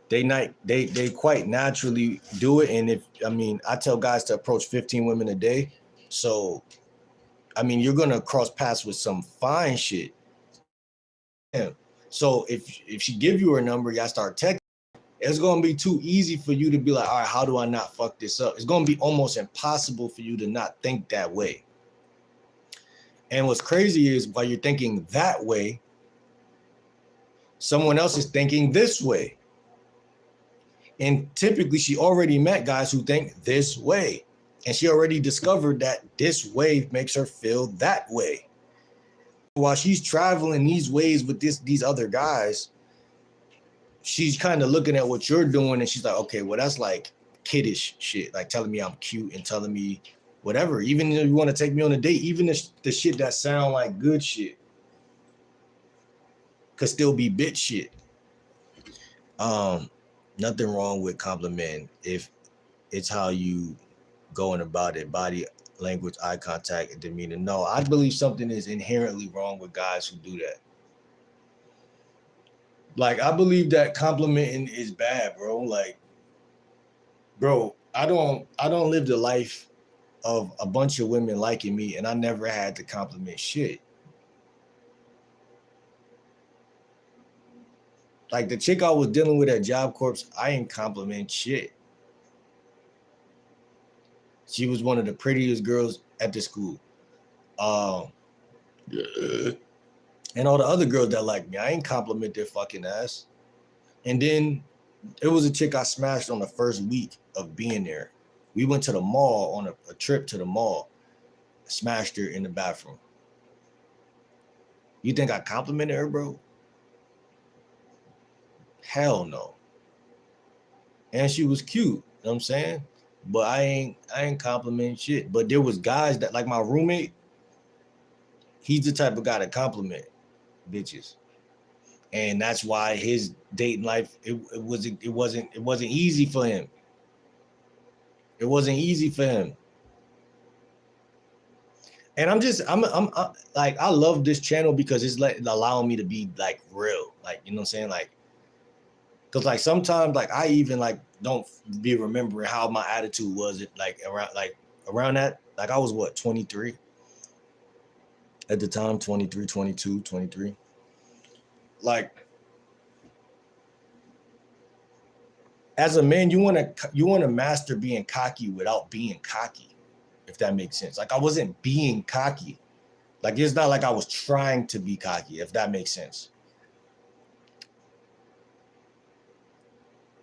They quite naturally do it. And I tell guys to approach 15 women a day. So, I mean, you're gonna cross paths with some fine shit. Yeah. So if she give you her number, y'all start texting, it's gonna be too easy for you to be like, all right, how do I not fuck this up? It's gonna be almost impossible for you to not think that way. And what's crazy is while you're thinking that way, someone else is thinking this way. And typically she already met guys who think this way. And she already discovered that this way makes her feel that way. While she's traveling these ways with these other guys, she's kind of looking at what you're doing and she's like, okay, well, that's like kiddish shit. Like telling me I'm cute and telling me whatever. Even if you want to take me on a date, even the shit that sound like good shit could still be bitch shit. Nothing wrong with complimenting if it's how you going about it, body language, eye contact, and demeanor. No, I believe something is inherently wrong with guys who do that. Like, I believe that complimenting is bad, bro. Like, bro, I don't live the life of a bunch of women liking me, and I never had to compliment shit. Like the chick I was dealing with at Job Corps, I ain't compliment shit. She was one of the prettiest girls at the school. And all the other girls that like me, I ain't compliment their fucking ass. And then it was a chick I smashed on the first week of being there. We went to the mall on a trip to the mall. I smashed her in the bathroom. You think I complimented her, bro? Hell no. And she was cute, you know what I'm saying? But I ain't complimenting shit. But there was guys that, like my roommate, he's the type of guy to compliment bitches. And that's why his dating life, it wasn't easy for him. It wasn't easy for him. And I'm like, I love this channel because it's like allowing me to be like real. Like, you know what I'm saying? Like, cause like sometimes like I even like don't be remembering how my attitude was around that. Like I was what, 23 at the time, 23, 22, 23. Like as a man, you want to master being cocky without being cocky, if that makes sense. Like I wasn't being cocky. Like it's not like I was trying to be cocky, if that makes sense.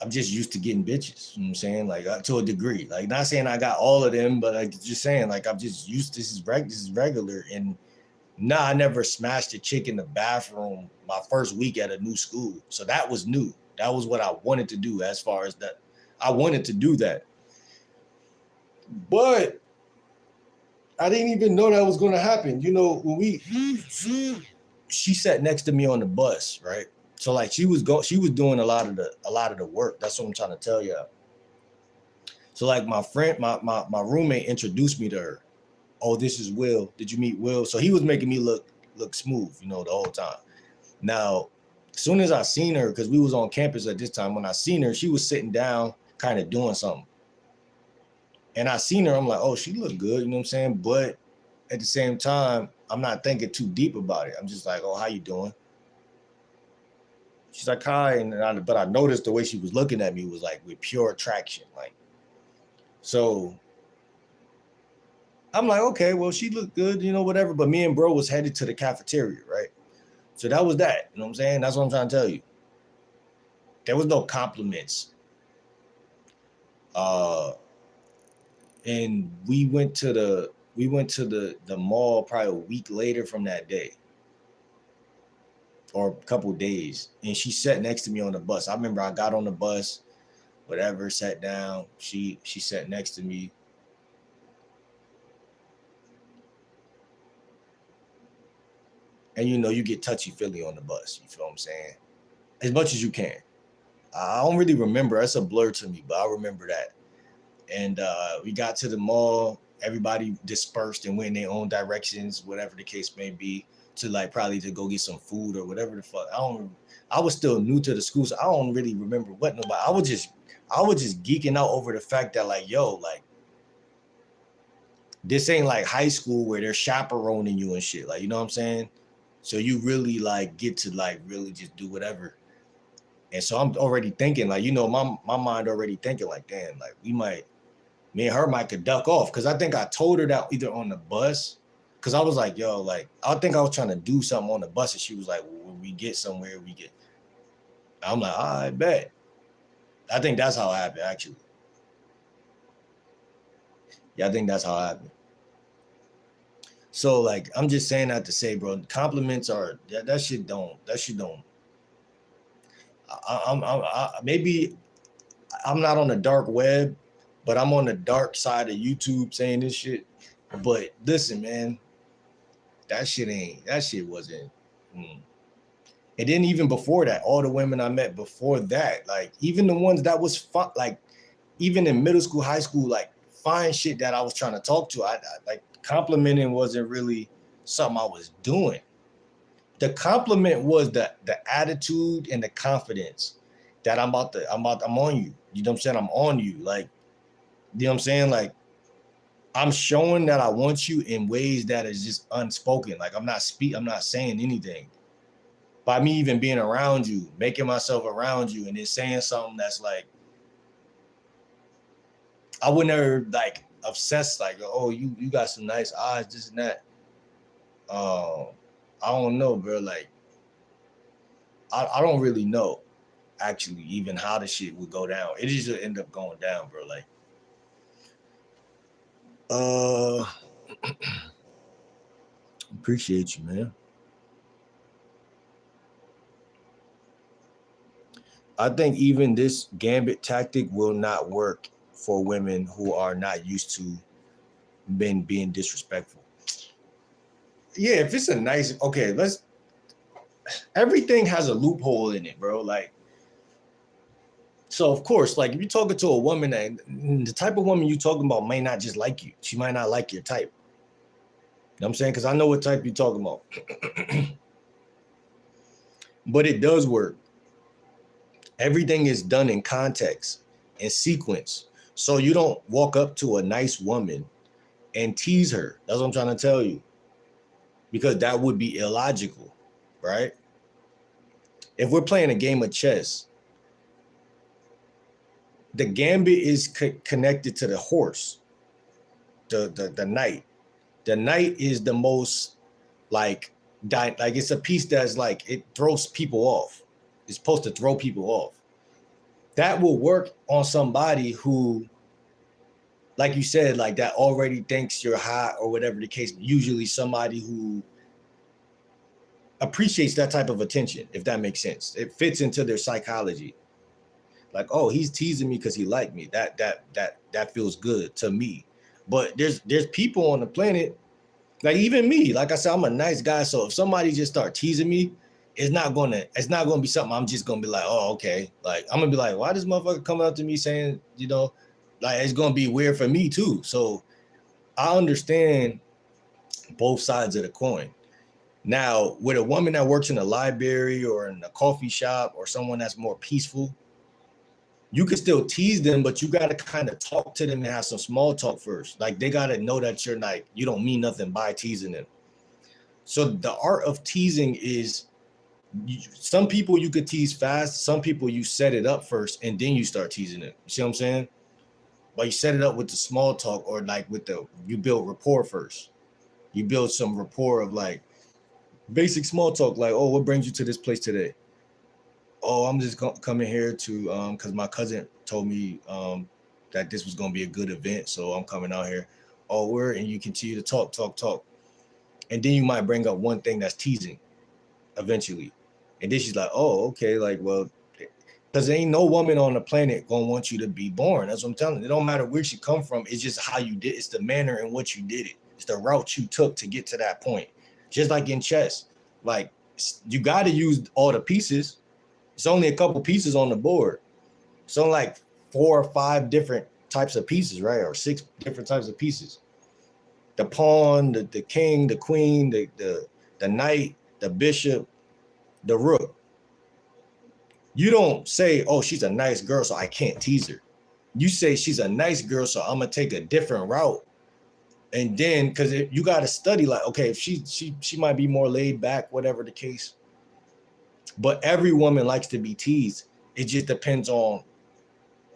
I'm just used to getting bitches, you know what I'm saying? Like to a degree, like not saying I got all of them, but like just saying like I'm just used to this is regular. And nah, I never smashed a chick in the bathroom my first week at a new school. So that was new. That was what I wanted to do as far as that. I wanted to do that. But I didn't even know that was going to happen. You know, when she sat next to me on the bus, right? So like she was doing a lot of the work. That's what I'm trying to tell you. So like my friend, my roommate introduced me to her. Oh, this is Will. Did you meet Will? So he was making me look smooth, you know, the whole time. Now, as soon as I seen her, because we was on campus at this time, when I seen her, she was sitting down, kind of doing something. And I seen her, I'm like, oh, she looked good, you know what I'm saying? But at the same time, I'm not thinking too deep about it. I'm just like, oh, how you doing? She's like, hi, but I noticed the way she was looking at me was like with pure attraction, like. So I'm like, okay, well, she looked good, whatever. But me and bro was headed to the cafeteria, right? So that was that. You know what I'm saying? That's what I'm trying to tell you. There was no compliments. And we went to the mall probably a week later from that day. Or a couple days. And she sat next to me on the bus. I remember I got on the bus, whatever, sat down. She sat next to me. And you get touchy-feely on the bus. You feel what I'm saying? As much as you can. I don't really remember. That's a blur to me, but I remember that. And we got to the mall. Everybody dispersed and went in their own directions, whatever the case may be, to like probably to go get some food or whatever the fuck. I was still new to the school, so I don't really remember what nobody. I was just geeking out over the fact that like, yo, like this ain't like high school where they're chaperoning you and shit. Like, you know what I'm saying? So you really like get to like really just do whatever. And so I'm already thinking like, my mind already thinking like, damn, like me and her might could duck off. Cause I think I told her that either on the bus. Cause I was like, yo, like, I think I was trying to do something on the bus. And she was like, well, when we get somewhere, I'm like, I bet. I think that's how it happened, actually. Yeah, I think that's how it happened. So like, I'm just saying that to say, bro, compliments are, that shit don't. Maybe I'm not on the dark web, but I'm on the dark side of YouTube saying this shit. But listen, man, that shit wasn't. And then even before that, all the women I met before that, like even the ones that was fun, like even in middle school, high school, like fine shit that I was trying to talk to, I like complimenting wasn't really something I was doing. The compliment was the attitude and the confidence that I'm on you. You know what I'm saying? I'm on you. Like, you know what I'm saying? Like, I'm showing that I want you in ways that is just unspoken. Like, I'm not saying anything. By me even being around you, making myself around you, and then saying something that's like, I would never like obsess like, oh, you got some nice eyes, this and that. I don't know, bro. Like, I don't really know, actually, even how the shit would go down. It just end up going down, bro. Like, appreciate you, man. I think even this gambit tactic will not work for women who are not used to men being disrespectful. Yeah, if it's a nice, okay, everything has a loophole in it, bro. Like, so of course, like if you're talking to a woman, and the type of woman you're talking about may not just like you. She might not like your type. You know what I'm saying? Because I know what type you're talking about. But it does work. Everything is done in context and sequence. So you don't walk up to a nice woman and tease her. That's what I'm trying to tell you. Because that would be illogical, right? If we're playing a game of chess, the gambit is connected to the horse, the knight. The knight is the most like it's a piece that's like it throws people off. It's supposed to throw people off. That will work on somebody who, like you said, like that already thinks you're hot or whatever the case. Usually somebody who appreciates that type of attention, if that makes sense. It fits into their psychology. Like, oh, he's teasing me because he liked me. That feels good to me. But there's people on the planet, like even me. Like I said, I'm a nice guy. So if somebody just start teasing me, it's not gonna be something I'm just gonna be like, oh, okay. Like I'm gonna be like, why this motherfucker coming up to me saying, like it's gonna be weird for me too. So I understand both sides of the coin. Now, with a woman that works in a library or in a coffee shop or someone that's more peaceful, You can still tease them, but you got to kind of talk to them and have some small talk first. Like they got to know that you're like, you don't mean nothing by teasing them. So the art of teasing is, some people you could tease fast. Some people you set it up first and then you start teasing them. You see what I'm saying? But you set it up with the small talk, or like you build rapport first. You build some rapport of like basic small talk, like, oh, what brings you to this place today? Oh, I'm just coming here to because my cousin told me that this was gonna be a good event, so I'm coming out here. Oh, and you continue to talk, and then you might bring up one thing that's teasing eventually, and then she's like, oh, okay, like, well, because there ain't no woman on the planet gonna want you to be born. That's what I'm telling you. It don't matter where she come from. It's just how you did. It's the manner in which you did it. It's the route you took to get to that point. Just like in chess, like you got to use all the pieces. It's only a couple pieces on the board. It's only like 4 or 5 different types of pieces, right? Or 6 different types of pieces. The pawn, the king, the queen, the knight, the bishop, the rook. You don't say, oh, she's a nice girl, so I can't tease her. You say she's a nice girl, so I'm gonna take a different route. And then, because you got to study, like, okay, if she might be more laid back, whatever the case. But every woman likes to be teased. It just depends on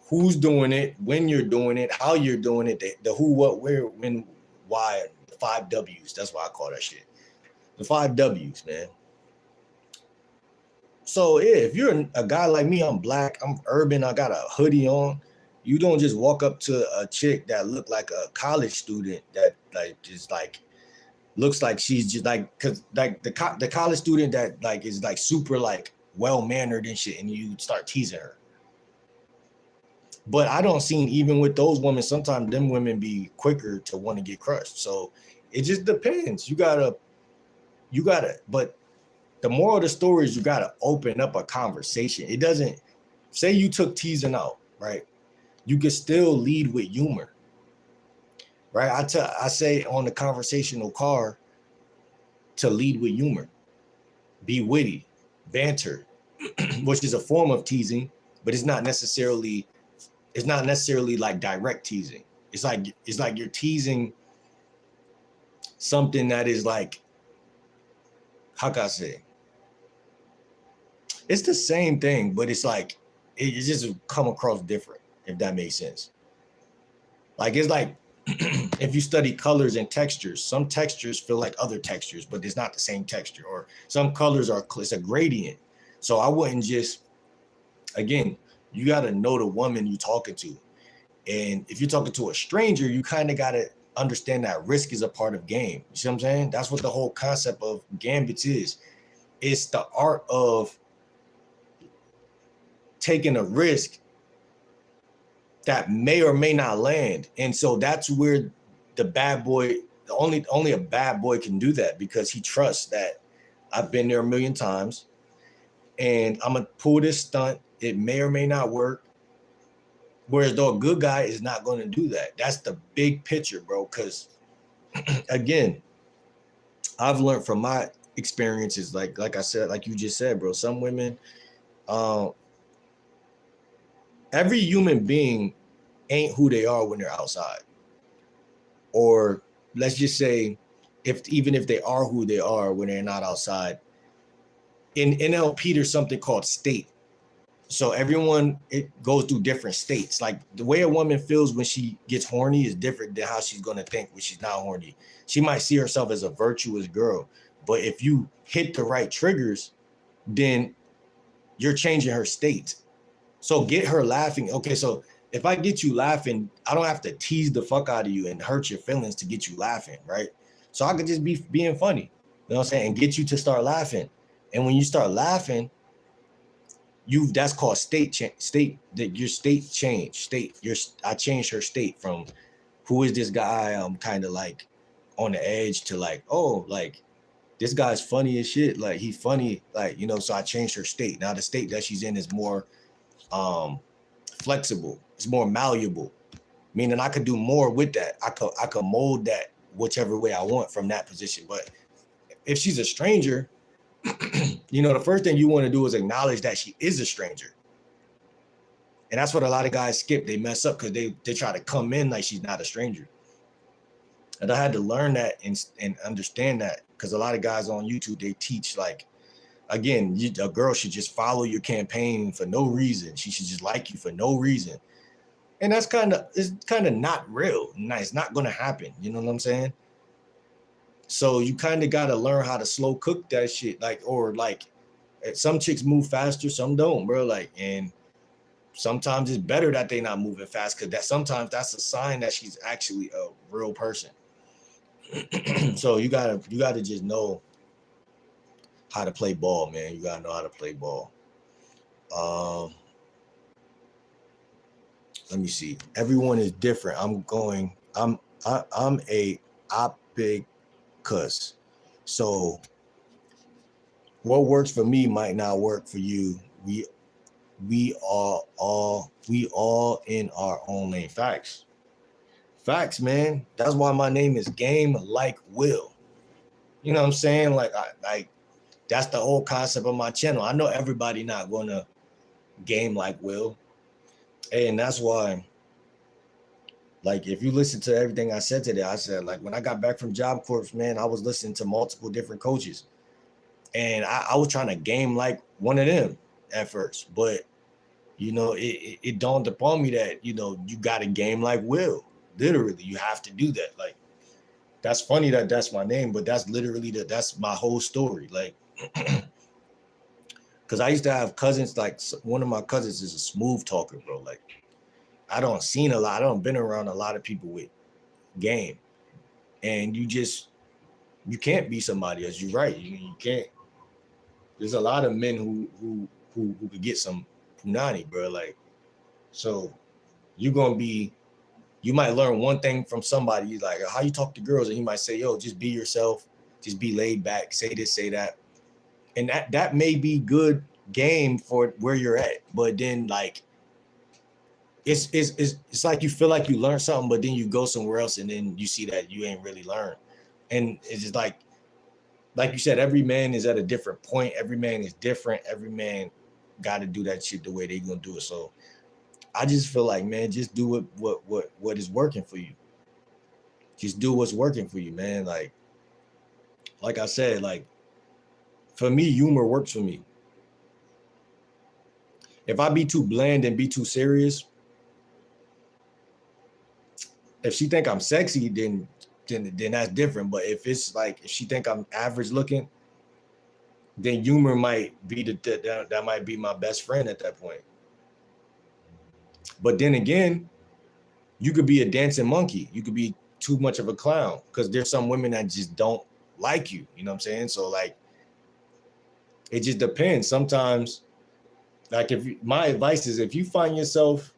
who's doing it, when you're doing it, how you're doing it, the who, what, where, when, why, the 5 W's. That's why I call that shit. The 5 W's, man. So yeah, if you're a guy like me, I'm black, I'm urban, I got a hoodie on. You don't just walk up to a chick that look like a college student that like just like looks like she's just like, cause like the college student that like is like super like well mannered and shit, and you start teasing her. But I don't see, even with those women, sometimes them women be quicker to want to get crushed. So it just depends. You gotta, but the moral of the story is you gotta open up a conversation. It doesn't say you took teasing out, right? You can still lead with humor, right? I say on the conversational card to lead with humor, be witty, banter, which is a form of teasing, but it's not necessarily like direct teasing. It's like you're teasing something that is like, how can I say? It's the same thing, but it's like it just come across different, if that makes sense. Like it's like if you study colors and textures, some textures feel like other textures, but it's not the same texture. Or some colors it's a gradient. So I wouldn't just, again, you got to know the woman you're talking to. And if you're talking to a stranger, you kind of got to understand that risk is a part of game. You see what I'm saying? That's what the whole concept of Gambits is. It's the art of taking a risk that may or may not land. And so that's where the bad boy, only a bad boy can do that, because he trusts that I've been there a million times and I'm gonna pull this stunt. It may or may not work. Whereas though a good guy is not going to do that. That's the big picture, bro. Because again, I've learned from my experiences, like I said, like you just said, bro, some women, every human being ain't who they are when they're outside. Or let's just say, even if they are who they are when they're not outside. In NLP, there's something called state. So everyone, it goes through different states. Like the way a woman feels when she gets horny is different than how she's going to think when she's not horny. She might see herself as a virtuous girl, but if you hit the right triggers, then you're changing her state. So get her laughing. Okay, so if I get you laughing, I don't have to tease the fuck out of you and hurt your feelings to get you laughing, right? So I could just be being funny, you know what I'm saying, and get you to start laughing. And when you start laughing, that's called that your state changed. I changed her state from who is this guy? I'm kind of like on the edge to like, oh, like this guy's funny as shit. Like he's funny, like, you know, so I changed her state. Now the state that she's in is more flexible. It's more malleable, meaning I could do more with that. I could mold that whichever way I want from that position. But if she's a stranger, you know, the first thing you want to do is acknowledge that she is a stranger. And that's what a lot of guys skip. They mess up because they try to come in like she's not a stranger. And I had to learn that and understand that, because a lot of guys on YouTube, they teach like, again, a girl should just follow your campaign for no reason. She should just like you for no reason. And it's kind of not real. It's not going to happen. You know what I'm saying? So you kind of got to learn how to slow cook that shit. Like, or like, some chicks move faster, some don't, bro. Like, and sometimes it's better that they not moving fast, because sometimes that's a sign that she's actually a real person. So you gotta just know how to play ball, man. You gotta know how to play ball. Let me see. Everyone is different. I'm a opicus. So what works for me might not work for you. We all in our own lane. Facts, man. That's why my name is Game Like Will. You know what I'm saying? Like, that's the whole concept of my channel. I know everybody not gonna game like Will, and that's why, like, if you listen to everything I said today, I said, like, when I got back from Job Corps, man, I was listening to multiple different coaches, and I was trying to game like one of them at first, but you know, it dawned upon me that, you know, you got to game like Will. Literally, you have to do that. Like, that's funny that that's my name, but that's literally that's my whole story. Like, because I used to have cousins, like one of my cousins is a smooth talker, bro. Like, I don't seen a lot. I don't been around a lot of people with game, and you can't be somebody else. You're right. You can't. There's a lot of men who could get some punani, bro. Like, so you might learn one thing from somebody, like how you talk to girls, and you might say, yo, just be yourself, just be laid back, say this, say that. And that may be good game for where you're at. But then, like, it's like you feel like you learned something, but then you go somewhere else and then you see that you ain't really learned. And it's just like you said, every man is at a different point. Every man is different. Every man got to do that shit the way they gonna do it. So I just feel like, man, just do what is working for you. Just do what's working for you, man. Like I said, like, for me, humor works for me. If I be too bland and be too serious, if she think I'm sexy, then that's different. But if it's like, if she think I'm average looking, then humor might be that might be my best friend at that point. But then again, you could be a dancing monkey. You could be too much of a clown, because there's some women that just don't like you. You know what I'm saying? So, like, it just depends. Sometimes, like, my advice is, if you find yourself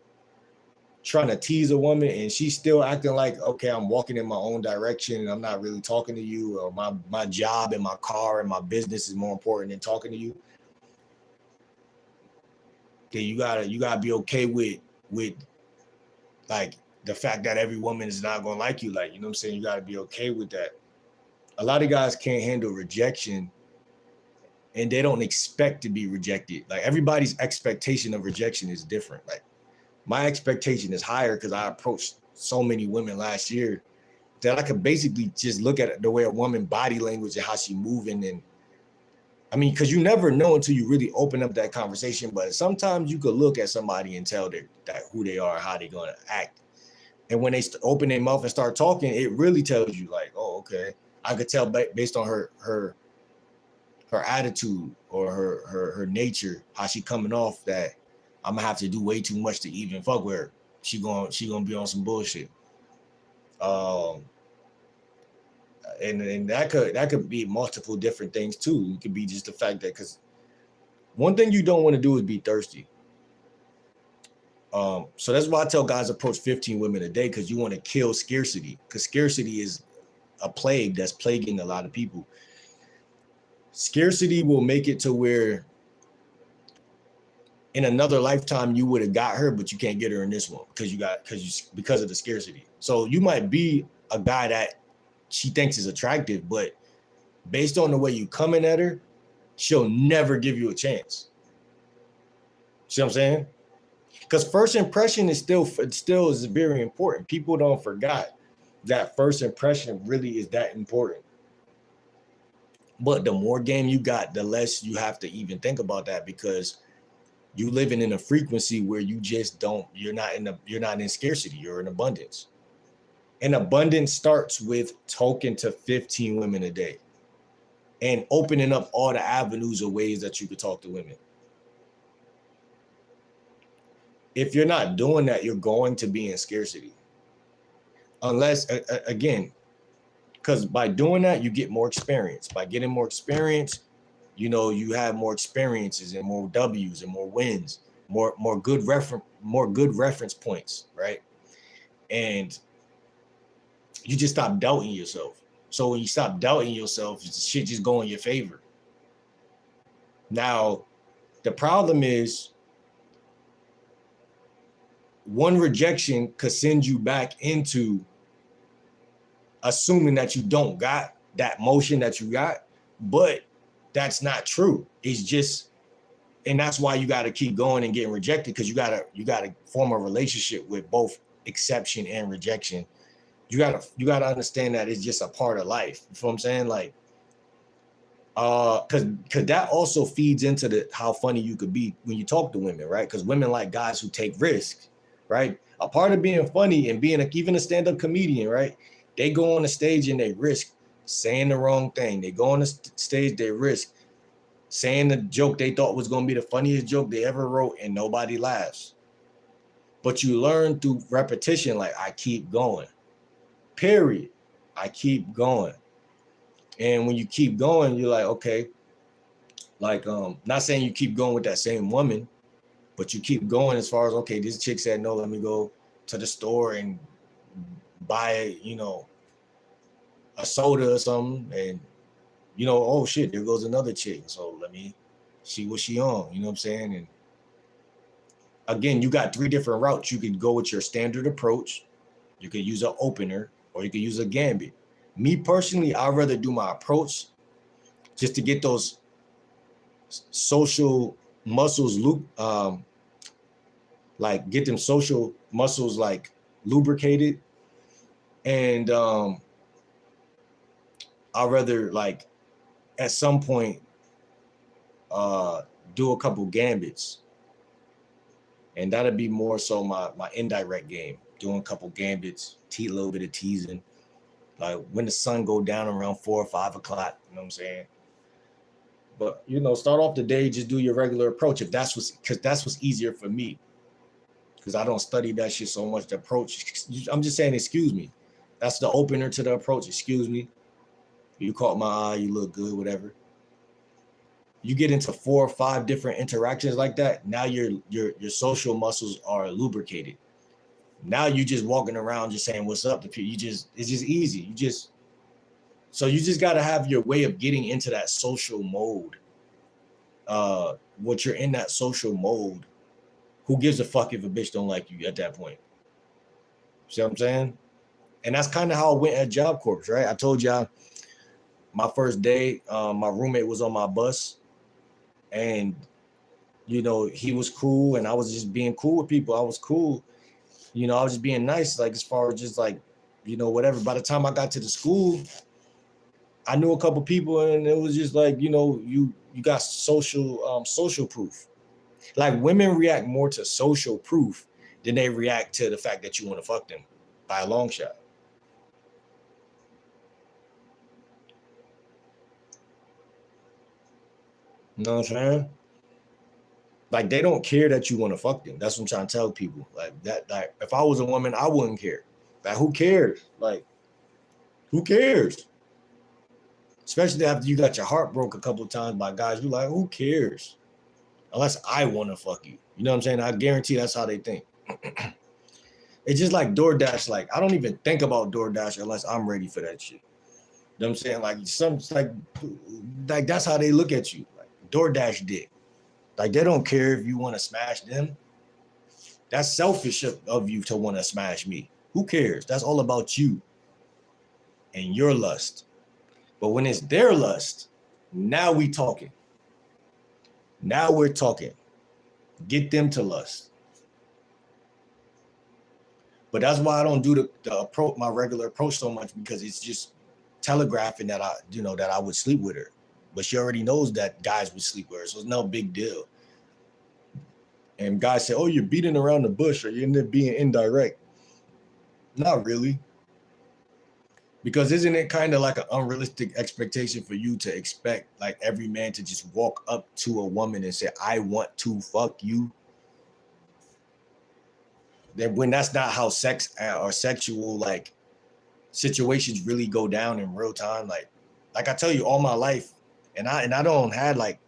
trying to tease a woman and she's still acting like, okay, I'm walking in my own direction and I'm not really talking to you, or my job and my car and my business is more important than talking to you, then you gotta be okay with like the fact that every woman is not gonna like you. Like, you know what I'm saying? You gotta be okay with that. A lot of guys can't handle rejection, and they don't expect to be rejected. Like, everybody's expectation of rejection is different. Like, my expectation is higher because I approached so many women last year that I could basically just look at the way a woman body language and how she moving. And I mean, because you never know until you really open up that conversation. But sometimes you could look at somebody and tell that who they are, how they're gonna act. And when they open their mouth and start talking, it really tells you, like, oh, okay. I could tell based on her attitude or her nature, how she coming off, that I'm gonna have to do way too much to even fuck with her. She gonna be on some bullshit. And that could be multiple different things too. It could be just the fact that, because one thing you don't want to do is be thirsty. So that's why I tell guys approach 15 women a day, because you want to kill scarcity, because scarcity is a plague that's plaguing a lot of people. Scarcity will make it to where in another lifetime you would have got her, but you can't get her in this one because of the scarcity. So you might be a guy that she thinks is attractive, but based on the way you coming at her, she'll never give you a chance. See what I'm saying? Because first impression is still is very important. People don't forget that first impression really is that important. But the more game you got, the less you have to even think about that, because you living in a frequency where you just don't, you're not in scarcity, you're in abundance. And abundance starts with talking to 15 women a day and opening up all the avenues of ways that you could talk to women. If you're not doing that, you're going to be in scarcity. Unless, again, because by doing that, you get more experience. By getting more experience, you have more experiences and more W's and more wins, more good reference points, right? And you just stop doubting yourself. So when you stop doubting yourself, shit just go in your favor. Now, the problem is, one rejection could send you back into assuming that you don't got that motion that you got, but that's not true. It's just, and that's why you got to keep going and getting rejected, because you gotta form a relationship with both acceptance and rejection. You gotta understand that it's just a part of life. You know what I'm saying? Like, because that also feeds into how funny you could be when you talk to women, right? Because women like guys who take risks, right? A part of being funny and being even a stand-up comedian, right? They go on the stage and they risk saying the wrong thing. They go on the stage, they risk saying the joke they thought was going to be the funniest joke they ever wrote, and nobody laughs. But you learn through repetition, like, I keep going, period. I keep going. And when you keep going, you're like, okay, like, not saying you keep going with that same woman, but you keep going as far as, okay, this chick said no, let me go to the store and buy, a soda or something, and oh shit, there goes another chick. So let me see what she on, you know what I'm saying? And again, you got 3 different routes. You could go with your standard approach, you could use an opener, or you could use a gambit. Me personally, I'd rather do my approach just to get those social muscles like get them social muscles like lubricated. And I'd rather, like, at some point do a couple gambits, and that'd be more so my indirect game, doing a couple gambits, a little bit of teasing, like when the sun go down around 4 or 5 o'clock, you know what I'm saying? But start off the day, just do your regular approach, because that's what's easier for me, because I don't study that shit so much. The approach, I'm just saying, excuse me, that's the opener to the approach. Excuse me, you caught my eye, you look good, whatever. You get into 4 or 5 different interactions like that, now your social muscles are lubricated. Now you just walking around just saying what's up to people. It's just easy. You just got to have your way of getting into that social mode. Once you're in that social mode, who gives a fuck if a bitch don't like you at that point? See what I'm saying? And that's kind of how it went at Job Corps, right? I told y'all my first day, my roommate was on my bus, and he was cool, and I was just being cool with people. I was cool. I was just being nice, like, as far as just like, whatever. By the time I got to the school, I knew a couple people, and it was just like, you got social proof. Like, women react more to social proof than they react to the fact that you want to fuck them, by a long shot. You know what I'm saying? Like, they don't care that you want to fuck them. That's what I'm trying to tell people. Like, that, like, if I was a woman, I wouldn't care. Like, who cares? Like, who cares? Especially after you got your heart broke a couple of times by guys who like, who cares? Unless I want to fuck you. You know what I'm saying? I guarantee that's how they think. It's just like DoorDash. Like, I don't even think about DoorDash unless I'm ready for that shit. You know what I'm saying? Like that's how they look at you. Like, DoorDash dick. Like, they don't care if you want to smash them. That's selfish of you to want to smash me. Who cares? That's all about you and your lust. But when it's their lust, now we talking. Now we're talking. Get them to lust. But that's why I don't do the approach, my regular approach so much, because it's just telegraphing that that I would sleep with her. But she already knows that guys would sleep with her, so it's no big deal. And guys say, "Oh, you're beating around the bush, or you end up being indirect." Not really, because isn't it kind of like an unrealistic expectation for you to expect like every man to just walk up to a woman and say, "I want to fuck you"? Then when that's not how sex or sexual like situations really go down in real time, like I tell you, all my life, and I don't had like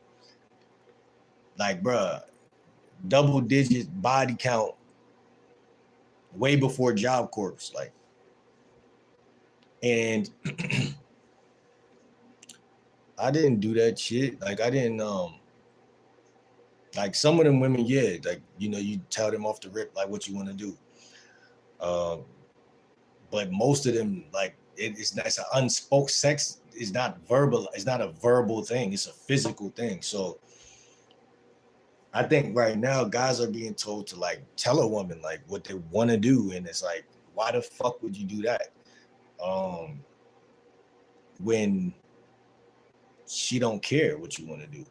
bruh, double digit body count way before Job Corps, like, and I didn't do that shit. Like I didn't like some of them women, yeah, like you tell them off the rip like what you want to do. But most of them, like it's an unspoken sex is not verbal. It's not a verbal thing. It's a physical thing. So I think right now guys are being told to like tell a woman like what they want to do, and it's like, why the fuck would you do that? When she don't care what you want to do.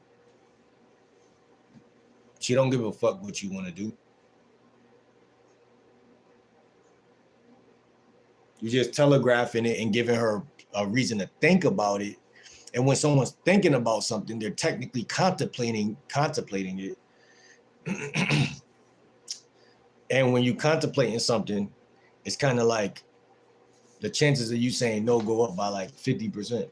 She don't give a fuck what you want to do. You're just telegraphing it and giving her a reason to think about it. And when someone's thinking about something, they're technically contemplating it. And when you contemplating something, it's kind of like the chances of you saying no go up by like 50%.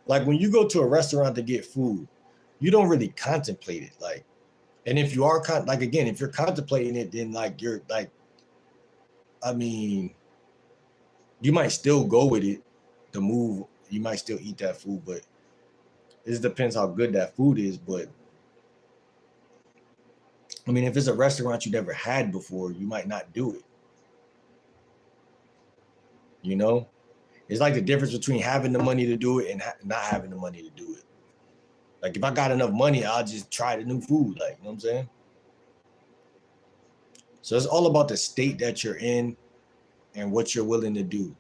Like when you go to a restaurant to get food, you don't really contemplate it. Like, and if you are if you're contemplating it, then like you're like, I mean, you might still go with it. The move, you might still eat that food, but it just depends how good that food is. But I mean, if it's a restaurant you never had before, you might not do it. It's like the difference between having the money to do it and not having the money to do it. Like if I got enough money, I'll just try the new food. Like, you know what I'm saying? So it's all about the state that you're in and what you're willing to do.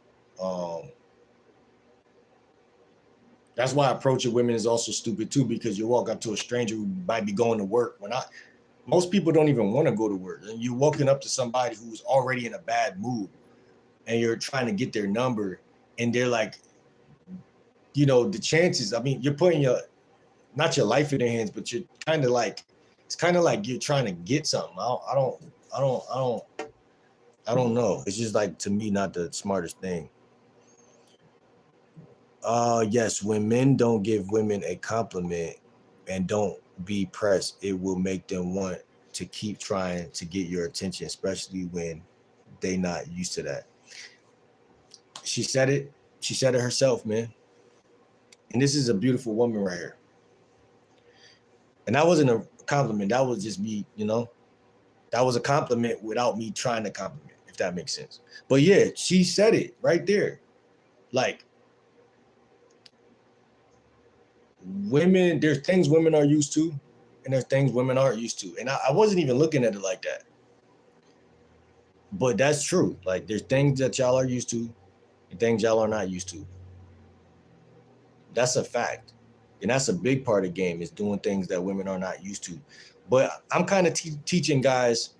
That's why approaching women is also stupid too, because you walk up to a stranger who might be going to work. Most people don't even want to go to work. And you're walking up to somebody who's already in a bad mood and you're trying to get their number, and they're like, the chances, I mean, you're putting not your life in their hands, but you're kind of like, it's kind of like you're trying to get something. I don't know. It's just like, to me, not the smartest thing. Yes, when men don't give women a compliment and don't be pressed, it will make them want to keep trying to get your attention, especially when they not used to that. She said it herself, man. And this is a beautiful woman right here. And that wasn't a compliment. That was just me, that was a compliment without me trying to compliment, if that makes sense. But yeah, she said it right there. Like, women, there's things women are used to, and there's things women aren't used to. And I wasn't even looking at it like that. But that's true. Like, there's things that y'all are used to and things y'all are not used to. That's a fact. And that's a big part of the game, is doing things that women are not used to. But I'm kind of teaching guys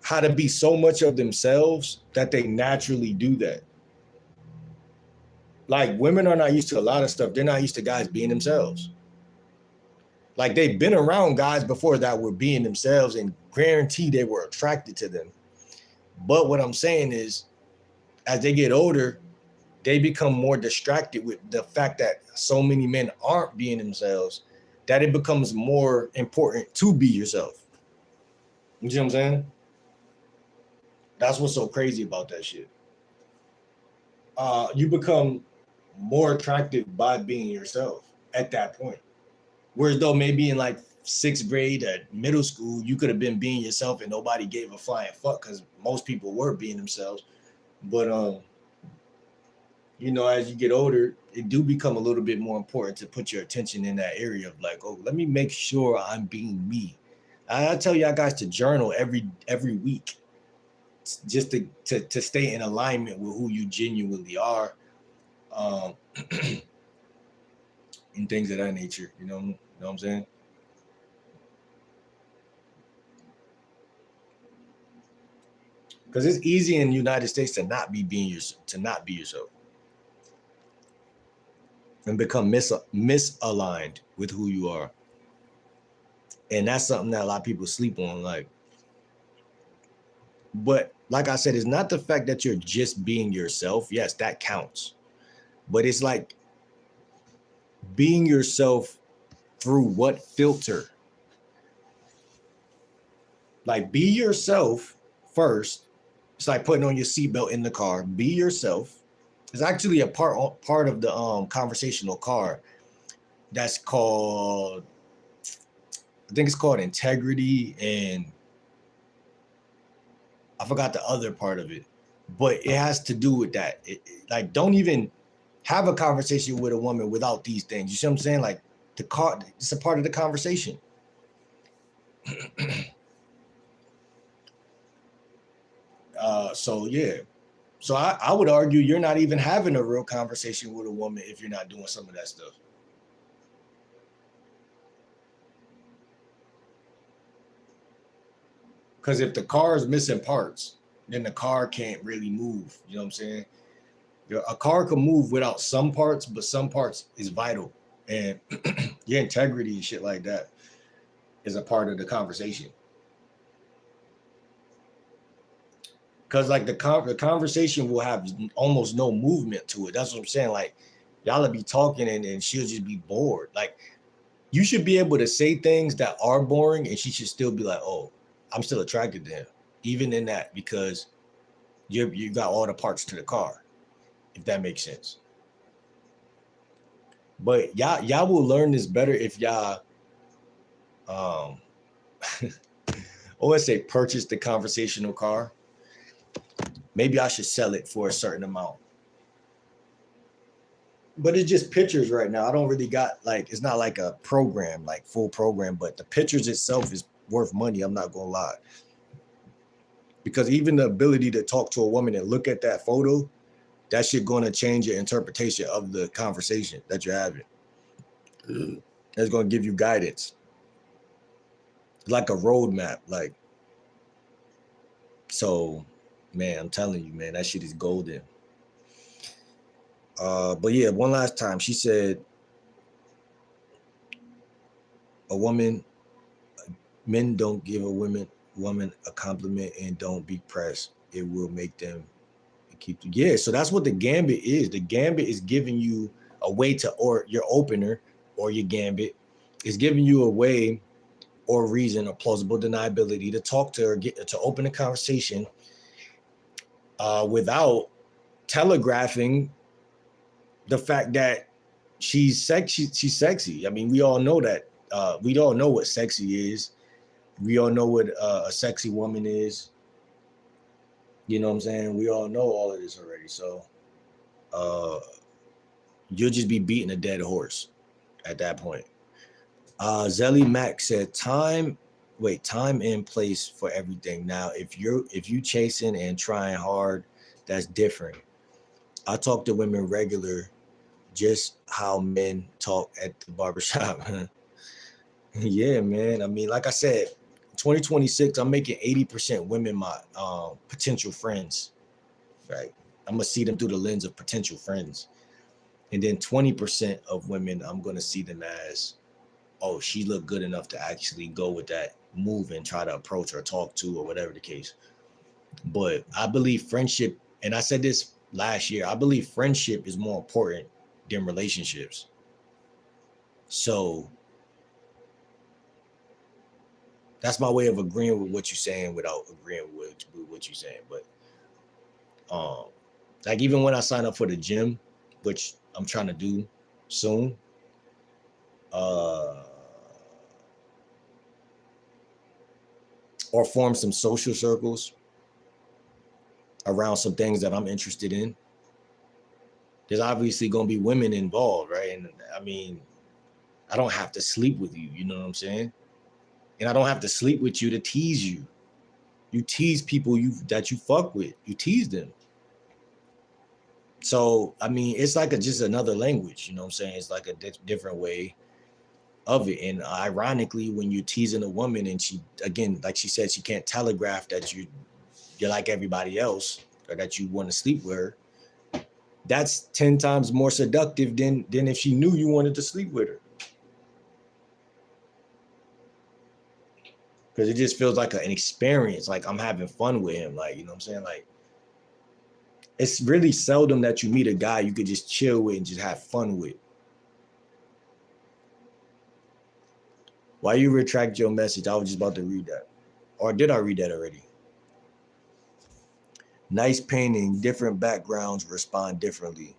how to be so much of themselves that they naturally do that. Like, women are not used to a lot of stuff. They're not used to guys being themselves. Like, they've been around guys before that were being themselves and guarantee they were attracted to them. But what I'm saying is, as they get older, they become more distracted with the fact that so many men aren't being themselves, that it becomes more important to be yourself. You see what I'm saying? That's what's so crazy about that shit. You become more attractive by being yourself at that point. Whereas though maybe in like 6th grade at middle school, you could have been being yourself and nobody gave a flying fuck because most people were being themselves. But as you get older, it do become a little bit more important to put your attention in that area of like, oh, let me make sure I'm being me. I tell y'all guys to journal every week, just to stay in alignment with who you genuinely are, um, and things of that nature. You know what I'm saying? Because it's easy in the United States to not be yourself and become misaligned with who you are. And that's something that a lot of people sleep on. But like I said, it's not the fact that you're just being yourself. Yes, that counts. But it's like being yourself through what filter? Like, be yourself first. It's like putting on your seatbelt in the car. Be yourself. It's actually a part of the conversational car that's called, I think it's called integrity, and I forgot the other part of it, but it has to do with that. Like, don't even have a conversation with a woman without these things. You see what I'm saying? Like, the car, it's a part of the conversation. So yeah. So I would argue you're not even having a real conversation with a woman if you're not doing some of that stuff. Because if the car is missing parts, then the car can't really move. You know what I'm saying? A car can move without some parts, but some parts is vital. And your integrity and shit like that is a part of the conversation. Because like the conversation will have almost no movement to it. That's what I'm saying. Like, y'all will be talking and she'll just be bored. Like, you should be able to say things that are boring and she should still be like, oh, I'm still attracted to him, even in that, because you got all the parts to the car, if that makes sense. But y'all will learn this better if y'all always say purchase the conversational car. Maybe I should sell it for a certain amount. But it's just pictures right now. I don't really got, like, it's not like a program, like full program, but the pictures itself is worth money. I'm not gonna lie. Because even the ability to talk to a woman and look at that photo, that shit gonna change your interpretation of the conversation that you're having. It's gonna give you guidance. Like a roadmap. Like, so man, I'm telling you, man, that shit is golden. But yeah, one last time, she said, men don't give a woman a compliment and don't be pressed. It will make them keep. Yeah, so that's what the gambit is. The gambit is giving you a way to, or your opener, or your gambit is giving you a way or reason or plausible deniability to talk to her, get to open a conversation without telegraphing the fact that she's sexy. She's sexy. I mean, we all know that. We all know what sexy is. We all know what a sexy woman is. You know what I'm saying? We all know all of this already. So you'll just be beating a dead horse at that point. Zelly Mac said, time and place for everything. Now, if you chasing and trying hard, that's different. I talk to women regular, just how men talk at the barbershop. Yeah, man. I mean, like I said, 2026, I'm making 80% women my potential friends, right? I'm gonna see them through the lens of potential friends. And then 20% of women, I'm gonna see them as, oh, she looked good enough to actually go with that move and try to approach or talk to or whatever the case. But I believe friendship, and I said this last year, I believe friendship is more important than relationships. So that's my way of agreeing with what you're saying without agreeing with what you're saying. But like, even when I sign up for the gym, which I'm trying to do soon, or form some social circles around some things that I'm interested in, there's obviously gonna be women involved, right? And I mean, I don't have to sleep with you, you know what I'm saying? And I don't have to sleep with you to tease you. You tease people that you fuck with. You tease them. So I mean, it's like just another language, you know what I'm saying? It's like a different way of it. And ironically, when you're teasing a woman and she, again, like she said, she can't telegraph that you're like everybody else or that you want to sleep with her, that's 10 times more seductive than if she knew you wanted to sleep with her. Because it just feels like an experience, like I'm having fun with him, like, you know what I'm saying? Like, it's really seldom that you meet a guy you could just chill with and just have fun with. Why you retract your message? I was just about to read that. Or did I read that already? Nice painting, different backgrounds respond differently.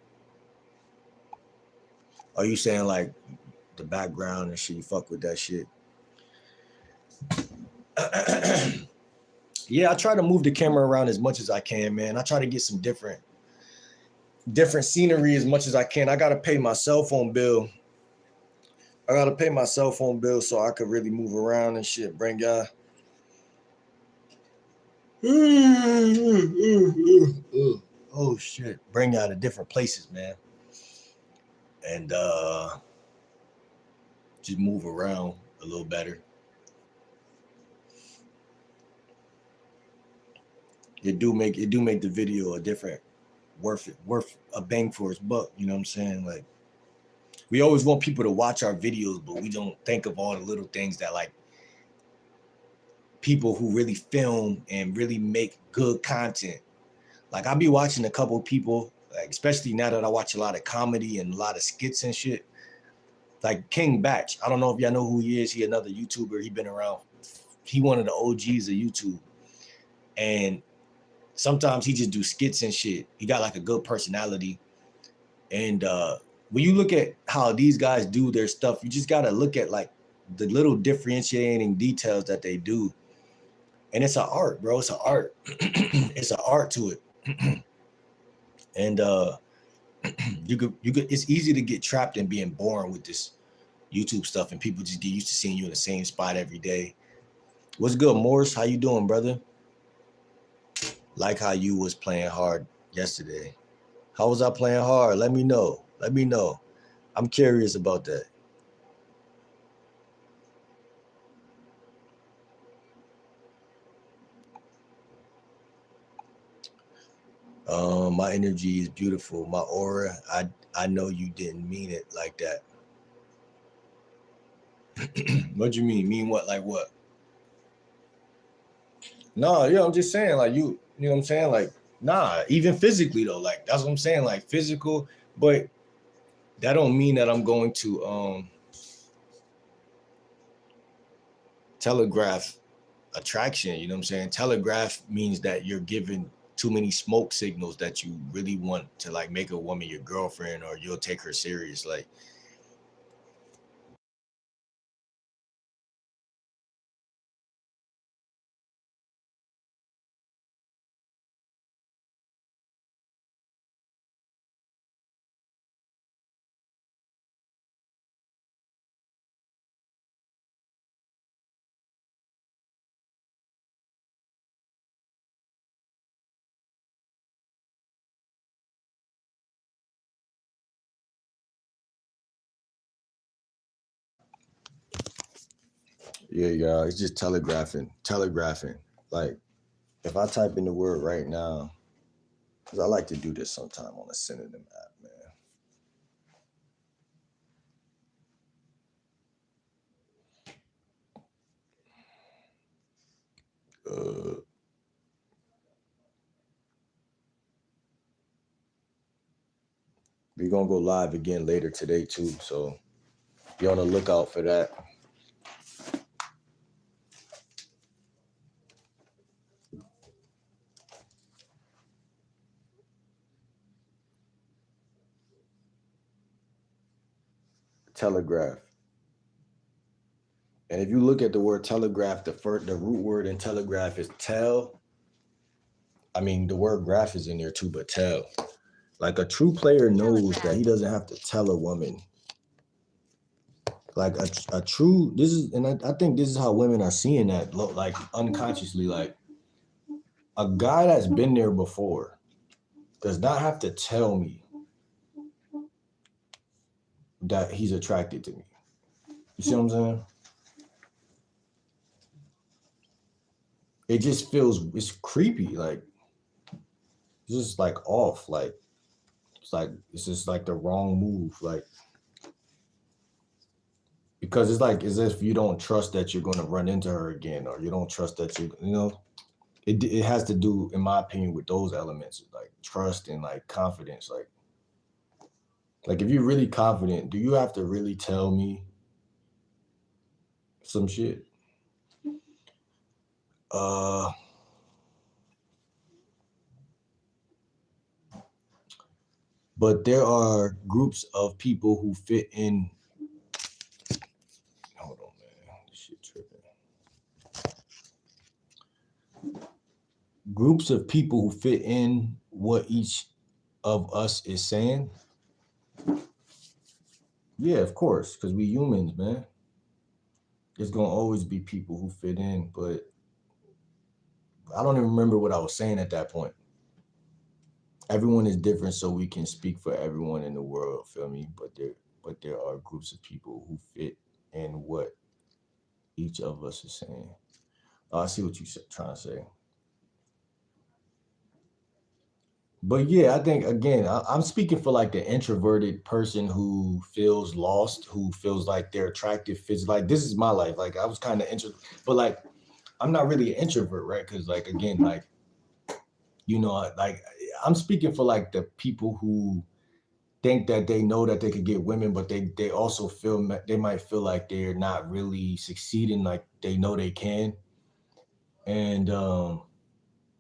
Are you saying like the background and shit, you fuck with that shit? Yeah, I try to move the camera around as much as I can, man. I try to get some different scenery as much as I can. I gotta pay my cell phone bill. So I could really move around and shit. Bring y'all. Oh shit. Bring y'all to different places, man. And just move around a little better. It do make the video a different worth a bang for its buck. You know what I'm saying? Like, we always want people to watch our videos, but we don't think of all the little things that, like, people who really film and really make good content. Like, I'll be watching a couple of people, like, especially now that I watch a lot of comedy and a lot of skits and shit. Like King Batch. I don't know if y'all know who he is. He another YouTuber. He been around. He one of the OGs of YouTube. And sometimes he just do skits and shit. He got like a good personality. And when you look at how these guys do their stuff, you just gotta look at like the little differentiating details that they do. And it's an art, bro. It's an art. It's an art to it. And you could it's easy to get trapped in being boring with this YouTube stuff, and people just get used to seeing you in the same spot every day. What's good, Morris? How you doing, brother? Like how you was playing hard yesterday. How was I playing hard? Let me know. I'm curious about that. My energy is beautiful. My aura, I know you didn't mean it like that. What do you mean? Mean what? Like what? No, yeah, I'm just saying, like, you know what I'm saying? Like, nah, even physically though, like, that's what I'm saying, like physical, but that don't mean that I'm going to telegraph attraction, you know what I'm saying? Telegraph means that you're giving too many smoke signals that you really want to like make a woman your girlfriend, or you'll take her serious. Like, yeah, it's just telegraphing. Like, if I type in the word right now, because I like to do this sometime on the synonym app, man. We're gonna go live again later today too, so be on the lookout for that. Telegraph. And if you look at the word telegraph, the root word in telegraph is tell. I mean, the word graph is in there too, but tell. Like a true player knows that he doesn't have to tell a woman. Like a true, this is, and I think this is how women are seeing that, like unconsciously. Like a guy that's been there before does not have to tell me that he's attracted to me. You see what I'm saying? It just feels, it's creepy. Like it's just like off. Like it's just like the wrong move. Like because it's like as if you don't trust that you're gonna run into her again, or you don't trust that you know. It has to do, in my opinion, with those elements, like trust and like confidence. Like if you're really confident, do you have to really tell me some shit? But there are groups of people who fit in. Hold on, man. This shit tripping. Groups of people who fit in what each of us is saying. Yeah, of course, because we humans, man. There's gonna always be people who fit in, but I don't even remember what I was saying at that point. Everyone is different, so we can speak for everyone in the world, feel me? But there are groups of people who fit in what each of us is saying. I see what you're trying to say. But yeah, I think again, I'm speaking for like the introverted person who feels lost, who feels like they're attractive, fits like this is my life. Like I was kind of but like I'm not really an introvert, right? Because like again, like you know, like I'm speaking for like the people who think that they know that they could get women, but they also feel they might feel like they're not really succeeding, like they know they can, and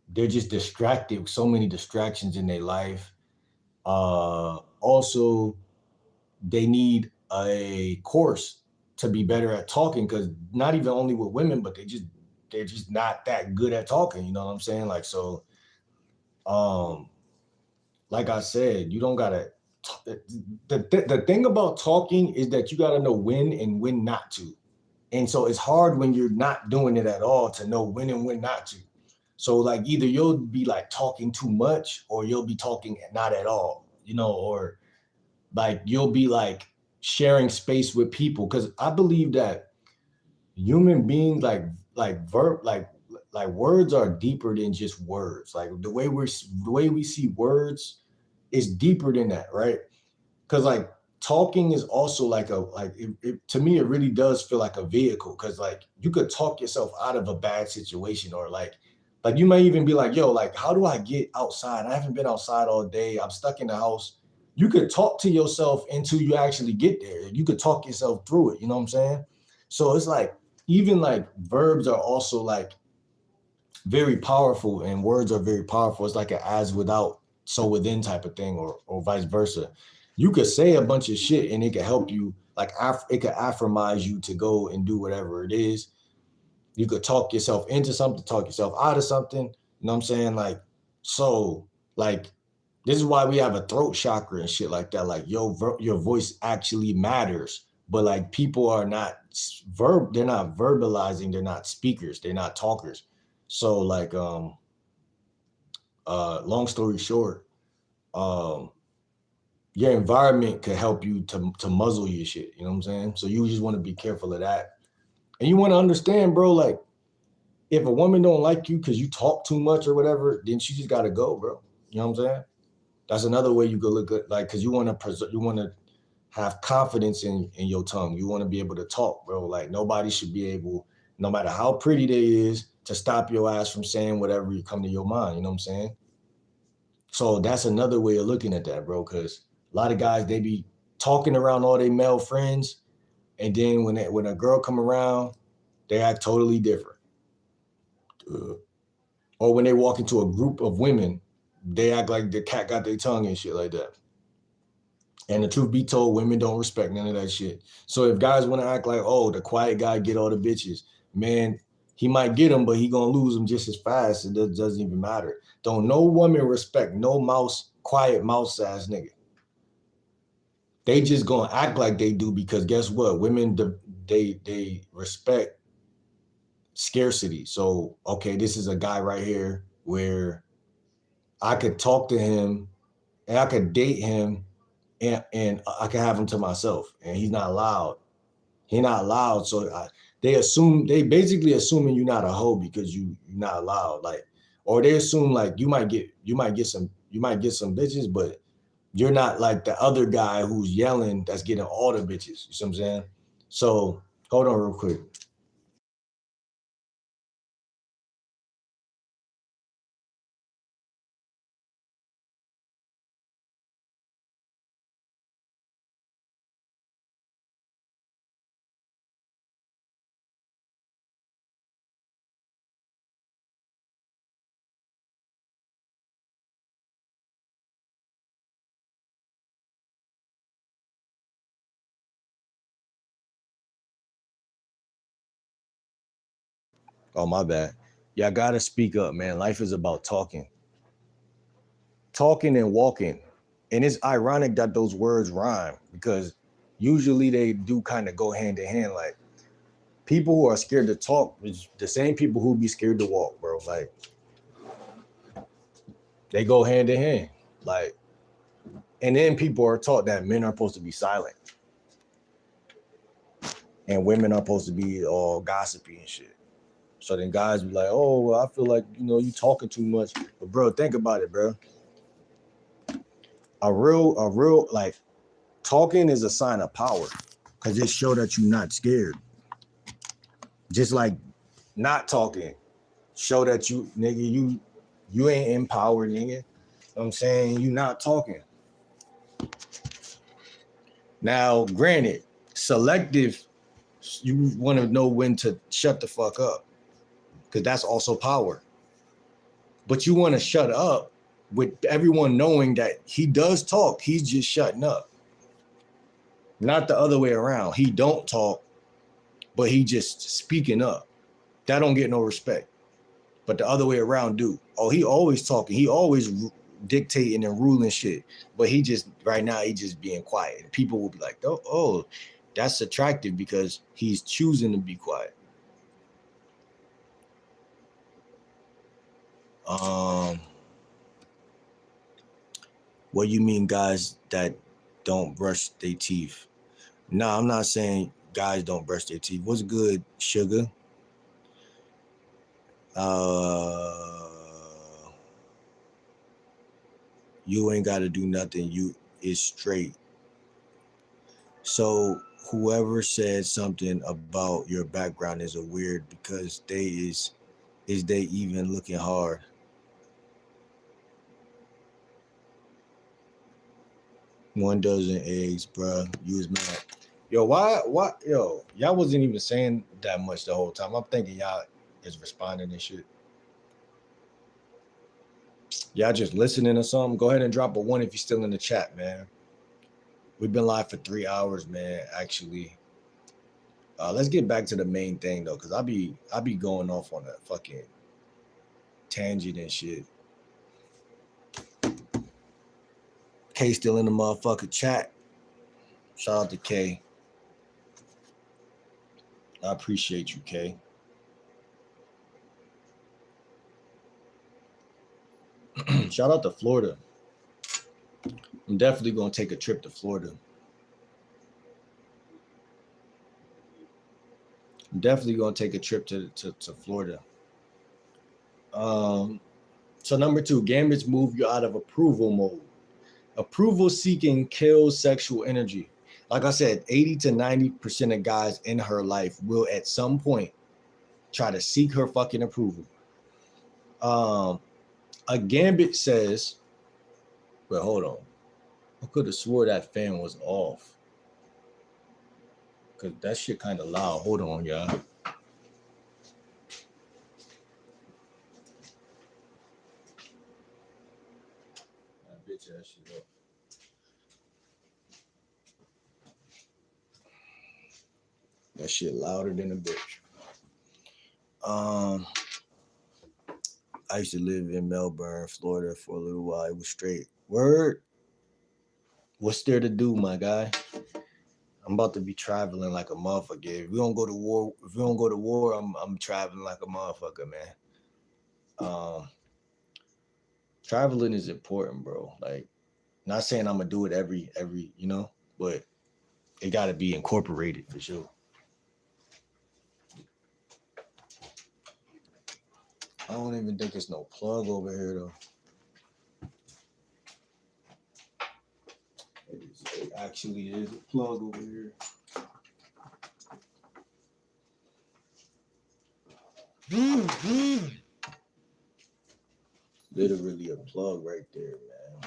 they're just distracted with so many distractions in their life. Also, they need a course to be better at talking, because not even only with women, but they're just not that good at talking. You know what I'm saying? Like so, like I said, you don't gotta. The thing about talking is that you gotta know when and when not to, and so it's hard when you're not doing it at all to know when and when not to. So like either you'll be like talking too much or you'll be talking not at all, you know, or like you'll be like sharing space with people, because I believe that human beings like words are deeper than just words. Like the way we see words is deeper than that, right? Because like talking is also like to me it really does feel like a vehicle, because like you could talk yourself out of a bad situation, or like you might even be like, yo, like how do I get outside? I haven't been outside all day, I'm stuck in the house. You could talk to yourself until you actually get there. You could talk yourself through it, you know what I'm saying? So it's like even like verbs are also like very powerful, and words are very powerful. It's like an as without, so within type of thing, or vice versa. You could say a bunch of shit and it could help you, like it could affirmize you to go and do whatever it is. You could talk yourself into something, talk yourself out of something. You know what I'm saying? Like, so, like, this is why we have a throat chakra and shit like that. Like, your voice actually matters. But like, people are not they're not verbalizing. They're not speakers. They're not talkers. So like, long story short, your environment could help you to muzzle your shit. You know what I'm saying? So you just want to be careful of that. And you want to understand, bro, like if a woman don't like you because you talk too much or whatever, then she just gotta go, bro. You know what I'm saying? That's another way you could look at, like, because you want to have confidence in your tongue. You want to be able to talk, bro. Like nobody should be able, no matter how pretty they is, to stop your ass from saying whatever you come to your mind. You know what I'm saying? So that's another way of looking at that, bro. Because a lot of guys, they be talking around all their male friends, and then when a girl come around, they act totally different. Or when they walk into a group of women, they act like the cat got their tongue and shit like that. And the truth be told, women don't respect none of that shit. So if guys want to act like, oh, the quiet guy get all the bitches, man, He might get him, but he gonna lose him just as fast. It doesn't even matter. Don't no woman respect no mouse, quiet mouse ass nigga. They just gonna act like they do because guess what? Women they respect scarcity. So okay, this is a guy right here where I could talk to him and I could date him and I can have him to myself, and he's not loud. He not loud, so they basically assuming you're not a hoe because you're not loud, like, or they assume like you might get some bitches, but you're not like the other guy who's yelling that's getting all the bitches. You see what I'm saying? So hold on real quick. Oh my bad. Y'all gotta speak up, man. Life is about talking and walking. And it's ironic that those words rhyme because usually they do kind of go hand in hand. Like people who are scared to talk is the same people who be scared to walk, bro. Like they go hand in hand. Like, and then people are taught that men are supposed to be silent and women are supposed to be all gossipy and shit. So then guys be like, oh, well, I feel like, you talking too much. But bro, think about it, bro. A real like talking is a sign of power because it show that you're not scared. Just like not talking, show that you nigga you ain't empowered, nigga. You know what I'm saying? You not talking. Now, granted, selective, you want to know when to shut the fuck up because that's also power. But you want to shut up with everyone knowing that he does talk. He's just shutting up. Not the other way around. He don't talk, but he just speaking up. That don't get no respect. But the other way around do. Oh, he always talking. He always dictating and ruling shit. But he just right now he just being quiet. And people will be like, oh, that's attractive because he's choosing to be quiet. What you mean, guys that don't brush their teeth? No, I'm not saying guys don't brush their teeth. What's good, sugar? You ain't got to do nothing. You is straight. So whoever said something about your background is a weird because they is they even looking hard? One dozen eggs, bruh. You was mad. Yo, why? Yo, y'all wasn't even saying that much the whole time. I'm thinking y'all is responding and shit. Y'all just listening or something. Go ahead and drop a one if you're still in the chat, man. We've been live for 3 hours, man. Actually, let's get back to the main thing though, cause I be going off on a fucking tangent and shit. K still in the motherfucking chat. Shout out to K. I appreciate you, K. Shout out to Florida. I'm definitely gonna take a trip to Florida. I'm definitely gonna take a trip to Florida. So number two, Gambits move you out of approval mode. Approval seeking kills sexual energy. Like I said, 80 to 90% of guys in her life will at some point try to seek her fucking approval. A Gambit says, well, hold on. I could have swore that fan was off. Cause that shit kind of loud. Hold on, y'all. That bitch ass shit up. That shit louder than a bitch. Um, I used to live in Melbourne, Florida for a little while. It was straight. Word. What's there to do, my guy? I'm about to be traveling like a motherfucker. If we don't go to war, I'm traveling like a motherfucker, man. Um, Traveling is important, bro. Like, not saying I'm gonna do it every, but it got to be incorporated for sure. I don't even think it's no plug over here though. It actually is a plug over here. Literally a plug right there,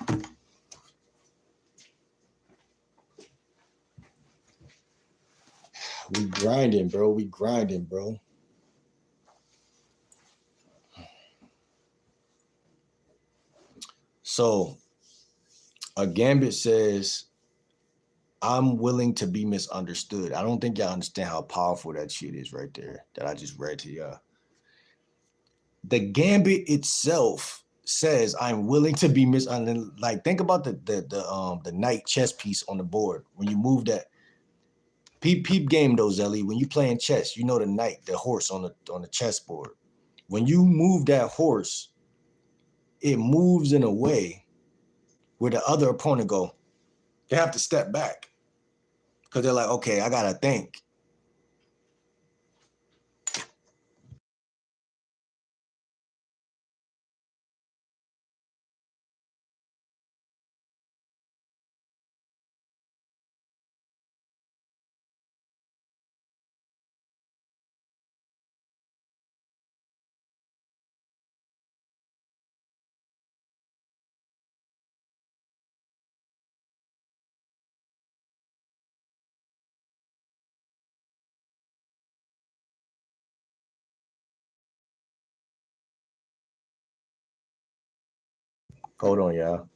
man. We grinding, bro. We grinding, bro. So a Gambit says, I'm willing to be misunderstood. I don't think y'all understand how powerful that shit is right there that I just read to y'all. The Gambit itself says, I'm willing to be misunderstood. Like, think about the knight chess piece on the board. When you move that, peep game though, Zelly. When you playing chess, you know the knight, the horse on the chessboard. When you move that horse, it moves in a way where the other opponent go, they have to step back because they're like, okay, I gotta think. Hold on, y'all.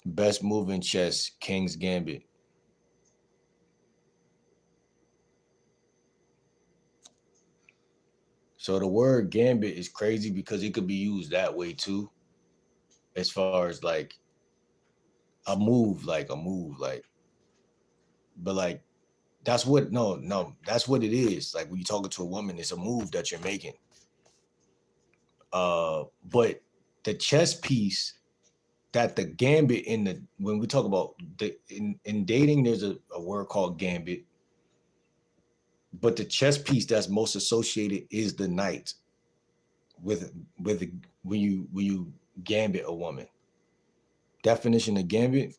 Best move in chess, King's Gambit. So the word gambit is crazy because it could be used that way too, as far as like a move, like, but like that's what no, that's what it is. Like when you're talking to a woman, it's a move that you're making. But the chess piece that the gambit in the when we talk about in dating, there's a word called gambit, but the chess piece that's most associated is the knight with when you gambit a woman. Definition of gambit,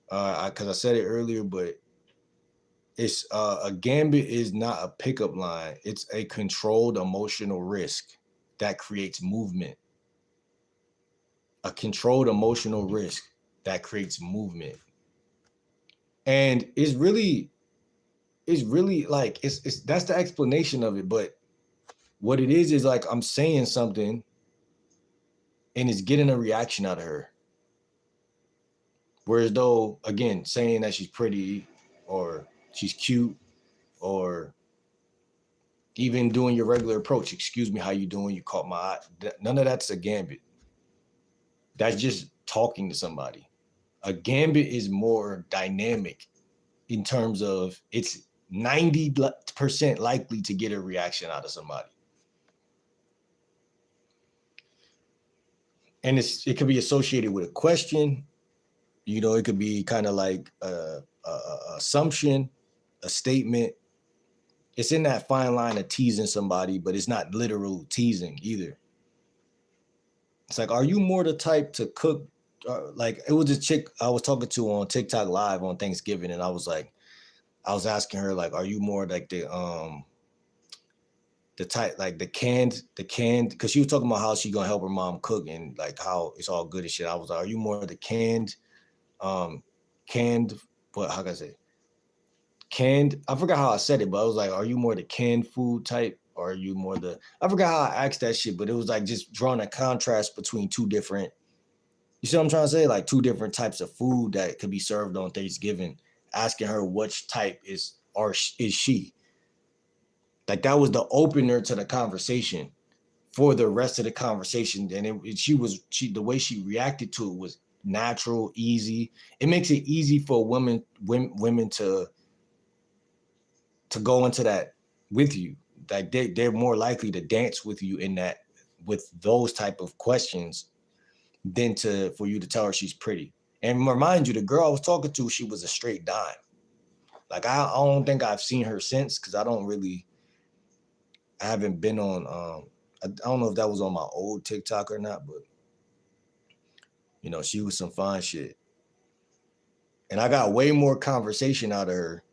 because I said it earlier, but it's a gambit is not a pickup line. It's a controlled emotional risk that creates movement. a controlled emotional risk that creates movement. And it's really like it's that's the explanation of it. But what it is like I'm saying something and it's getting a reaction out of her. Whereas though, again, saying that she's pretty or she's cute or even doing your regular approach, excuse me, how you doing? You caught my eye. None of that's a gambit. That's just talking to somebody. A gambit is more dynamic in terms of it's 90% likely to get a reaction out of somebody. And it could be associated with a question. You know, it could be kind of like a assumption, a statement. It's in that fine line of teasing somebody, but it's not literal teasing either. It's like, are you more the type to cook? Like, it was a chick I was talking to on TikTok Live on Thanksgiving, and I was asking her, like, are you more like the type, like the canned, because she was talking about how she gonna help her mom cook and like how it's all good and shit. I was like, are you more the canned, what, how can I say? Canned, I forgot how I said it, but I was like, are you more the canned food type? Or are you more I forgot how I asked that shit, but it was like just drawing a contrast between two different, you see what I'm trying to say? Like two different types of food that could be served on Thanksgiving, asking her which type is she. Like that was the opener to the conversation for the rest of the conversation. And the way she reacted to it was natural, easy. It makes it easy for women to go into that with you. Like they're more likely to dance with you in that, with those type of questions, than for you to tell her she's pretty. And remind you, the girl I was talking to, she was a straight dime. Like I don't think I've seen her since, because I haven't been on I don't know if that was on my old TikTok or not, but you know, she was some fine shit. And I got way more conversation out of her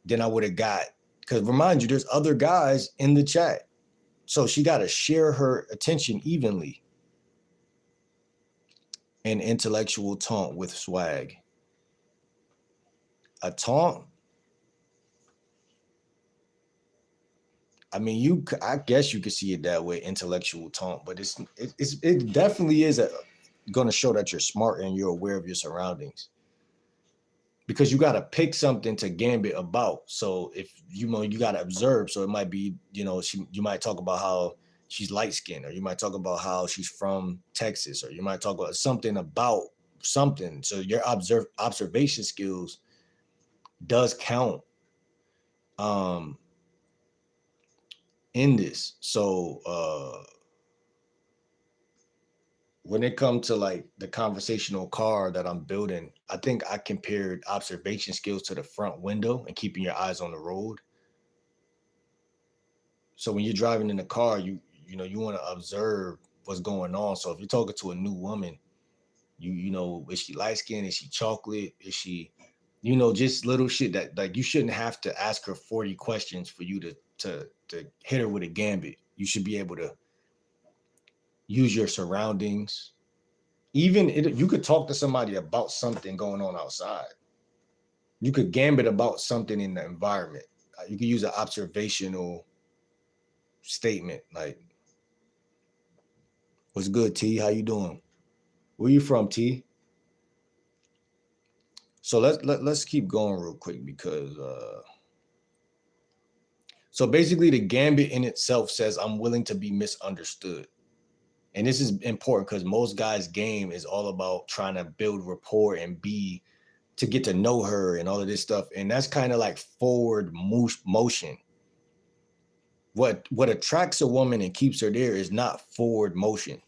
than I would have got. Because remind you, there's other guys in the chat. So she got to share her attention evenly. An intellectual taunt with swag. A taunt? I mean, I guess you could see it that way, intellectual taunt, but it definitely is going to show that you're smart and you're aware of your surroundings. Because you got to pick something to gambit about. So if you got to observe. So it might be, you might talk about how she's light skinned, or you might talk about how she's from Texas, or you might talk about something. So your observation skills does count in this. So when it comes to like the conversational car that I'm building, I think I compared observation skills to the front window and keeping your eyes on the road. So when you're driving in the car, you want to observe what's going on. So if you're talking to a new woman, is she light skinned? Is she chocolate? Is she, just little shit that like you shouldn't have to ask her 40 questions for you to hit her with a gambit. You should be able to use your surroundings. Even you could talk to somebody about something going on outside. You could gambit about something in the environment. You could use an observational statement like, "What's good, T? How you doing? Where you from, T?" So let's keep going real quick, because so basically the gambit in itself says I'm willing to be misunderstood. And this is important because most guys' game is all about trying to build rapport and to get to know her and all of this stuff. And that's kind of like forward motion. What attracts a woman and keeps her there is not forward motion.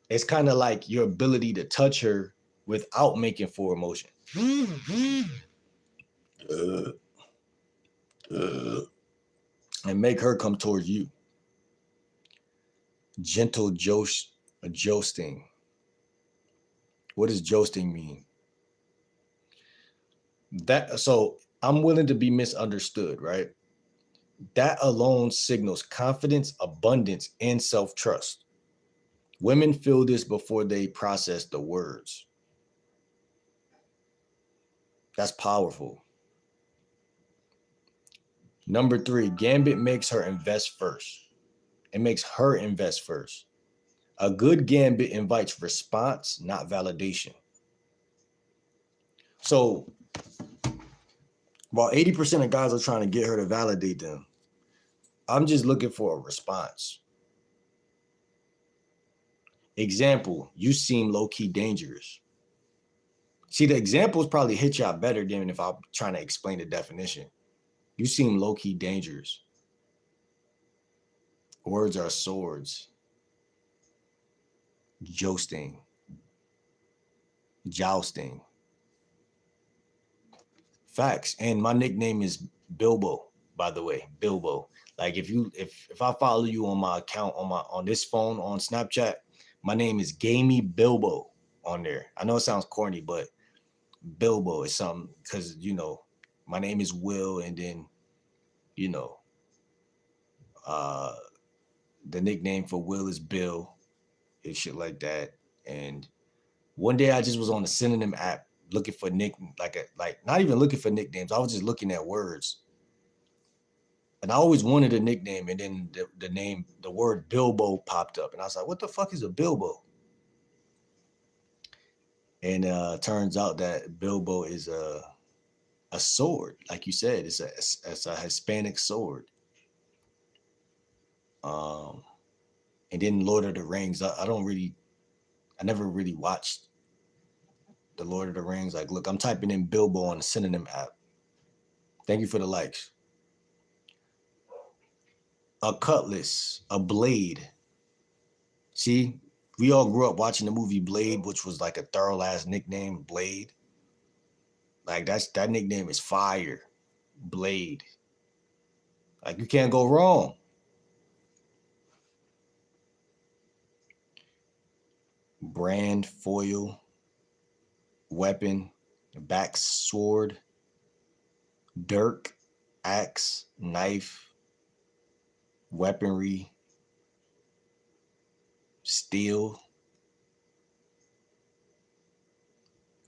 It's kind of like your ability to touch her without making forward motion. And make her come towards you. Gentle jousting. What does jousting mean? So I'm willing to be misunderstood, right? That alone signals confidence, abundance, and self-trust. Women feel this before they process the words. That's powerful. Number 3, Gambit makes her invest first. It makes her invest first. A good Gambit invites response, not validation. So while 80% of guys are trying to get her to validate them, I'm just looking for a response. Example, you seem low-key dangerous. See, the examples probably hit y'all better than if I'm trying to explain the definition. You seem low-key dangerous. Words are swords. Jousting. Jousting. Facts. And my nickname is Bilbo, by the way. Bilbo. Like if I follow you on my account on this phone on Snapchat, my name is Gamey Bilbo on there. I know it sounds corny, but Bilbo is something because my name is Will, and then the nickname for Will is Bill and shit like that. And one day I just was on the synonym app looking for not even looking for nicknames. I was just looking at words. And I always wanted a nickname, and then the word Bilbo popped up, and I was like, what the fuck is a Bilbo? And turns out that Bilbo is a sword. Like you said, it's a Hispanic sword. And then Lord of the Rings, I never really watched the Lord of the Rings. Like, look, I'm typing in Bilbo on the synonym app. Thank you for the likes. A cutlass, a blade. See, we all grew up watching the movie Blade, which was like a thorough ass nickname, Blade. Like that nickname is fire, Blade. Like you can't go wrong. Brand, foil, weapon, back sword, dirk, axe, knife, weaponry, steel.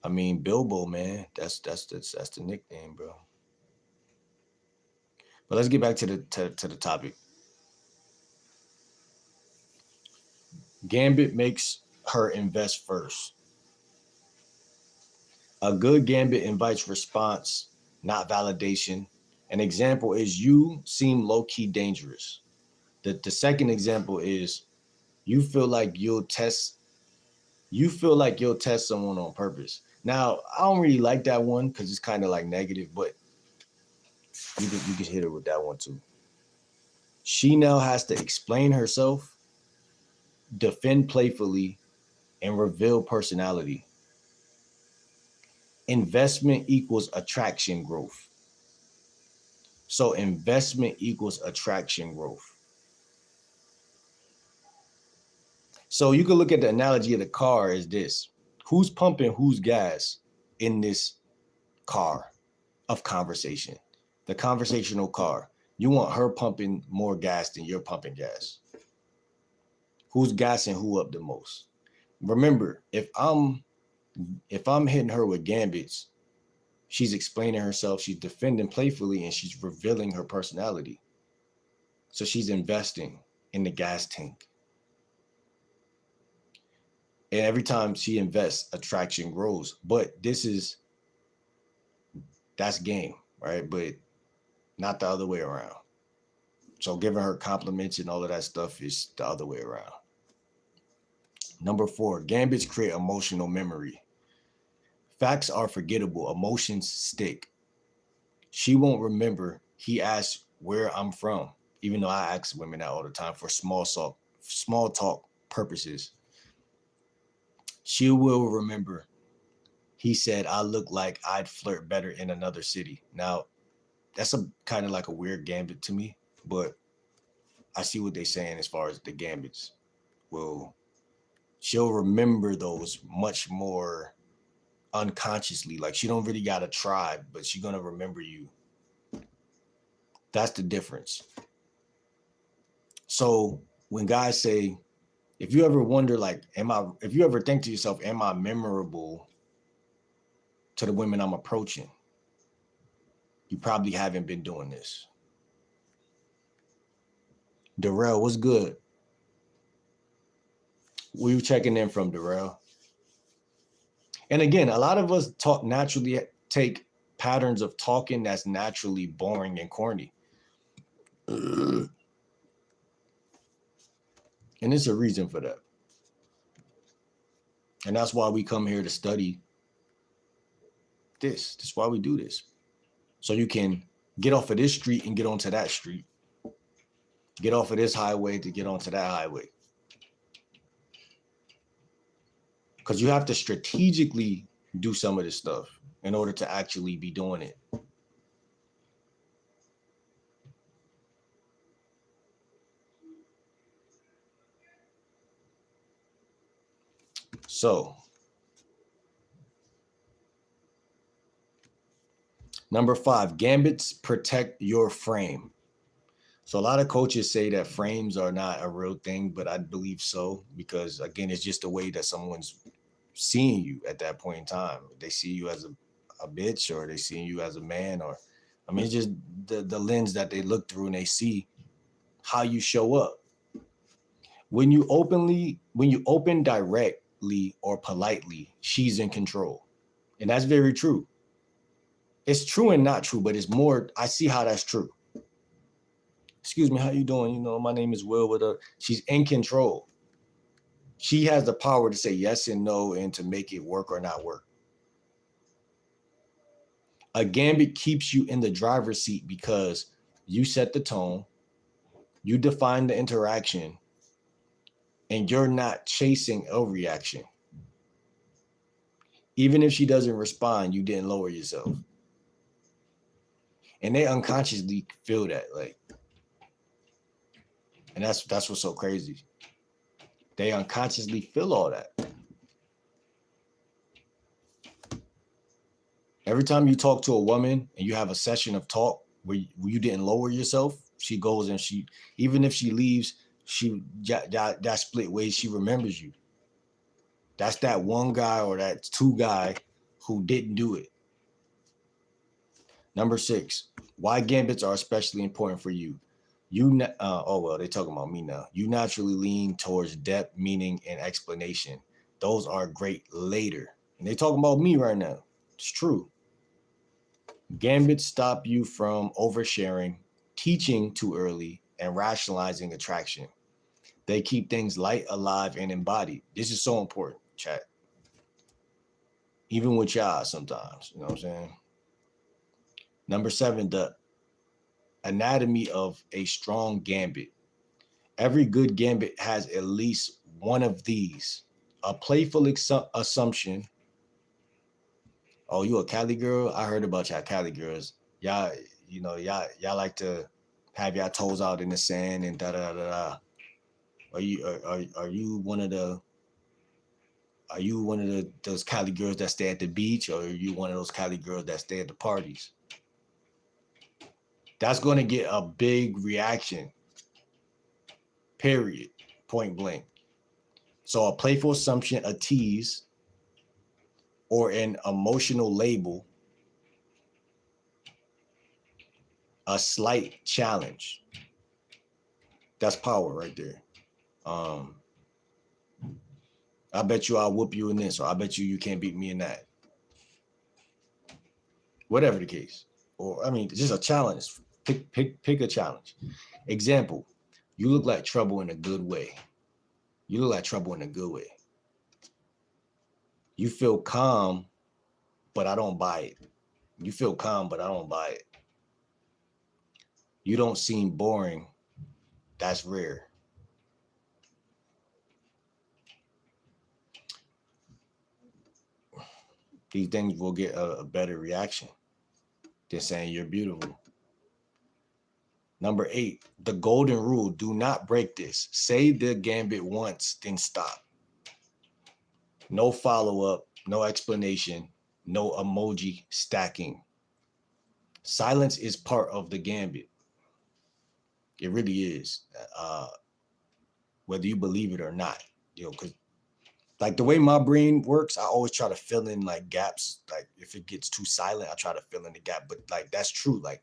I mean, Bilbo, man, that's the nickname, bro. But let's get back to the topic. Gambit makes her invest first. A good Gambit invites response, not validation. An example is you seem low-key dangerous. The second example is you feel like you'll test someone on purpose. Now, I don't really like that one because it's kind of like negative, but you could hit her with that one too. She now has to explain herself, defend playfully, and reveal personality. Investment equals attraction growth. So investment equals attraction growth. So you can look at the analogy of the car as this. Who's pumping whose gas in this car of conversation? The conversational car. You want her pumping more gas than you're pumping gas. Who's gassing who up the most? Remember, if I'm hitting her with gambits, she's explaining herself, she's defending playfully, and she's revealing her personality. So she's investing in the gas tank. And every time she invests, attraction grows. But that's game, right? But not the other way around. So giving her compliments and all of that stuff is the other way around. Number 4, gambits create emotional memory. Facts are forgettable. Emotions stick. She won't remember he asked where I'm from, even though I ask women that all the time for small talk purposes. She will remember he said I look like I'd flirt better in another city. Now, that's a kind of like a weird gambit to me, but I see what they're saying as far as the gambits. Well, she'll remember those much more unconsciously. Like she don't really got to try, but she's going to remember you. That's the difference. So when guys say If you ever wonder, like, if you ever think to yourself, am I memorable to the women I'm approaching? You probably haven't been doing this. Darrell, what's good? Where you checking in from, Darrell? And again, a lot of us take patterns of talking that's naturally boring and corny. And there's a reason for that. And that's why we come here to study this. That's why we do this. So you can get off of this street and get onto that street. Get off of this highway to get onto that highway. Because you have to strategically do some of this stuff in order to actually be doing it. So, number 5, Gambits protect your frame. So a lot of coaches say that frames are not a real thing, but I believe so, because again, it's just the way that someone's seeing you at that point in time. They see you as a bitch, or they see you as a man, or I mean, it's just the lens that they look through, and they see how you show up. When you open directly or politely, she's in control. And that's very true. It's true and not true, but it's more, I see how that's true. Excuse me, how you doing? You know, my name is Will. She's in control. She has the power to say yes and no and to make it work or not work. A gambit keeps you in the driver's seat because you set the tone, you define the interaction, and you're not chasing a reaction. Even if she doesn't respond, you didn't lower yourself. And they unconsciously feel that, like, and that's what's so crazy. They unconsciously feel all that. Every time you talk to a woman and you have a session of talk where you didn't lower yourself, she goes and even if she leaves, that split ways, she remembers you. That's that one guy or that two guy who didn't do it. Number 6, why gambits are especially important for you. They're talking about me now. You naturally lean towards depth, meaning, and explanation. Those are great later. And they're talking about me right now. It's true. Gambits stop you from oversharing, teaching too early, and rationalizing attraction. They keep things light, alive, and embodied. This is so important, chat. Even with y'all sometimes, you know what I'm saying? Number 7, the anatomy of a strong gambit. Every good gambit has at least one of these. A playful assumption. Oh, you a Cali girl? I heard about y'all Cali girls. Y'all like to have y'all toes out in the sand and da da da da. Are you one of those Cali girls that stay at the beach, or are you one of those Cali girls that stay at the parties? That's going to get a big reaction. Period. Point blank. So a playful assumption, a tease, or an emotional label, a slight challenge. That's power right there. I bet you I'll whoop you in this, or I bet you can't beat me in that. Whatever the case. Or, I mean, it's just a challenge. Pick a challenge. Example, you look like trouble in a good way. You look like trouble in a good way. You feel calm, but I don't buy it. You feel calm, but I don't buy it. You don't seem boring. That's rare. These things will get a better reaction than saying you're beautiful. Number 8, the golden rule. Do not break this. Say the gambit once, then stop. No follow-up, no explanation, no emoji stacking. Silence is part of the gambit. It really is. whether you believe it or not. Because like the way my brain works, I always try to fill in like gaps. Like if it gets too silent, I try to fill in the gap. But like that's true. Like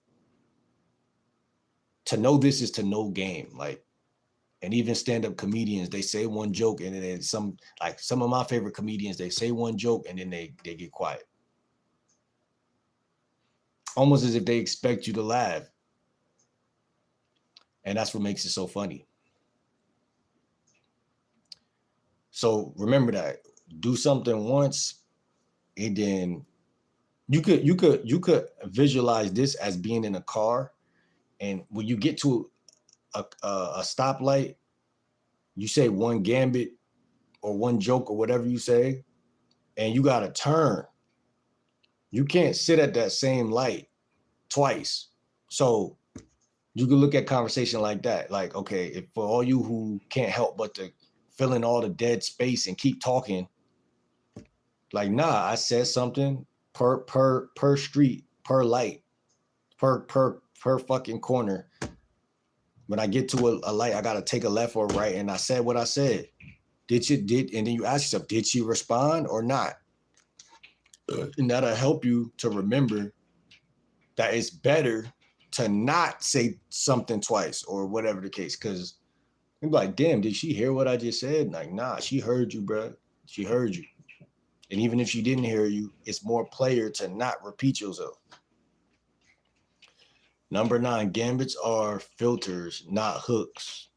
to know this is to know game. Like, and even stand-up comedians, they say one joke and then some of my favorite comedians, they say one joke and then they get quiet. Almost as if they expect you to laugh. And that's what makes it so funny. So remember that. Do something once, and then you could visualize this as being in a car, and when you get to a stoplight, you say one gambit or one joke or whatever you say, and you gotta turn. You can't sit at that same light twice. So you can look at conversation like that. Like, okay, if for all you who can't help but to fill in all the dead space and keep talking, like, nah, I said something per street, per light, per fucking corner. When I get to a light, I gotta take a left or right, and I said what I said. And then you ask yourself, did she respond or not? And that'll help you to remember that it's better to not say something twice or whatever the case. Because you're like, damn, did she hear what I just said? Like, nah, she heard you, bro. She heard you. And even if she didn't hear you, it's more player to not repeat yourself. Number 9, gambits are filters, not hooks.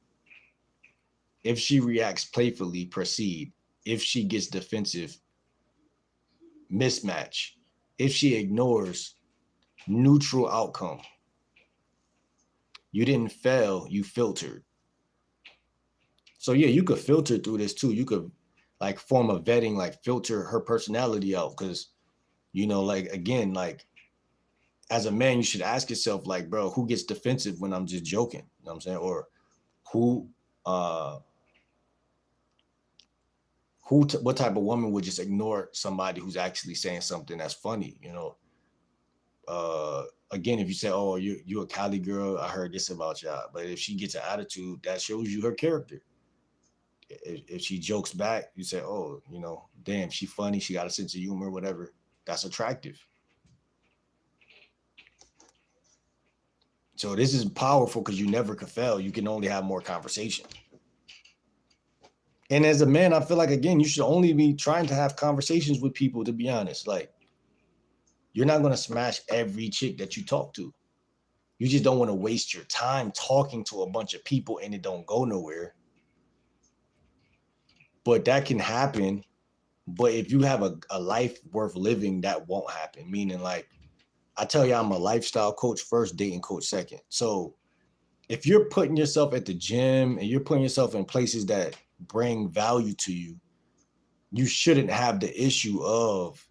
If she reacts playfully, proceed. If she gets defensive, mismatch. If she ignores, neutral outcome. You didn't fail, you filtered. So yeah, you could filter through this too. You could like form a vetting, like filter her personality out. Cause like again, like as a man, you should ask yourself, like, bro, who gets defensive when I'm just joking? You know what I'm saying? Or who what type of woman would just ignore somebody who's actually saying something that's funny? Again, if you say, oh, you a Cali girl, I heard this about y'all. But if she gets an attitude, that shows you her character. If she jokes back, you say, oh, damn, she funny, she got a sense of humor, whatever. That's attractive. So this is powerful because you never could fail. You can only have more conversation. And as a man, I feel like, again, you should only be trying to have conversations with people, to be honest. Like, you're not going to smash every chick that you talk to. You just don't want to waste your time talking to a bunch of people and it don't go nowhere. But that can happen. But if you have a life worth living, that won't happen. Meaning, like, I tell you, I'm a lifestyle coach first, dating coach second. So if you're putting yourself at the gym and you're putting yourself in places that bring value to you, you shouldn't have the issue of,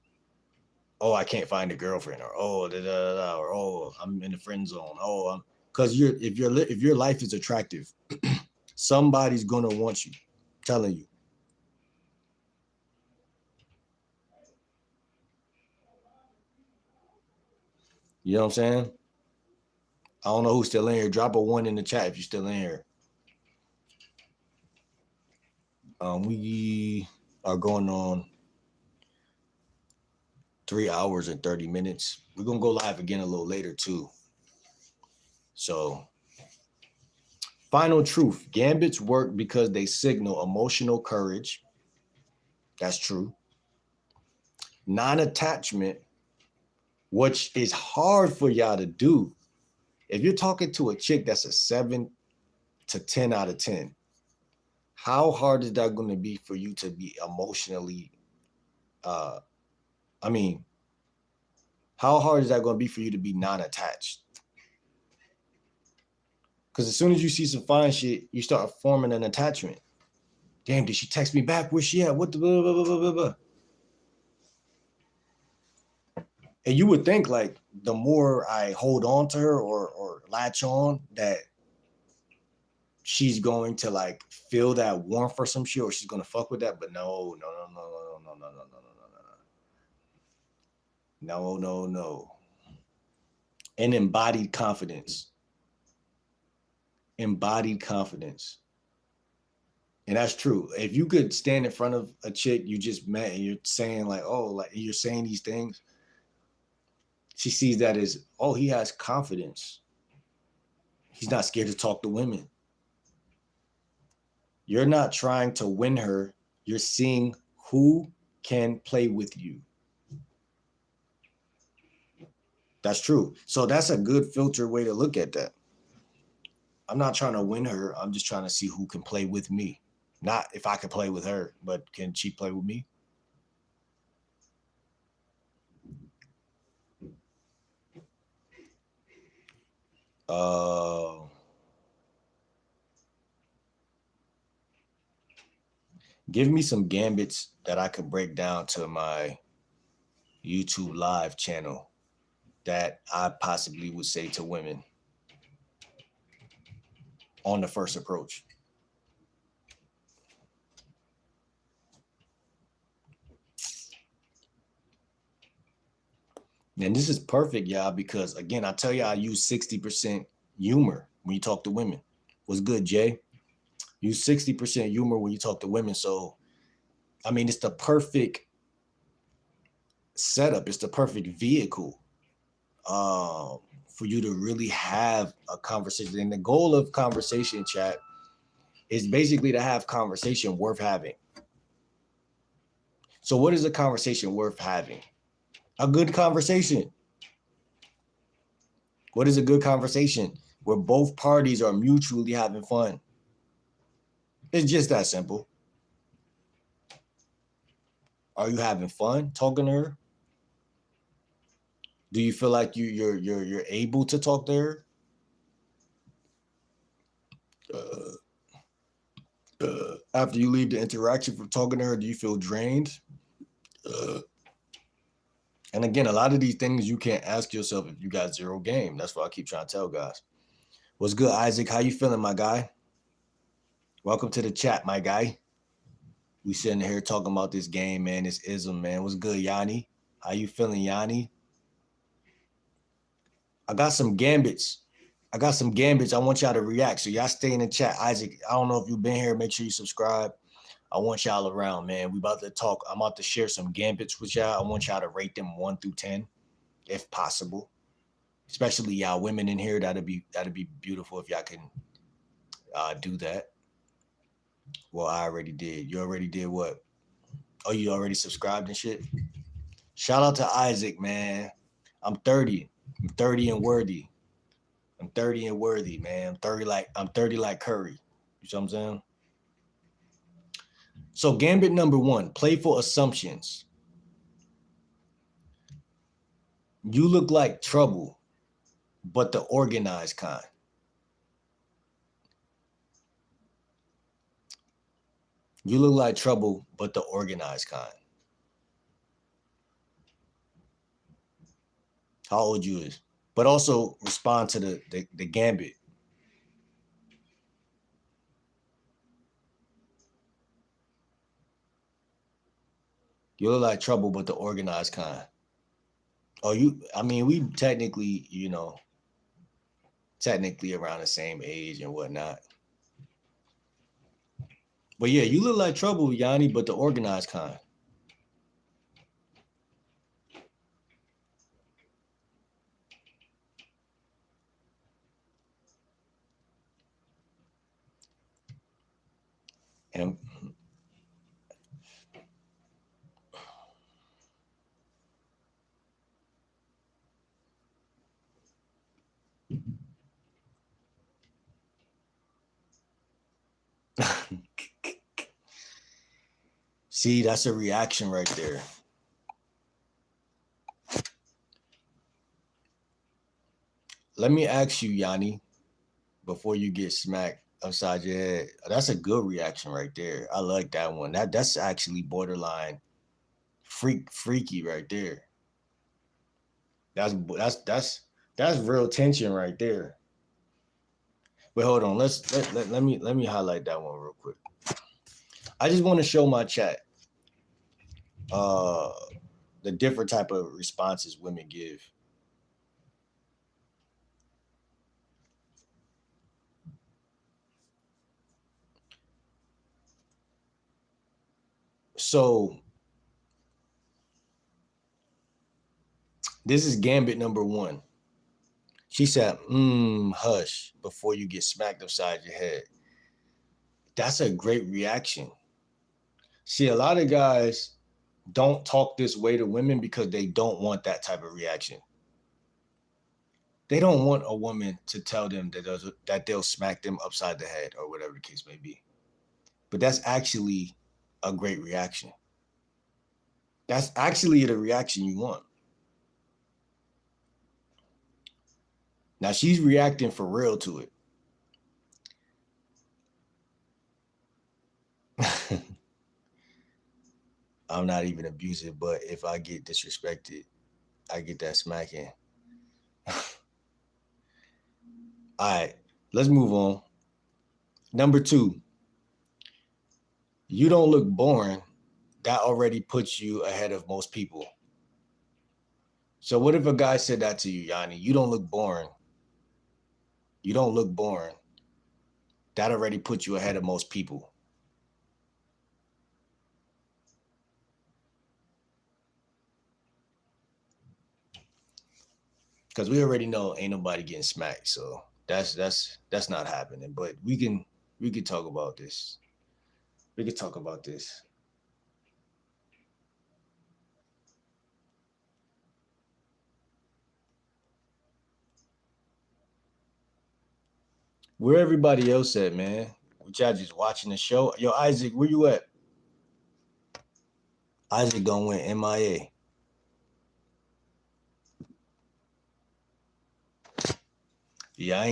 oh, I can't find a girlfriend, or oh, or oh, I'm in the friend zone. Oh, because if your life is attractive, somebody's gonna want you. I'm telling you. You know what I'm saying? I don't know who's still in here. Drop a 1 in the chat if you're still in here. We are going on 3 hours and 30 minutes. We're gonna go live again a little later too. So, final truth: gambits work because they signal emotional courage. That's true. Non-attachment, which is hard for y'all to do. If you're talking to a chick that's a 7 to 10 out of 10, how hard is that going to be for you to be emotionally, how hard is that going to be for you to be non-attached? Because as soon as you see some fine shit, you start forming an attachment. Damn, did she text me back? Where's she at? What the blah, blah, blah, blah, blah. And you would think, like, the more I hold on to her or latch on, that she's going to, like, feel that warmth or some shit, or she's going to fuck with that. But no. And embodied confidence. And that's true. If you could stand in front of a chick you just met and you're saying like, oh, like you're saying these things, she sees that as, oh, he has confidence. He's not scared to talk to women. You're not trying to win her. You're seeing who can play with you. That's true. So that's a good filter way to look at that. I'm not trying to win her. I'm just trying to see who can play with me. Not if I can play with her, but can she play with me? Give me some gambits that I could break down to my YouTube live channel that I possibly would say to women on the first approach. And this is perfect, y'all, because again, I tell you, I use 60% humor when you talk to women. What's good, Jay? Use 60% humor when you talk to women. So, I mean, it's the perfect setup. It's the perfect vehicle for you to really have a conversation. And the goal of conversation chat is basically to have conversation worth having. So, what is a conversation worth having? A good conversation. What is a good conversation? Where both parties are mutually having fun. It's just that simple. Are you having fun talking to her? Do you feel like you're able to talk to her? After you leave the interaction from talking to her, do you feel drained? And again, a lot of these things you can't ask yourself if you got zero game. That's what I keep trying to tell guys. What's good, Isaac? How you feeling, my guy? Welcome to the chat, my guy. We sitting here talking about this game, man. This ism, man. What's good, Yanni? How you feeling, Yanni? I got some gambits. I want y'all to react. So y'all stay in the chat. Isaac, I don't know if you've been here. Make sure you subscribe. I want y'all around, man. We about to talk. I'm about to share some gambits with y'all. I want y'all to rate them 1 through 10, if possible. Especially y'all women in here. That'd be beautiful if y'all can do that. Well, I already did. You already did what? Oh, you already subscribed and shit? Shout out to Isaac, man. I'm 30. I'm 30 and worthy. I'm 30 and worthy, man. I'm 30 like Curry. You know what I'm saying? So gambit number 1, playful assumptions. You look like trouble, but the organized kind. You look like trouble, but the organized kind. How old you is? But also respond to the gambit. You look like trouble, but the organized kind. Oh, we technically, technically around the same age and whatnot. But yeah, you look like trouble, Yanni, but the organized kind. And see, that's a reaction right there. Let me ask you, Yanni, before you get smacked upside your head. That's a good reaction right there. I like that one. That's actually borderline freaky right there. That's real tension right there. But hold on, let me highlight that one real quick. I just want to show my chat the different type of responses women give. So this is Gambit number 1. She said, hush, before you get smacked upside your head. That's a great reaction. See, a lot of guys don't talk this way to women because they don't want that type of reaction. They don't want a woman to tell them that they'll smack them upside the head or whatever the case may be. But that's actually a great reaction. That's actually the reaction you want. Now she's reacting for real to it. I'm not even abusive, but if I get disrespected, I get that smacking. All right, let's move on. Number 2, you don't look boring. That already puts you ahead of most people. So what if a guy said that to you, Yanni? You don't look boring. You don't look boring. That already puts you ahead of most people. Because we already know ain't nobody getting smacked. So that's not happening. But we can talk about this. We could talk about this. Where everybody else at, man? Y'all just watching the show? Yo, Isaac, where you at? Isaac gonna win MIA. Yeah,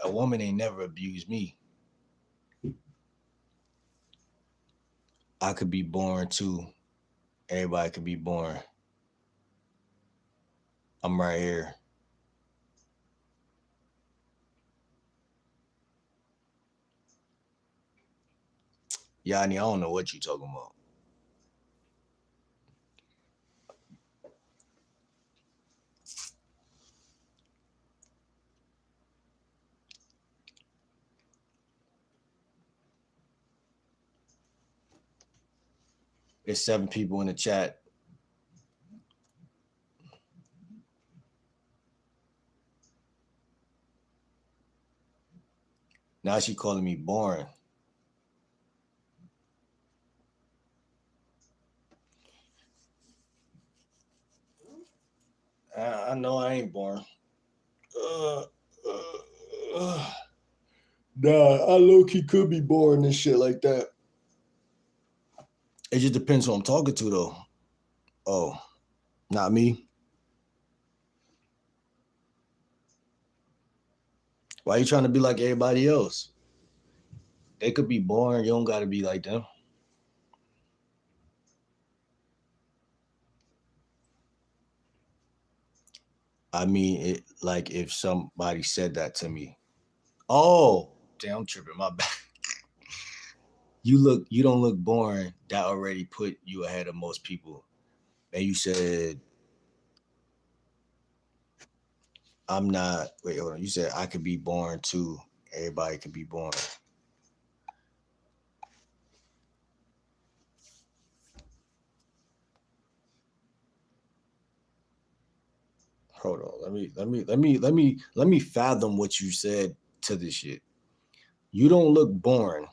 a woman ain't never abused me. I could be born too. Everybody could be born. I'm right here. Yanni, I don't know what you talking about. It's 7 people in the chat. Now she calling me boring. I know I ain't boring. Nah, I low-key could be boring and shit like that. It just depends who I'm talking to, though. Oh, not me. Why you trying to be like everybody else? They could be boring. You don't got to be like them. I mean, it like if somebody said that to me. Oh, damn, I'm tripping. My bad. You don't look boring. That already put you ahead of most people. And you said, I'm not. Wait, hold on. You said I could be boring too. Everybody could be boring. Hold on. Let me fathom what you said to this shit. You don't look boring.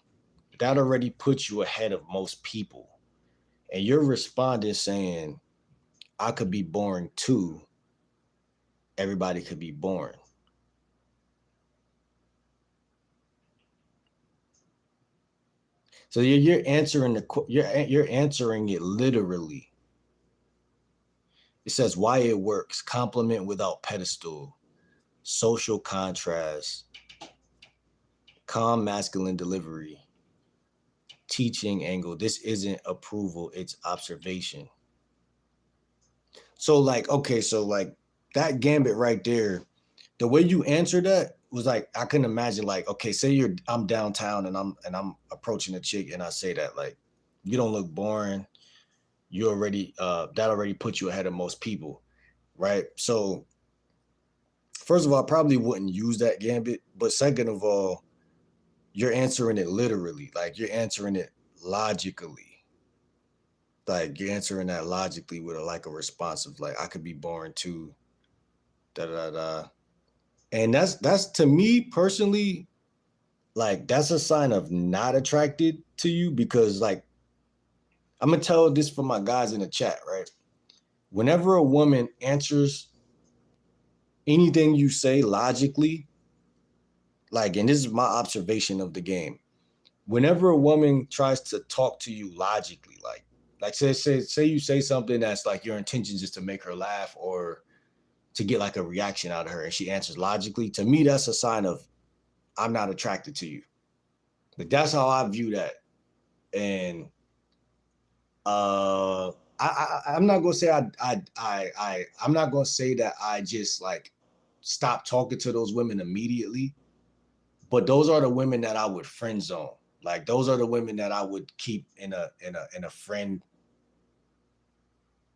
That already puts you ahead of most people. And you're responding saying, I could be boring too. Everybody could be boring. So you're answering you're answering it literally. It says why it works: compliment without pedestal, social contrast, calm masculine delivery, teaching angle. This isn't approval; it's observation. So like that gambit right there, the way you answered that was like I couldn't imagine like, okay, say I'm downtown and I'm approaching a chick and I say that like, you don't look boring. You already that already put you ahead of most people, right? So first of all, I probably wouldn't use that gambit, but second of all, you're answering it literally, like you're answering it logically. like you're answering that logically with a response of like I could be boring too, da da da. And that's to me personally, like that's a sign of not attracted to you because like I'm gonna tell this for my guys in the chat, right? Whenever a woman answers anything you say logically, like, and this is my observation of the game. Whenever a woman tries to talk to you logically, like say you say something that's like your intentions is to make her laugh or to get like a reaction out of her and she answers logically, to me that's a sign of I'm not attracted to you. Like that's how I view that. And I'm not gonna say I'm not gonna say that I just like stop talking to those women immediately, but those are the women that I would friend zone. Like those are the women that I would keep in a friend.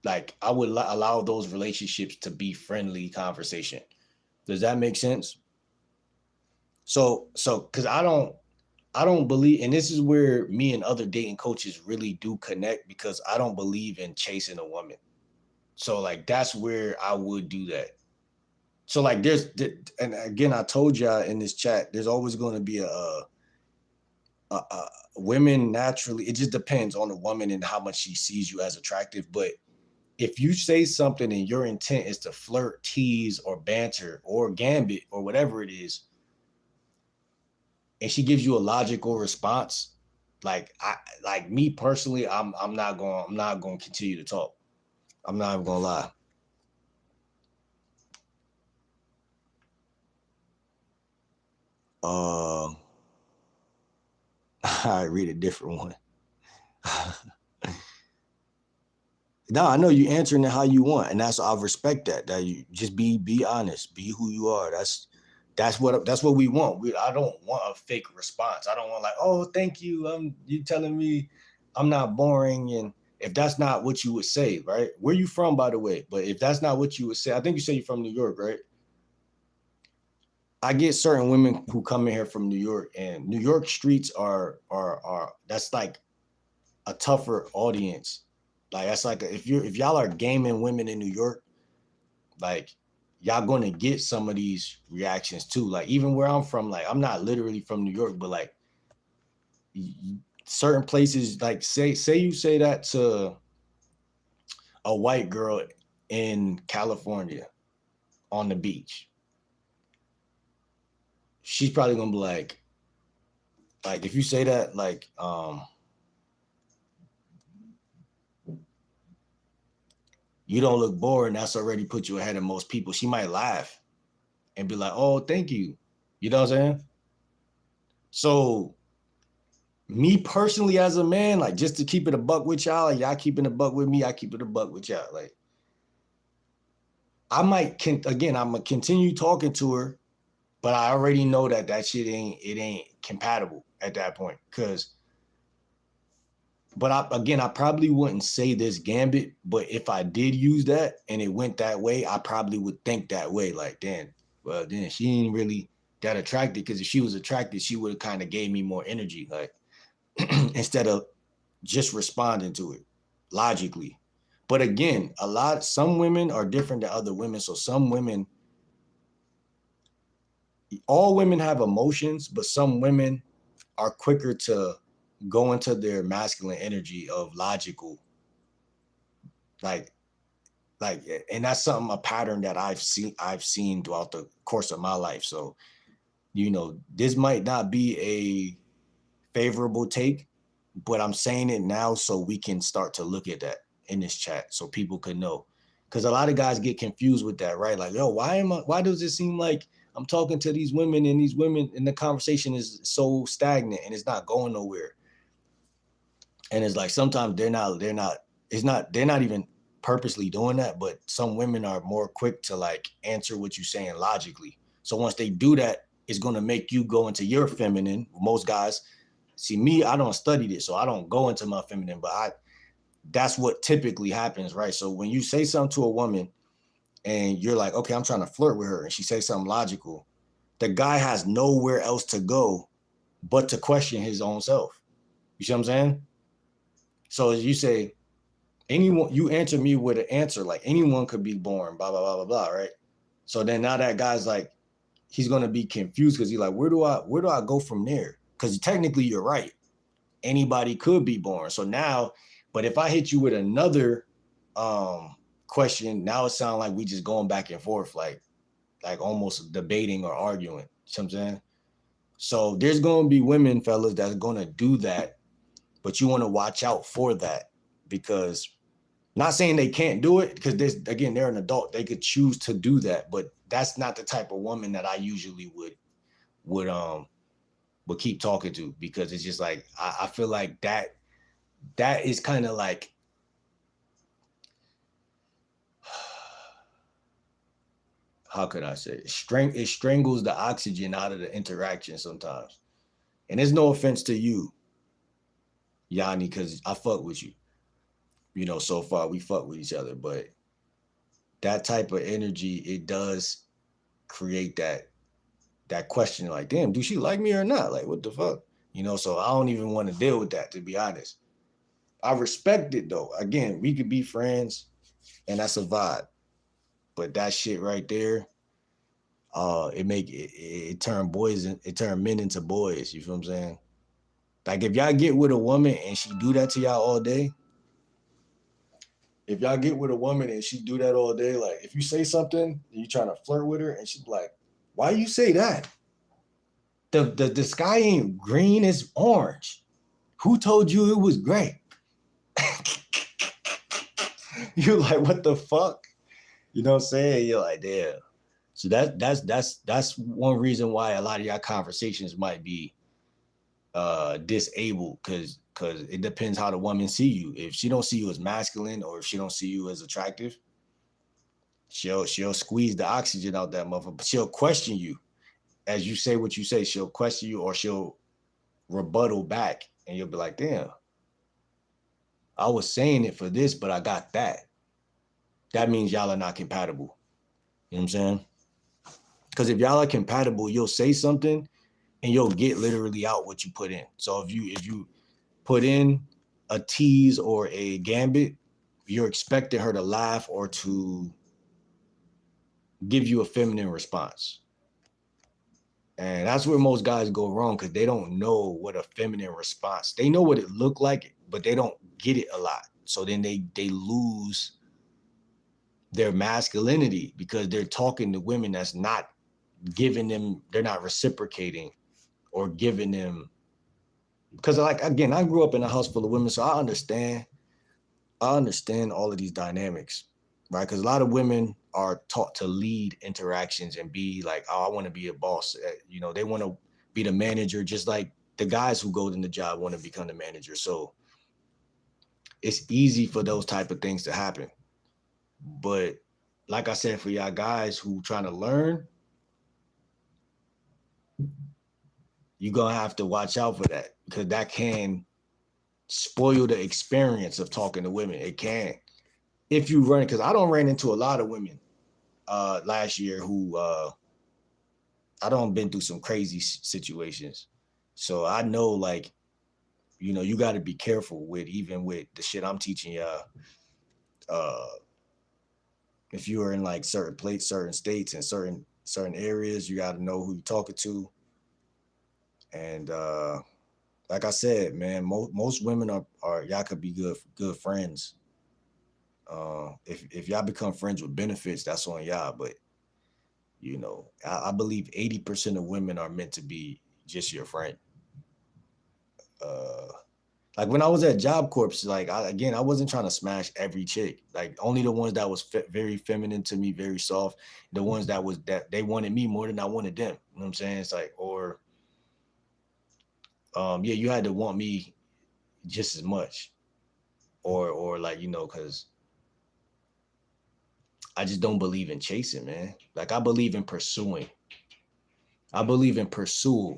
Like I would allow those relationships to be friendly conversation. Does that make sense? So because I don't believe, and this is where me and other dating coaches really do connect because I don't believe in chasing a woman. So like that's where I would do that. So like and again I told y'all in this chat, there's always going to be a women naturally. It just depends on the woman and how much she sees you as attractive. But if you say something and your intent is to flirt, tease, or banter, or gambit, or whatever it is, and she gives you a logical response, like me personally, I'm not going to continue to talk. I'm not even gonna lie. I read a different one. No, I know you answering it how you want, and that's I respect that. That you just be honest, be who you are. That's what we want. I don't want a fake response. I don't want like, oh, thank you. You telling me I'm not boring, and if that's not what you would say, right? Where you from, by the way? But if that's not what you would say, I think you say you're from New York, right? I get certain women who come in here from New York, and New York streets are that's like a tougher audience. Like that's like if y'all are gaming women in New York, like y'all gonna get some of these reactions too. Like even where I'm from, like I'm not literally from New York, but like certain places, like say you say that to a white girl in California on the beach, she's probably gonna be like if you say that, like you don't look boring, that's already put you ahead of most people. She might laugh and be like, oh, thank you. You know what I'm saying? So me personally as a man, like just to keep it a buck with y'all, like y'all keeping a buck with me, I keep it a buck with y'all. Like I might again, I'm gonna continue talking to her, but I already know that shit ain't compatible at that point. But I probably wouldn't say this gambit, but if I did use that and it went that way, I probably would think that way. Like, then she ain't really that attracted, because if she was attracted, she would have kind of gave me more energy, like instead of just responding to it logically. But again, some women are different than other women. So some women, all women have emotions, but some women are quicker to go into their masculine energy of logical, like, and that's a pattern that I've seen throughout the course of my life. So, this might not be a favorable take, but I'm saying it now so we can start to look at that in this chat so people can know. Because a lot of guys get confused with that, right? Like, yo, why does it seem like I'm talking to these women and the conversation is so stagnant and it's not going nowhere? And it's like sometimes they're not even purposely doing that, but some women are more quick to like answer what you're saying logically. So once they do that, it's going to make you go into your feminine. Most guys, see me, I don't study this, so I don't go into my feminine, but that's what typically happens, right? So when you say something to a woman and you're like, okay, I'm trying to flirt with her, and she says something logical, the guy has nowhere else to go but to question his own self. You see what I'm saying? So as you say, anyone, you answer me with an answer like anyone could be born, blah blah blah blah blah, right? So then now that guy's like, he's gonna be confused because he's like, where do I go from there? Because technically you're right, anybody could be born. So now, but if I hit you with another question, now it sounds like we just going back and forth, like almost debating or arguing. You know what I'm saying? So there's gonna be women, fellas, that's gonna do that, but you want to watch out for that because, not saying they can't do it, because this, again, they're an adult, they could choose to do that, but that's not the type of woman that I usually would keep talking to, because it's just like I feel like that is kind of like, how could I say it? It strangles the oxygen out of the interaction sometimes. And there's no offense to you, Yanni, because I fuck with you. You know, so far we fuck with each other, but that type of energy, it does create that question, like, damn, do she like me or not? Like, what the fuck? You know, so I don't even want to deal with that, to be honest. I respect it though. Again, we could be friends and that's a vibe. But that shit right there, it turn men into boys. You feel what I'm saying? Like if y'all get with a woman and she do that to y'all all day, if y'all get with a woman and she do that all day, like if you say something and you trying to flirt with her and she's like, why you say that? The sky ain't green, it's orange. Who told you it was gray? You're like, what the fuck? You know what I'm saying? You're like, damn. So that's one reason why a lot of y'all conversations might be disabled, because it depends how the woman see you. If she don't see you as masculine, or if she don't see you as attractive, she'll squeeze the oxygen out that motherfucker. But she'll question you as you say what you say. She'll question you, or she'll rebuttal back, and you'll be like, damn, I was saying it for this, but I got that. That means y'all are not compatible. You know what I'm saying? Because if y'all are compatible, you'll say something and you'll get literally out what you put in. So if you put in a tease or a gambit, you're expecting her to laugh or to give you a feminine response. And that's where most guys go wrong, because they don't know what a feminine response. They know what it looked like, but they don't get it a lot. So then they lose their masculinity, because they're talking to women that's not giving them, they're not reciprocating or giving them. Because, like, again, I grew up in a house full of women, so I understand all of these dynamics, right? Because a lot of women are taught to lead interactions and be like, oh, I want to be a boss. You know, they want to be the manager, just like the guys who go in the job want to become the manager. So it's easy for those type of things to happen. But like I said, for y'all guys who trying to learn, you're going to have to watch out for that, because that can spoil the experience of talking to women. It can. If you run, because I don't ran into a lot of women last year who I don't been through some crazy situations. So I know, like, you know, you got to be careful with, even with the shit I'm teaching y'all. If you are in like certain states and certain areas, you got to know who you're talking to. And like I said, man, most women are y'all could be good friends. If y'all become friends with benefits, that's on y'all. But you know, I believe 80% of women are meant to be just your friend. Like when I was at Job Corps, like I wasn't trying to smash every chick. Like only the ones that was very feminine to me, very soft. The ones that they wanted me more than I wanted them. You know what I'm saying? It's like, or yeah, you had to want me just as much, or like, you know, because I just don't believe in chasing, man. Like I believe in pursuing. I believe in pursuit.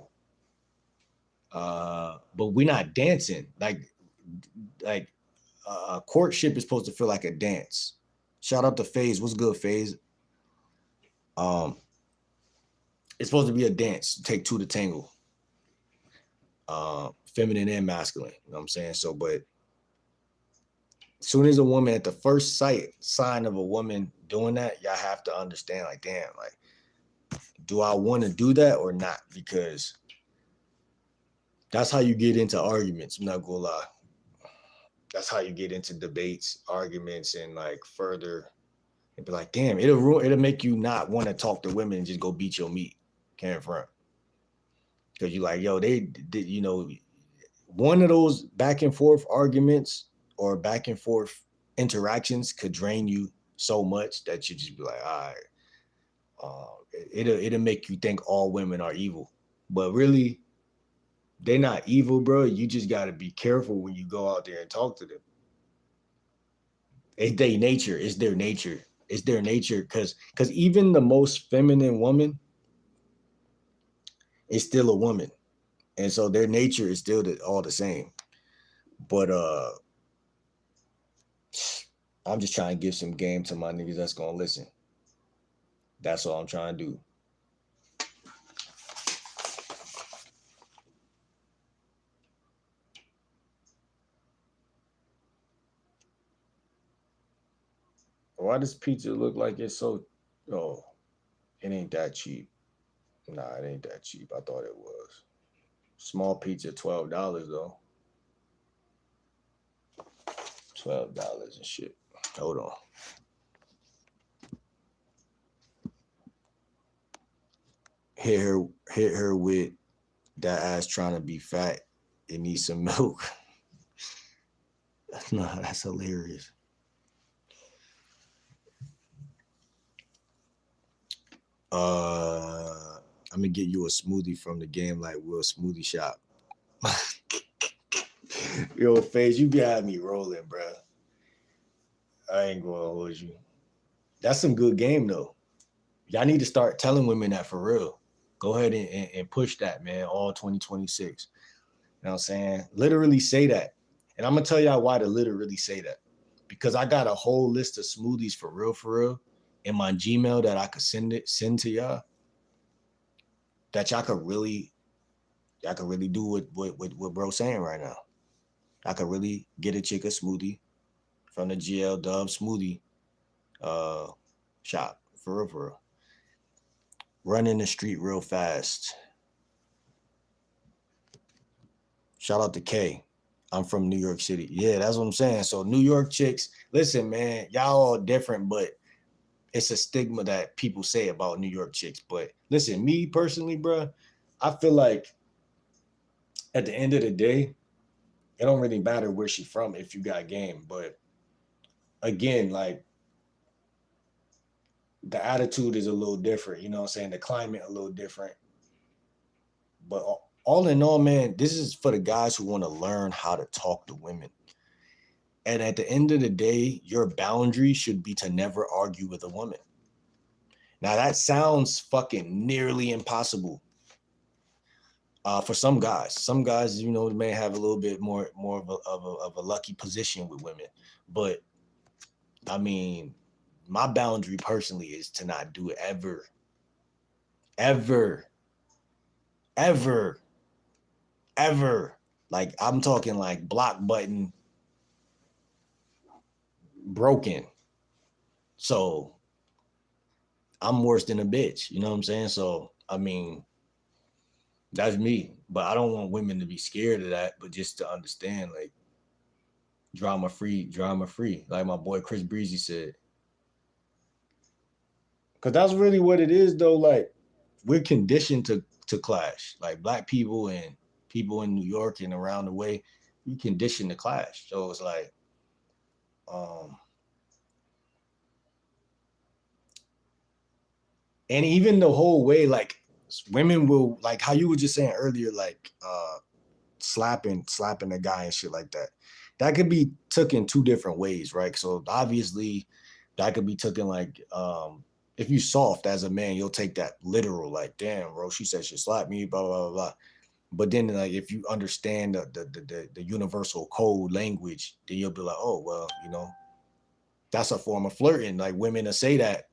But we're not dancing. Like courtship is supposed to feel like a dance. Shout out to FaZe. What's good, FaZe? It's supposed to be a dance. Take two to tangle. Feminine and masculine. You know what I'm saying? So, but As soon as a woman, at the first sign of a woman doing that, y'all have to understand, like, damn, like, do I want to do that or not? Because that's how you get into arguments. I'm not gonna lie. That's how you get into debates, arguments, and like further. And be like, damn, it'll make you not want to talk to women and just go beat your meat, can't front. Because you like, yo, they did, one of those back and forth arguments or back and forth interactions could drain you so much that you just be like, all right, it'll make you think all women are evil, but really, they're not evil, bro. You just got to be careful when you go out there and talk to them. It's their nature. It's their nature. It's their nature. Because even the most feminine woman is still a woman, and so their nature is still all the same. But I'm just trying to give some game to my niggas that's gonna listen. That's all I'm trying to do. Why does pizza look like it's so? Oh, it ain't that cheap. Nah, it ain't that cheap. I thought it was. Small pizza, $12 though. $12 and shit. Hold on. Hit her with that ass trying to be fat. It needs some milk. Nah, that's hilarious. I'm gonna get you a smoothie from the Game Like Will Smoothie Shop. Yo, Face, you be having me rolling, bro. I ain't gonna hold you. That's some good game though. Y'all need to start telling women that for real. Go ahead and push that, man, all 2026. You know what I'm saying? Literally say that. And I'm gonna tell y'all why to literally say that. Because I got a whole list of smoothies for real, in my Gmail that I could send to y'all. That y'all could really do what bro's saying right now. I could really get a chick a smoothie from the GL Dub smoothie shop. For real. Running the street real fast. Shout out to K. I'm from New York City. Yeah, that's what I'm saying. So New York chicks, listen, man, y'all all different, but it's a stigma that people say about New York chicks. But listen, me personally, bro, I feel like at the end of the day, it don't really matter where she from if you got game. But again, like the attitude is a little different. You know what I'm saying? The climate a little different. But all in all, man, this is for the guys who want to learn how to talk to women. And at the end of the day, your boundary should be to never argue with a woman. Now that sounds fucking nearly impossible. For some guys, may have a little bit more of a lucky position with women. But I mean, my boundary personally is to not do it ever. Like I'm talking like block button broken. So I'm worse than a bitch. You know what I'm saying? So I mean, that's me. But I don't want women to be scared of that, but just to understand, like, drama free. Like my boy Chris Breezy said. Because that's really what it is, though. Like, we're conditioned to clash. Like, black people and people in New York and around the way, we conditioned to clash. So it's like, and even the whole way, like, women will, like how you were just saying earlier, like, slapping a guy and shit like that. That could be taken two different ways, right? So obviously, that could be taken like, if you soft as a man, you'll take that literal, like, damn, bro, she said she slapped me, blah blah blah. But then, like, if you understand the universal code language, then you'll be like, oh well, that's a form of flirting. Like women will say that.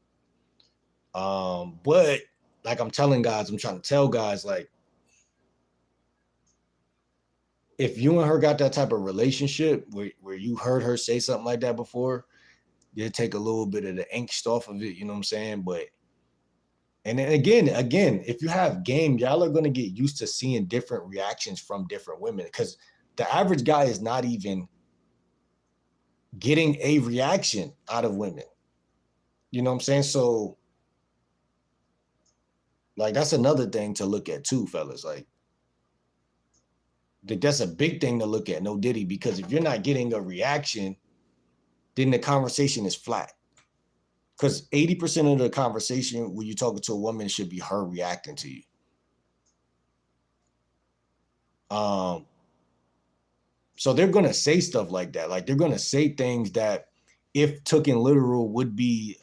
But like I'm trying to tell guys, like, if you and her got that type of relationship where you heard her say something like that before, you take a little bit of the angst off of it, you know what I'm saying? But and then again, if you have game, y'all are gonna get used to seeing different reactions from different women because the average guy is not even getting a reaction out of women. You know what I'm saying? So, like, that's another thing to look at too, fellas. Like, that's a big thing to look at, no Diddy, because if you're not getting a reaction, then the conversation is flat. Because 80% of the conversation when you're talking to a woman should be her reacting to you. Um, so they're gonna say stuff like that. Like they're gonna say things that, if taken literal, would be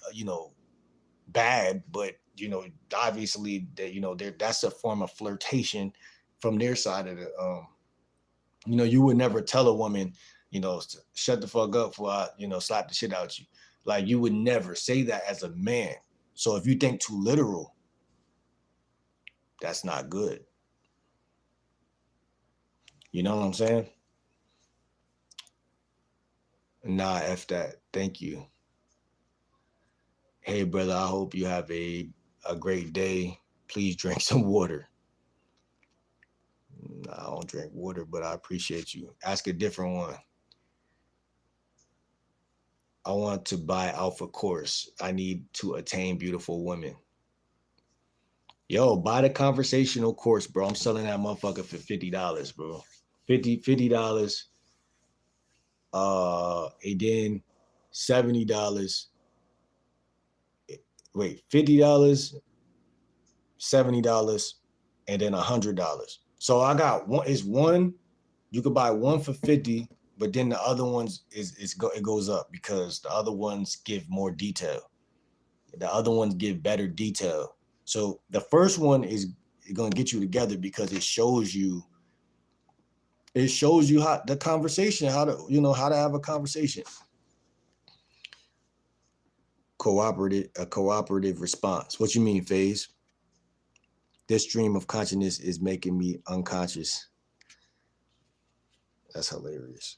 bad. But obviously that that's a form of flirtation from their side of the. You would never tell a woman, shut the fuck up before I, slap the shit out you. Like you would never say that as a man. So if you think too literal, that's not good. You know what I'm saying? Nah, F that. Thank you. Hey, brother, I hope you have a great day. Please drink some water. Nah, I don't drink water, but I appreciate you. Ask a different one. I want to buy Alpha Course. I need to attain beautiful women. Yo, buy the conversational course, bro. I'm selling that motherfucker for $50, bro. $50. And then $70. Wait, $50, $70, and then $100. So I got one. It's one. You could buy one for 50, but then the other ones it goes up because the other ones give more detail. The other ones give better detail. So the first one is going to get you together because it shows you how the conversation, how to have a conversation. A cooperative response. What you mean, FaZe? This stream of consciousness is making me unconscious. That's hilarious.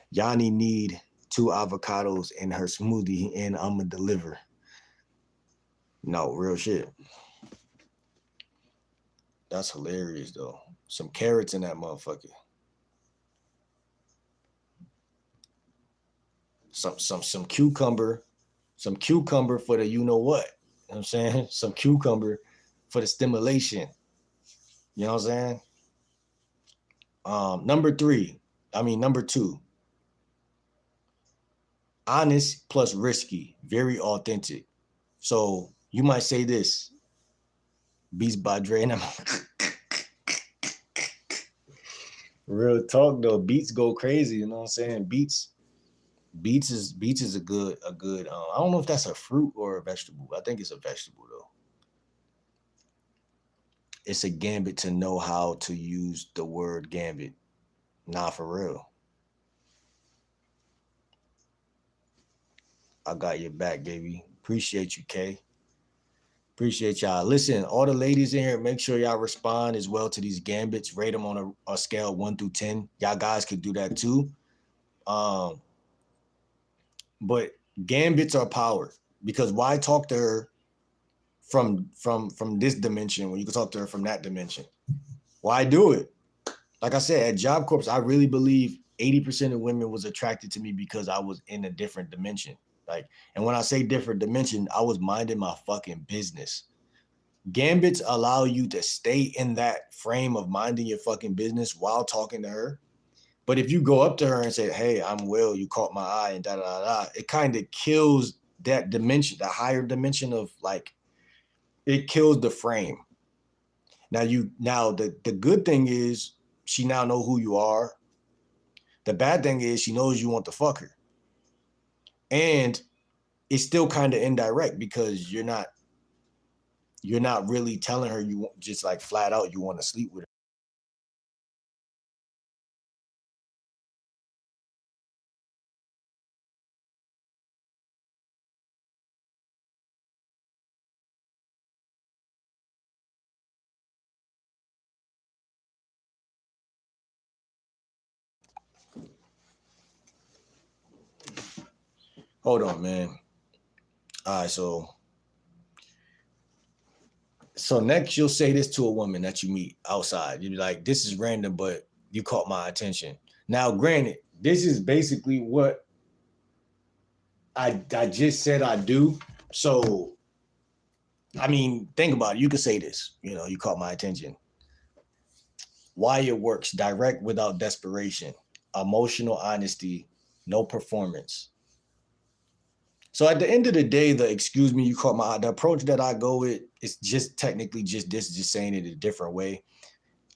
Yanni need 2 avocados in her smoothie and I'ma deliver. No, real shit. That's hilarious though. Some carrots in that motherfucker. Some cucumber. Some cucumber for the you know what. You know what I'm saying? Some cucumber for the stimulation. You know what I'm saying? Number two, honest plus risky, very authentic. So you might say this, Beats by Dre, and I'm real talk though. Beats go crazy, you know what I'm saying? Beets is a good. I don't know if that's a fruit or a vegetable. I think it's a vegetable though. It's a gambit to know how to use the word gambit. Nah, for real. I got your back, baby. Appreciate you, Kay. Appreciate y'all. Listen, all the ladies in here, make sure y'all respond as well to these gambits. Rate them on a scale 1 through 10. Y'all guys could do that too. But gambits are power because why talk to her from this dimension when you can talk to her from that dimension? Why do it? Like I said, at Job Corps, I really believe 80% of women was attracted to me because I was in a different dimension. Like, and when I say different dimension, I was minding my fucking business. Gambits allow you to stay in that frame of minding your fucking business while talking to her. But if you go up to her and say, hey, I'm Will, you caught my eye, and da da da da, it kind of kills that dimension, the higher dimension of like, it kills the frame. Now the good thing is she now know who you are. The bad thing is she knows you want to fuck her. And it's still kind of indirect because you're not really telling her you want, just like flat out you want to sleep with her. Hold on, man. All right, so next you'll say this to a woman that you meet outside. You'll be like, this is random, but you caught my attention. Now, granted, this is basically what I just said I do. So, I mean, think about it. You could say this, you caught my attention. Why it works: direct without desperation, emotional honesty, no performance. So at the end of the day, excuse me, you caught my eye, the approach that I go with is just technically just this, just saying it a different way.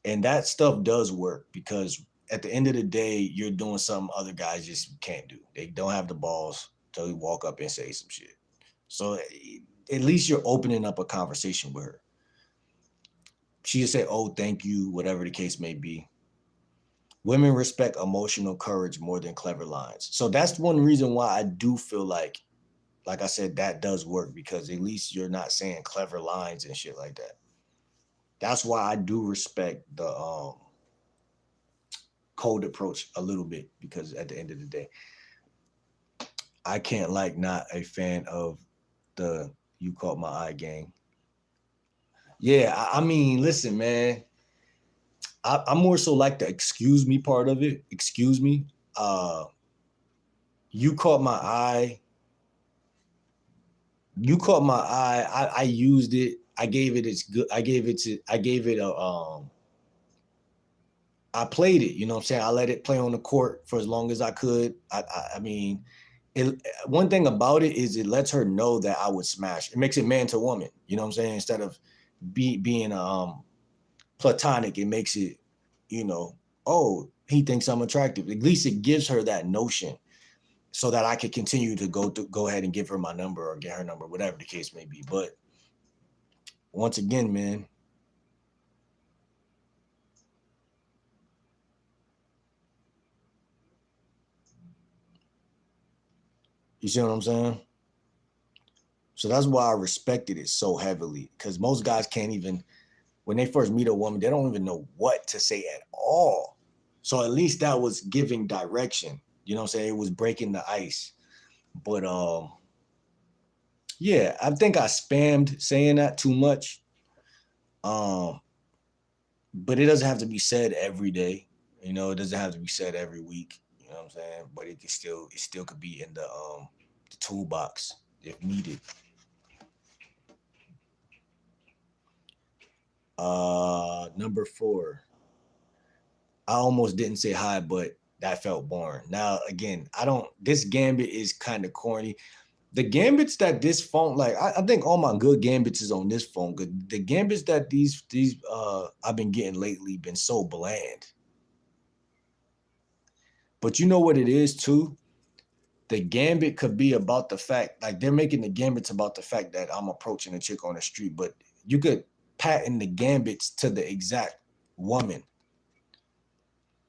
And that stuff does work because at the end of the day, you're doing something other guys just can't do. They don't have the balls to walk up and say some shit. So at least you're opening up a conversation with her. She'll say, oh, thank you, whatever the case may be. Women respect emotional courage more than clever lines. So that's one reason why I do feel like I said, that does work because at least you're not saying clever lines and shit like that. That's why I do respect the cold approach a little bit because at the end of the day, I can't not a fan of the you caught my eye gang. Yeah, I mean, listen, man. I'm more so like the excuse me part of it. Excuse me. You caught my eye. You caught my eye. I used it. I gave it its good. I gave it a I played it, you know what I'm saying? I let it play on the court for as long as I could. I mean, one thing about it is it lets her know that I would smash. It makes it man to woman, you know what I'm saying? Instead of being platonic, it makes it, oh, he thinks I'm attractive. At least it gives her that notion so that I could continue to go ahead and give her my number or get her number, whatever the case may be. But once again, man, you see what I'm saying? So that's why I respected it so heavily because most guys can't even, when they first meet a woman, they don't even know what to say at all. So at least that was giving direction. You know what I'm saying? It was breaking the ice. But yeah, I think I spammed saying that too much. But it doesn't have to be said every day. It doesn't have to be said every week. You know what I'm saying? But it still could be in the toolbox if needed. Number 4. I almost didn't say hi, but that felt boring. Now, again, this gambit is kind of corny. The gambits that this phone, like, I think all my good gambits is on this phone. The gambits that these I've been getting lately been so bland. But you know what it is too? The gambit could be about the fact, like they're making the gambits about the fact that I'm approaching a chick on the street, but you could patent the gambits to the exact woman.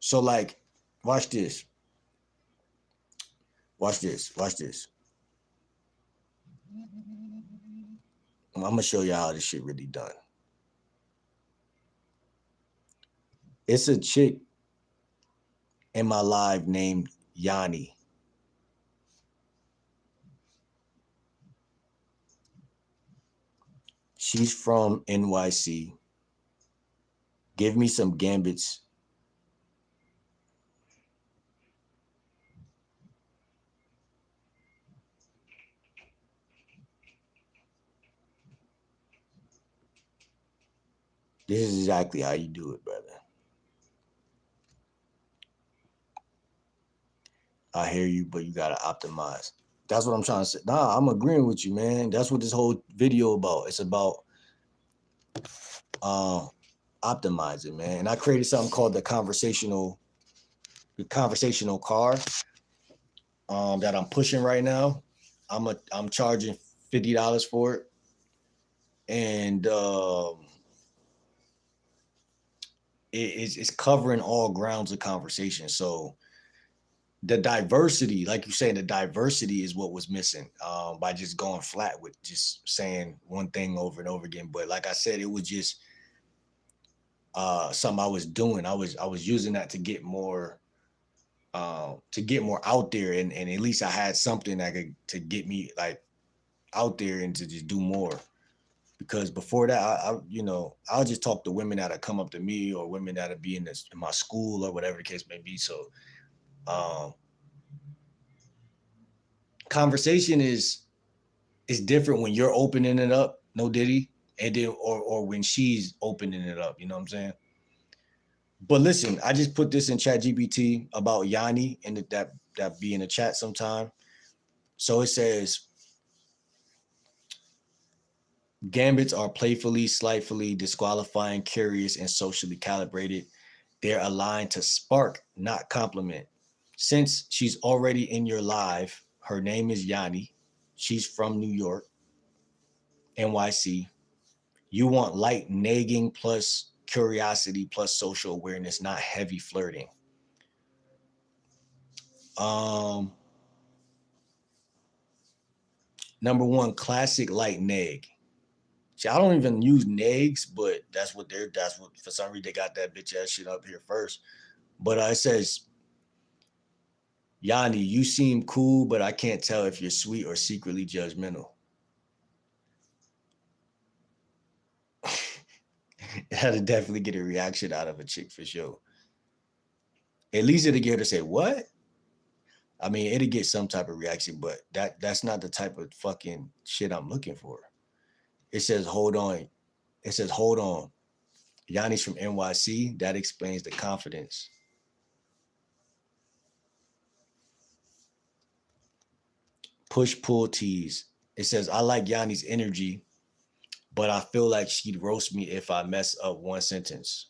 So like, watch this. Watch this. Watch this. I'm gonna show you how this shit really done. It's a chick in my live named Yanni. She's from NYC. Give me some gambits. This is exactly how you do it, brother. I hear you, but you gotta optimize. That's what I'm trying to say. Nah, I'm agreeing with you, man. That's what this whole video about. It's about optimizing, man. And I created something called the conversational car that I'm pushing right now. I'm charging $50 for it, and it's covering all grounds of conversation. So the diversity, like you saying, the diversity is what was missing by just going flat with just saying one thing over and over again. But like I said, it was just something I was doing. I was using that to get more to get more out there, and at least I had something that could to get me like out there and to just do more. Because before that, I'll just talk to women that come up to me or women that'll be in my school or whatever the case may be. So um, conversation is different when you're opening it up, no Diddy, and then or when she's opening it up. You know what I'm saying? But listen, I just put this in Chat GPT about Yanni and that be in the chat sometime. So it says Gambits are playfully, slightly disqualifying, curious, and socially calibrated. They're aligned to spark, not compliment. Since she's already in your live, her name is Yanni. She's from New York, NYC. You want light nagging plus curiosity plus social awareness, not heavy flirting. Um, Number one, classic light nag. See, I don't even use nags, but that's what for some reason they got that bitch ass shit up here first. But it says, Yanni, you seem cool, but I can't tell if you're sweet or secretly judgmental. That'll definitely get a reaction out of a chick for sure. At least it'll get her to say, what? I mean, it'll get some type of reaction, but that's not the type of fucking shit I'm looking for. It says, hold on. It says, hold on. Yanni's from NYC. That explains the confidence. Push pull tease. It says, I like Yanni's energy, but I feel like she'd roast me if I mess up one sentence.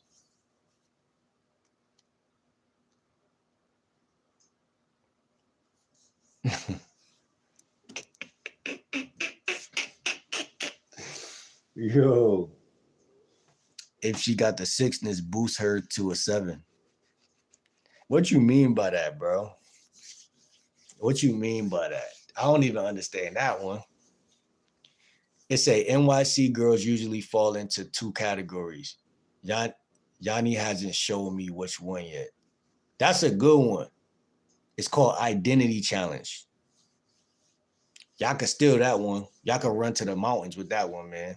Yo. If she got the sickness, boost her to a 7. What you mean by that, bro? What you mean by that? I don't even understand that one. It say NYC girls usually fall into two categories. Yanni hasn't shown me which one yet. That's a good one. It's called identity challenge. Y'all can steal that one. Y'all can run to the mountains with that one, man.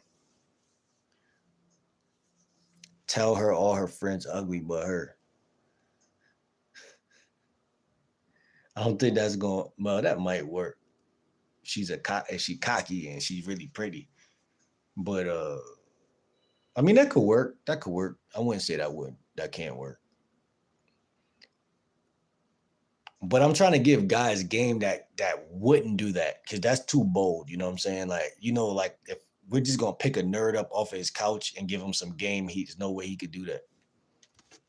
Tell her all her friends ugly but her. I don't think that's going. Well, that might work. If she cocky and she's really pretty, but I mean that could work. That could work. I wouldn't say that would. That can't work. But I'm trying to give guys game that wouldn't do that because that's too bold. You know what I'm saying? Like like if we're just gonna pick a nerd up off of his couch and give him some game, there's no way he could do that.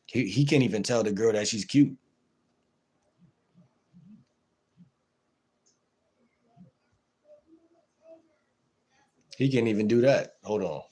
He can't even tell the girl that she's cute. He can't even do that. Hold on.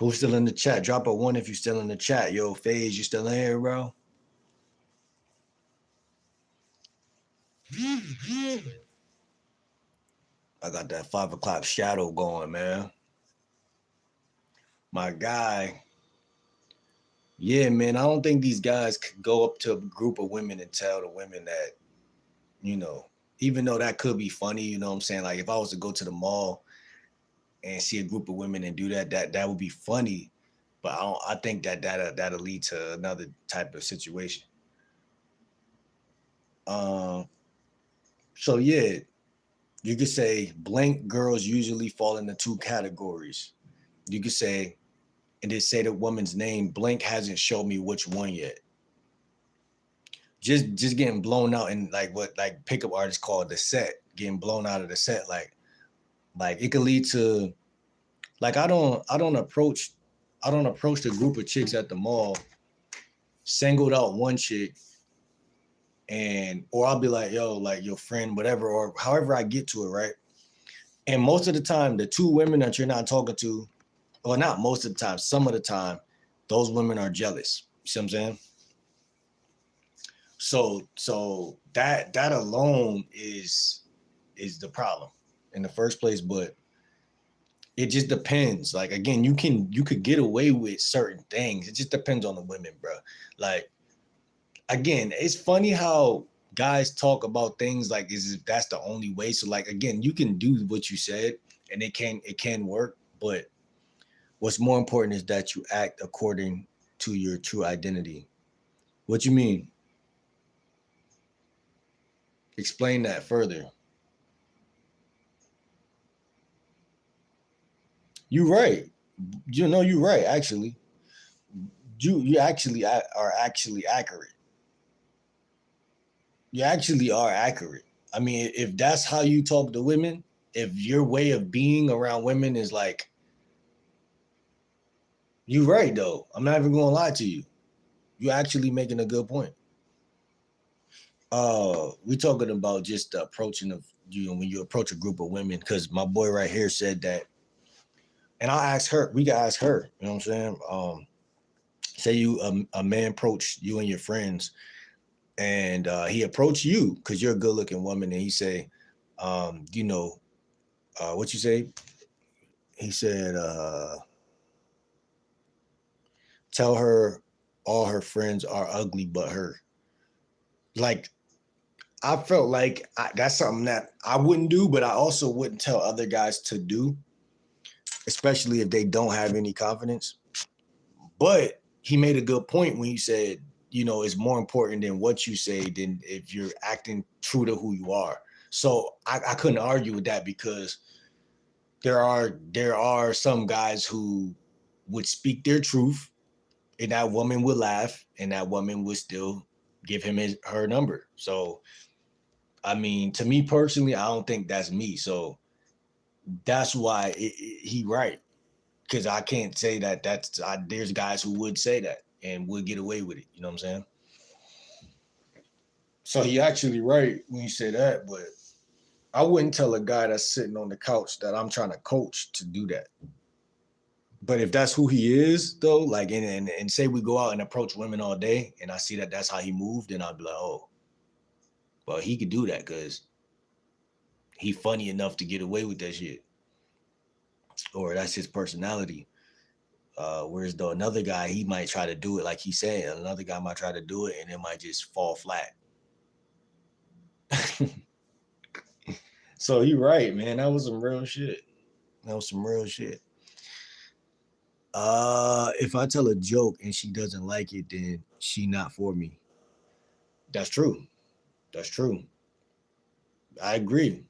Who's still in the chat? Drop a one if you're still in the chat. Yo, FaZe, you still in here, bro? I got that 5 o'clock shadow going, man. My guy. Yeah, man. I don't think these guys could go up to a group of women and tell the women that, you know, even though that could be funny, you know what I'm saying? Like if I was to go to the mall and see a group of women and do that would be funny. But I think that'll lead to another type of situation. So yeah, you could say blank girls usually fall into two categories. You could say, and then say the woman's name, blank hasn't showed me which one yet. Just getting blown out in like what like pickup artists call the set, getting blown out of the set. Like it could lead to like I don't approach the group of chicks at the mall, singled out one chick, and or I'll be like, yo, like your friend, whatever, or however I get to it, right? And most of the time, the two women that you're not talking to, or not most of the time, some of the time, those women are jealous. You see what I'm saying? So that alone is the problem in the first place, but it just depends. Like again, you could get away with certain things. It just depends on the women, bro. Like again, it's funny how guys talk about things like is if that's the only way. So like again, you can do what you said and it can work, but what's more important is that you act according to your true identity. What you mean? Explain that further. You're right. You know, you're right. Actually, you actually are actually accurate. You actually are accurate. I mean, if that's how you talk to women, if your way of being around women is like, you're right though. I'm not even gonna lie to you. You're actually making a good point. We talking about just the approaching of when you approach a group of women, because my boy right here said that, and I asked her, we can ask her, you know what I'm saying? Say you a man approached you and your friends, and he approached you because you're a good looking woman, and he say, what you say? He said, tell her all her friends are ugly but her. Like, I felt like that's something that I wouldn't do, but I also wouldn't tell other guys to do, especially if they don't have any confidence. But he made a good point when he said, it's more important than what you say than if you're acting true to who you are. So I couldn't argue with that, because there are some guys who would speak their truth, and that woman would laugh, and that woman would still give him her number. So, I mean, to me personally, I don't think that's me. So that's why he right, because I can't say that there's guys who would say that and would get away with it. You know what I'm saying? So he actually right when you say that, but I wouldn't tell a guy that's sitting on the couch that I'm trying to coach to do that. But if that's who he is, though, like, and say we go out and approach women all day, and I see that that's how he moved, then I'd be like, oh, well, he could do that because he funny enough to get away with that shit, or that's his personality. Whereas though another guy, he might try to do it like he said, another guy might try to do it, and it might just fall flat. So you're right, man. That was some real shit. If I tell a joke and she doesn't like it, then she not for me. That's true. I agree.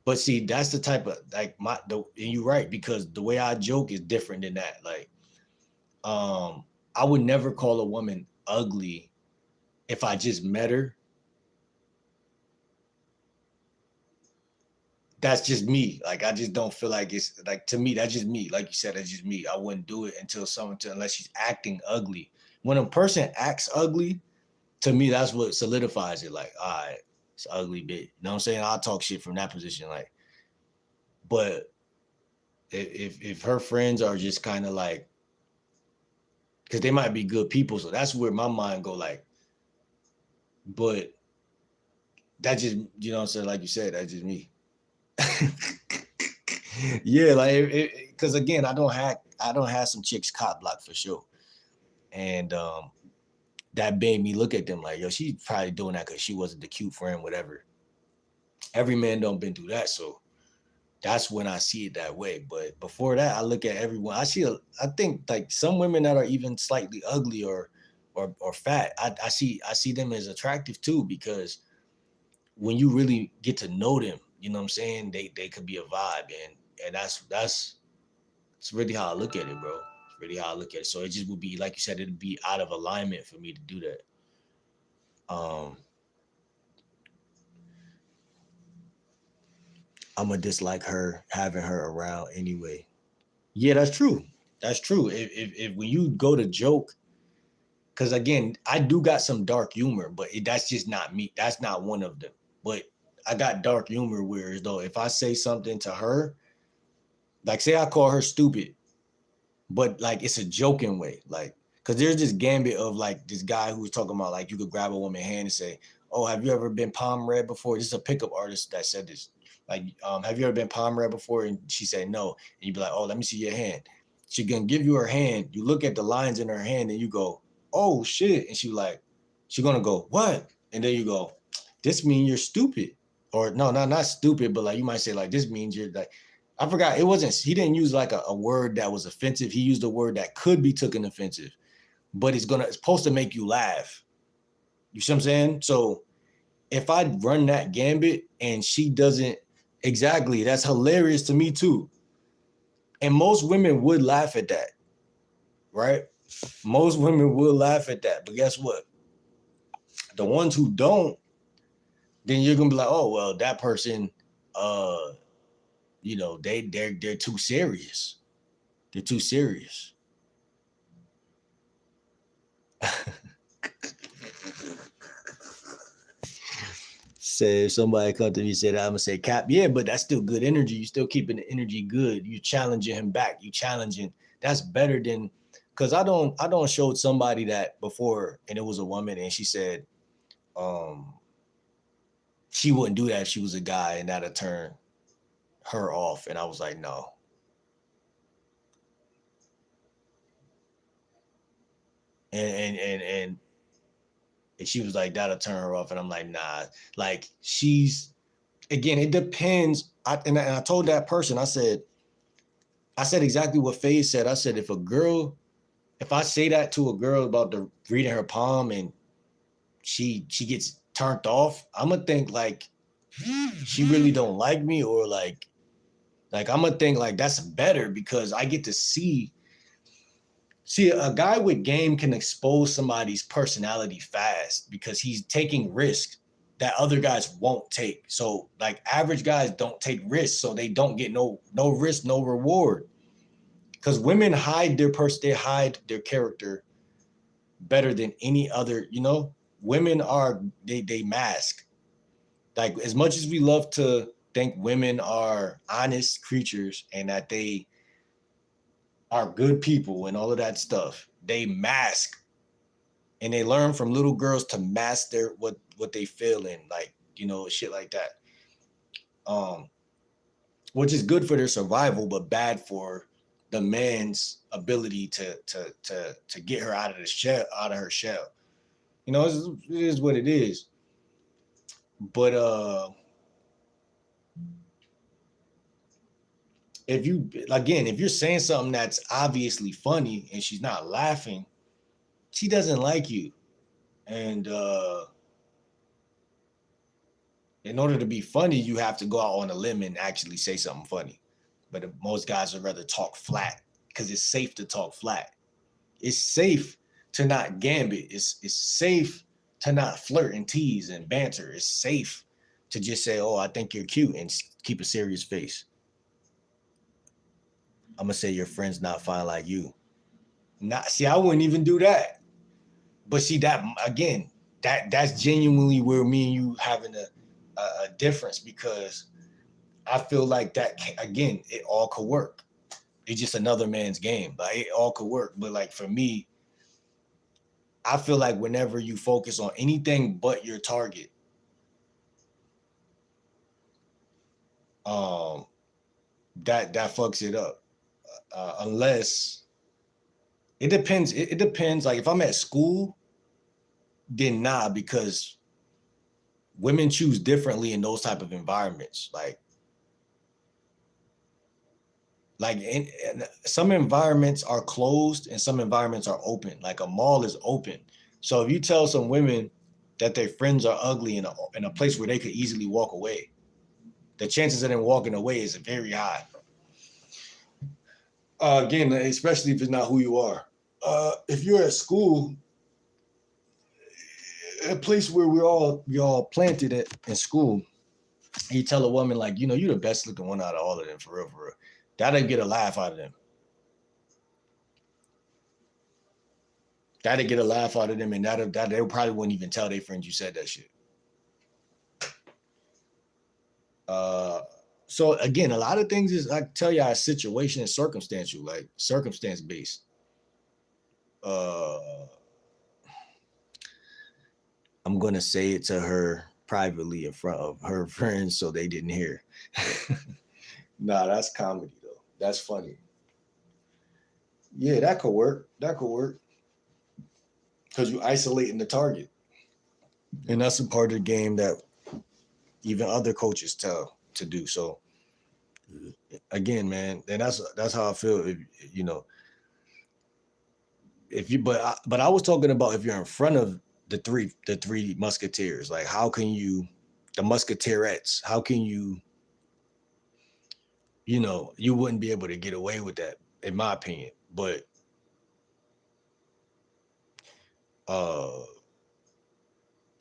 But see, that's the type of like and you're right, because the way I joke is different than that. Like, I would never call a woman ugly if I just met her. That's just me. Like, I just don't feel like it's like, to me, that's just me. Like you said, that's just me. I wouldn't do it unless she's acting ugly. When a person acts ugly, to me, that's what solidifies it. Like, all right, it's ugly bit. You know what I'm saying? I'll talk shit from that position. Like, but if her friends are just kind of like, because they might be good people. So that's where my mind go like, but that just, you know what I'm saying? Like you said, that's just me. Yeah, like, because again, I don't have some chicks cop block for sure. And that made me look at them like, yo, she's probably doing that because she wasn't the cute friend, whatever. Every man don't been through that. So that's when I see it that way. But before that, I look at everyone. I think like some women that are even slightly ugly or fat, I see them as attractive too, because when you really get to know them, you know what I'm saying? They could be a vibe, and that's really how I look at it, bro. It's really how I look at it. So it just would be like you said, it'd be out of alignment for me to do that. Um, I'm gonna dislike her having her around anyway. Yeah, that's true. That's true. If when you go to joke, because again, I do got some dark humor, but that's just not me. That's not one of them. But I got dark humor, whereas though if I say something to her, like say I call her stupid, but like it's a joking way, like because there's this gambit of like this guy who was talking about like you could grab a woman's hand and say, "Oh, have you ever been palm read before?" This is a pickup artist that said this. Like, have you ever been palm read before? And she said no. And you'd be like, "Oh, let me see your hand." She gonna give you her hand. You look at the lines in her hand and you go, "Oh shit!" And she gonna go, "What?" And then you go, "This means you're stupid." Or no, not stupid, but like you might say like this means you're like, I forgot. He didn't use like a word that was offensive. He used a word that could be taken offensive, but it's supposed to make you laugh. You see what I'm saying? So if I run that gambit and she doesn't, exactly, that's hilarious to me too. And most women would laugh at that, right? Most women will laugh at that. But guess what? The ones who don't, then you're gonna be like, oh well, that person, uh, they're too serious. They're too serious. Say if somebody come to me and say that, I'm gonna say Cap, yeah, but that's still good energy. You still keeping the energy good. You challenging him back. You challenging. That's better than, because I don't showed somebody that before, and it was a woman, and she said, um, she wouldn't do that if she was a guy, and that'd turn her off. And I was like, no. And she was like, that'll turn her off. And I'm like, nah. Like again, it depends. And I told that person, I said exactly what FaZe said. I said, if I say that to a girl about the reading her palm and she gets turned off, I'm gonna think like she really don't like me, or like I'm gonna think like that's better because I get to see a guy with game can expose somebody's personality fast because he's taking risks that other guys won't take. So like average guys don't take risks, so they don't get no risk, no reward. Because women hide they hide their character better than any other, women they mask. Like as much as we love to think women are honest creatures and that they are good people and all of that stuff, they mask, and they learn from little girls to mask their what they feel in, like, shit like that. Um, which is good for their survival, but bad for the man's ability to get her out of her shell. It is what it is. But if you're saying something that's obviously funny and she's not laughing, she doesn't like you. And in order to be funny, you have to go out on a limb and actually say something funny. But most guys would rather talk flat because it's safe to talk flat. It's safe to not gambit. It's safe to not flirt and tease and banter. It's safe to just say, "Oh, I think you're cute," and keep a serious face. I'm gonna say your friend's not fine like you. Not see, I wouldn't even do that. But see that again, that's genuinely where me and you having a difference, because I feel like that again, it all could work. It's just another man's game, but it all could work. But like for me, I feel like whenever you focus on anything but your target, um, that fucks it up. Unless it depends. It depends. Like if I'm at school, then nah, because women choose differently in those type of environments. In some environments are closed and some environments are open. Like a mall is open. So if you tell some women that their friends are ugly in a place where they could easily walk away, the chances of them walking away is very high. Again, especially if it's not who you are. If you're at school, a place where we all planted it in school, and you tell a woman like, you're the best looking one out of all of them, for real, for real. That'll get a laugh out of them. That'll get a laugh out of them, and that they probably wouldn't even tell their friends you said that shit. So again, a lot of things is, I tell you, situation and circumstantial, like circumstance based. I'm gonna say it to her privately in front of her friends so they didn't hear. Nah, that's comedy though. That's funny. Yeah, that could work. That could work. Because you isolating the target. And that's a part of the game that even other coaches tell to do. So again, man, and that's how I feel. But I was talking about if you're in front of the three musketeers, like how can you, the musketeerettes, how can you, you wouldn't be able to get away with that, in my opinion. But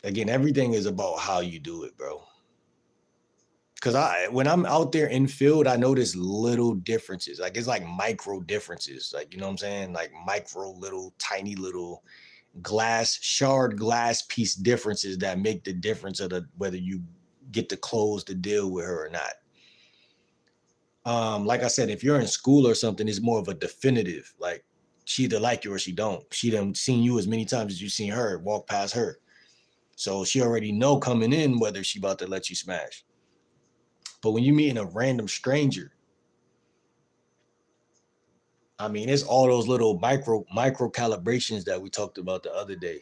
again, everything is about how you do it, bro. Because when I'm out there in field, I notice little differences. Like it's like micro differences. Like, you know what I'm saying? Like micro little tiny little shard glass piece differences that make the difference of whether you get to close the deal with her or not. Like I said, if you're in school or something, it's more of a definitive. Like she either like you or she don't. She done seen you as many times as you seen her walk past her. So she already know coming in whether she about to let you smash. But when you meet a random stranger, I mean, it's all those little micro calibrations that we talked about the other day.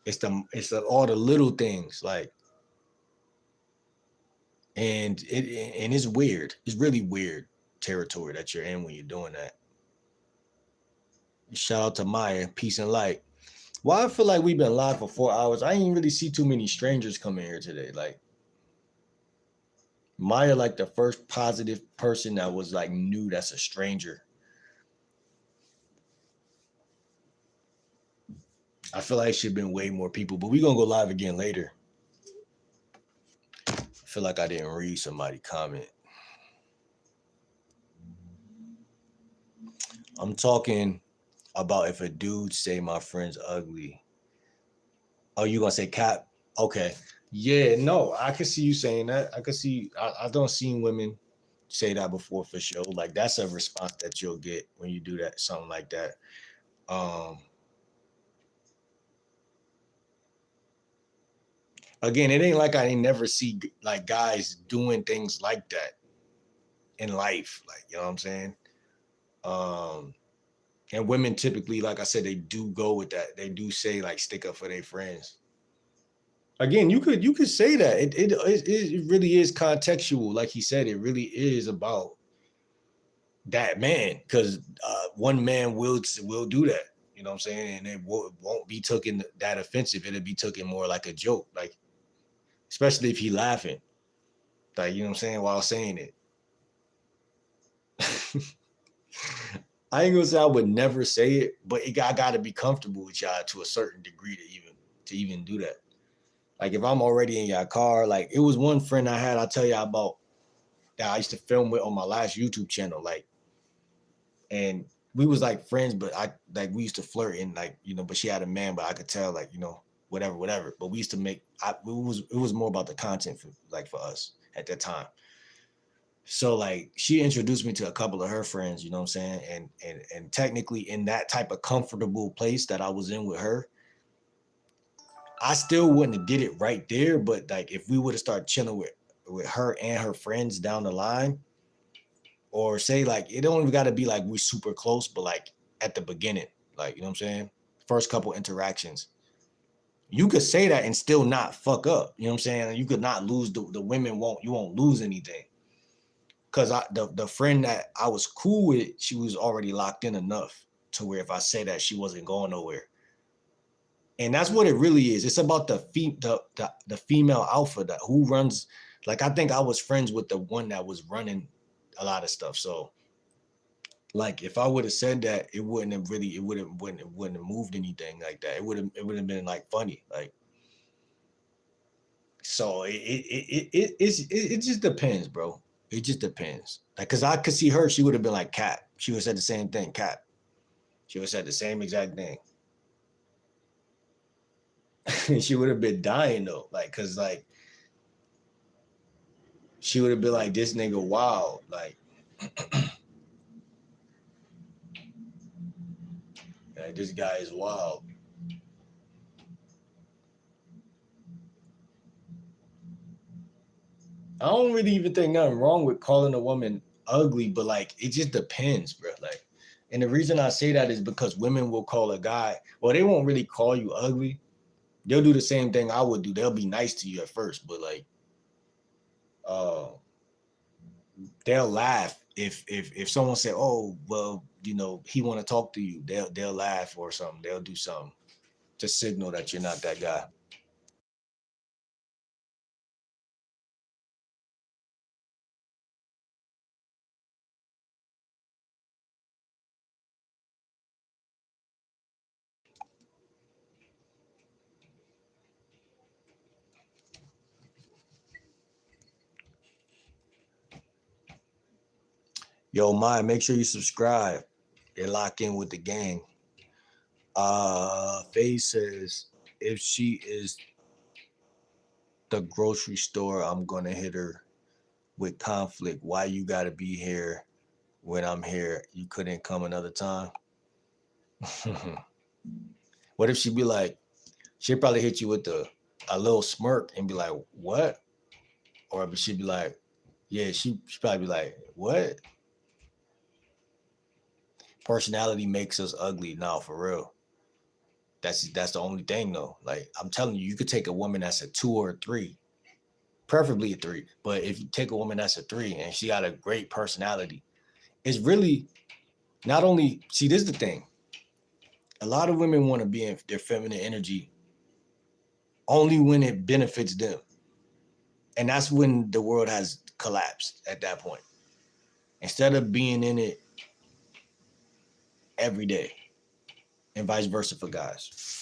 It's all the little things, like, and it's weird. It's really weird territory that you're in when you're doing that. Shout out to Maya, peace and light. Well, I feel like we've been live for 4 hours. I ain't really see too many strangers come in here today. Like Maya, like the first positive person that was like new that's a stranger. I feel like it should have been way more people, but we're gonna go live again later. I feel like I didn't read somebody comment. I'm talking about if a dude say my friend's ugly. Oh, you gonna say cap? Okay. Yeah, no, I can see you saying that. I can see, I don't seen women say that before for sure. Like that's a response that you'll get when you do that, something like that. Again, it ain't like I ain't never see like guys doing things like that in life. Like, you know what I'm saying? And women typically, like I said, they do go with that. They do say like stick up for their friends. Again, you could say that it really is contextual. Like he said, it really is about that man, because one man will do that. You know what I'm saying? And it won't be taken that offensive. It'll be taken more like a joke, like especially if he laughing, like, you know what I'm saying, while saying it. I ain't gonna say I would never say it, but I gotta be comfortable with y'all to a certain degree to even do that. Like if I'm already in your car, like it was one friend I had, I'll tell you about, that I used to film with on my last YouTube channel, like, and we was like friends, but we used to flirt and like, but she had a man, but I could tell like, whatever. But we used to it was more about the content for us at that time. So like she introduced me to a couple of her friends, you know what I'm saying? And technically in that type of comfortable place that I was in with her, I still wouldn't have did it right there. But like if we would have started chilling with her and her friends down the line, or say like it don't even gotta be like we super close, but like at the beginning, like you know what I'm saying? First couple interactions. You could say that and still not fuck up. You know what I'm saying? You could not lose the women won't you won't lose anything. Cause the friend that I was cool with, she was already locked in enough to where if I say that she wasn't going nowhere. And that's what it really is. It's about the female alpha that who runs. Like I think I was friends with the one that was running a lot of stuff. So like if I would have said that, it wouldn't have really it wouldn't have moved anything like that. It would have been like funny. Like so it just depends, bro. It just depends. Like cause I could see her, she would have been like Cap. She would have said the same thing, Cap. She would have said the same exact thing. She would have been dying though. Like cause like she would have been like, this nigga wild. Like this guy is wild. I don't really even think nothing wrong with calling a woman ugly, but like it just depends, bro. Like, and the reason I say that is because women will call a guy, well, they won't really call you ugly. They'll do the same thing I would do. They'll be nice to you at first, but like, uh, they'll laugh if someone say, "Oh, well, you know, he want to talk to you." They'll laugh or something. They'll do something to signal that you're not that guy. Yo, Maya, make sure you subscribe and lock in with the gang. Faye says if she is the grocery store, I'm gonna hit her with conflict. Why you gotta be here when I'm here? You couldn't come another time. What if she be like, she'd probably hit you with a little smirk and be like, what? Or she'd be like, yeah, she'd probably be like, what? Personality makes us ugly now for real. That's the only thing though. Like I'm telling you, you could take a woman that's a 2 or a 3, preferably a 3. But if you take a woman that's a 3 and she got a great personality, it's really not only see this is the thing. A lot of women want to be in their feminine energy only when it benefits them. And that's when the world has collapsed at that point. Instead of being in it every day, and vice versa for guys.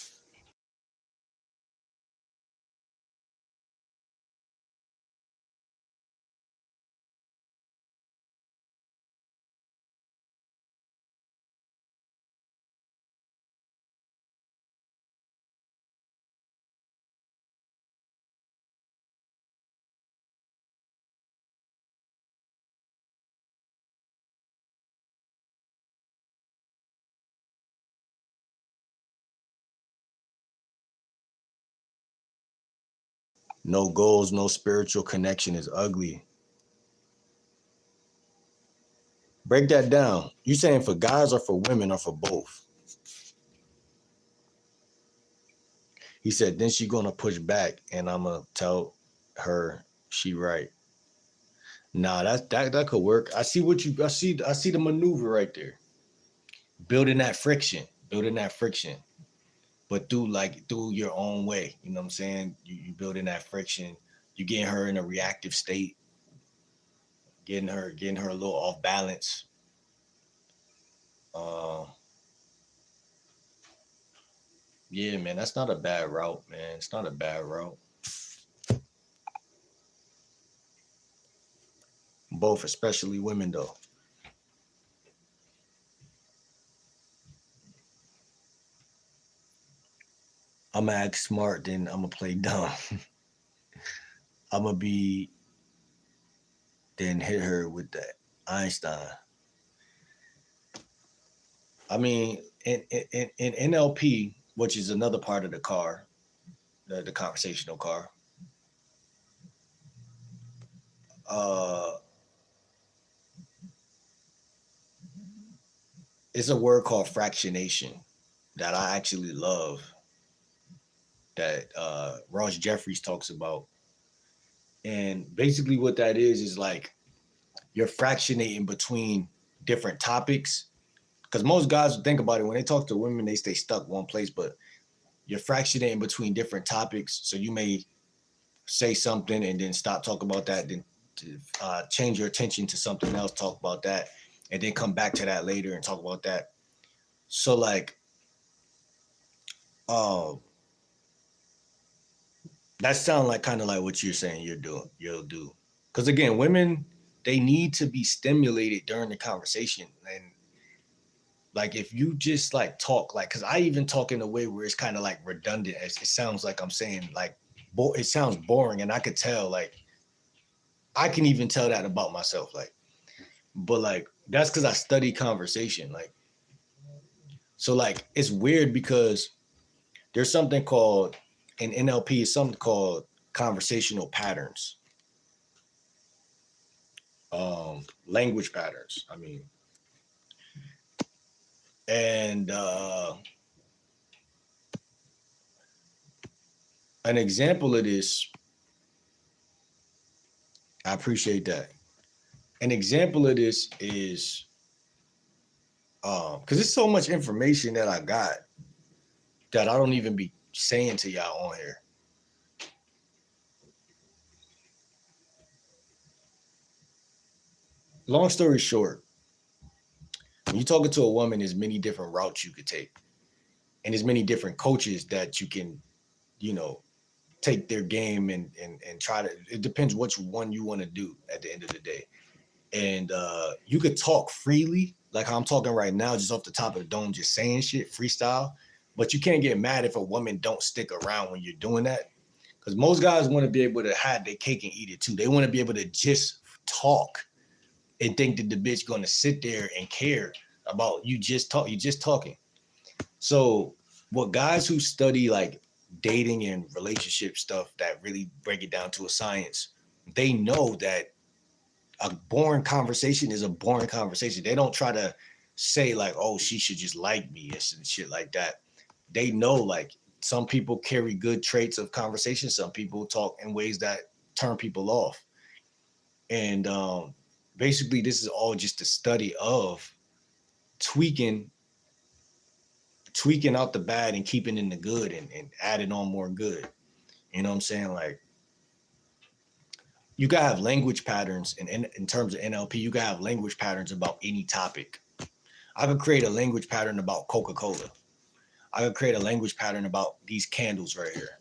No goals, no spiritual connection is ugly. Break that down. You saying for guys or for women or for both? He said, then she gonna push back and I'ma tell her she right. Nah, that could work. I see the maneuver right there. Building that friction. Building that friction. But through your own way. You know what I'm saying? You building that friction, you getting her in a reactive state, getting her a little off balance. Uh yeah, man, that's not a bad route, man. It's not a bad route. Both, especially women though. I'm gonna act smart, then I'm gonna play dumb. I'm gonna be then hit her with that Einstein. I mean, in NLP, which is another part of the car, the conversational car, uh, it's a word called fractionation that I actually love, that Ross Jeffries talks about. And basically, what that is like you're fractionating between different topics. Because most guys think about it when they talk to women, they stay stuck one place, but you're fractionating between different topics. So you may say something and then stop talking about that, then change your attention to something else, talk about that, and then come back to that later and talk about that. So like, that sounds like kind of like what you're saying you'll do. Because again, women, they need to be stimulated during the conversation. And like if you just like talk, like, because I even talk in a way where it's kind of like redundant. It sounds like I'm saying like, it sounds boring, and I could tell, like, I can even tell that about myself, like, but like that's because I study conversation, like, so like it's weird because there's something called in NLP, something called conversational patterns, language patterns. I mean, and an example of this, I appreciate that. An example of this is because there's so much information that I got that I don't even be saying to y'all on here. Long story short, when you're talking to a woman, there's many different routes you could take. And there's many different coaches that you can, you know, take their game and try to, it depends which one you want to do at the end of the day. And you could talk freely, like how I'm talking right now, just off the top of the dome, just saying shit, freestyle. But you can't get mad if a woman don't stick around when you're doing that. Because most guys want to be able to have their cake and eat it too. They want to be able to just talk and think that the bitch going to sit there and care about you just talking. So what guys who study like dating and relationship stuff that really break it down to a science, they know that a boring conversation is a boring conversation. They don't try to say like, oh, she should just like me and shit like that. They know like some people carry good traits of conversation. Some people talk in ways that turn people off. And basically this is all just a study of tweaking out the bad and keeping in the good and adding on more good. You know what I'm saying? Like, you gotta have language patterns, and in terms of NLP, you gotta have language patterns about any topic. I could create a language pattern about Coca-Cola. I could create a language pattern about these candles right here.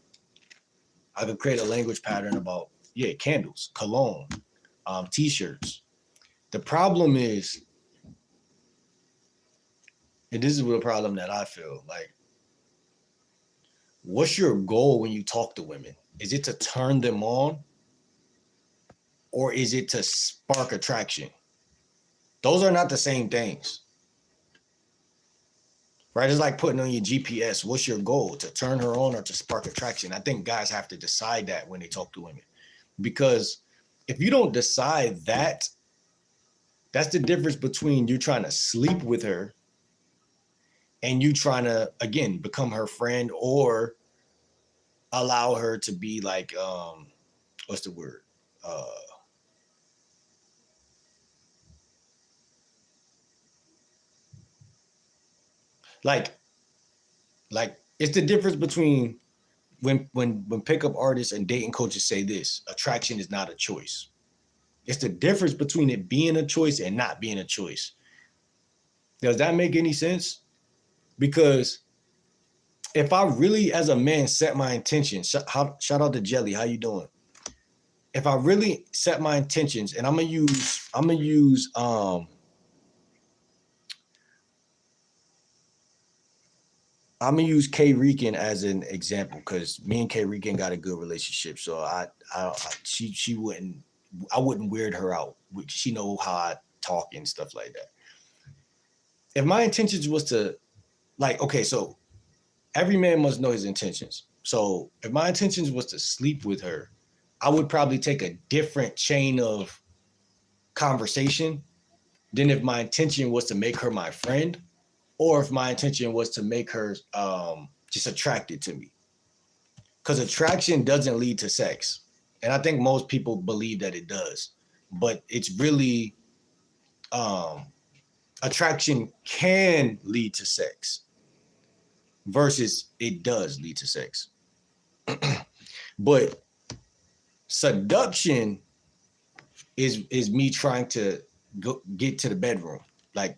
I could create a language pattern about, candles, cologne, t-shirts. The problem is, and this is the problem that I feel like, what's your goal when you talk to women? Is it to turn them on? Or is it to spark attraction? Those are not the same things. Right? It's like putting on your GPS. What's your goal? To turn her on or to spark attraction? I think guys have to decide that when they talk to women. Because if you don't decide that, that's the difference between you trying to sleep with her and you trying to, again, become her friend or allow her to be like, what's the word? Like it's the difference between when pickup artists and dating coaches say this: attraction is not a choice. It's the difference between it being a choice and not being a choice. Does that make any sense? Because if I really, as a man, set my intentions, shout out to Jelly, how you doing? If I really set my intentions, and I'm gonna use K Rican as an example because me and K Rican got a good relationship. So I wouldn't weird her out. She know how I talk and stuff like that. If my intentions was to, like, okay, so every man must know his intentions. So if my intentions was to sleep with her, I would probably take a different chain of conversation than if my intention was to make her my friend, or if my intention was to make her just attracted to me. Because attraction doesn't lead to sex. And I think most people believe that it does. But it's really attraction can lead to sex versus it does lead to sex. But seduction is me trying to get to the bedroom. Like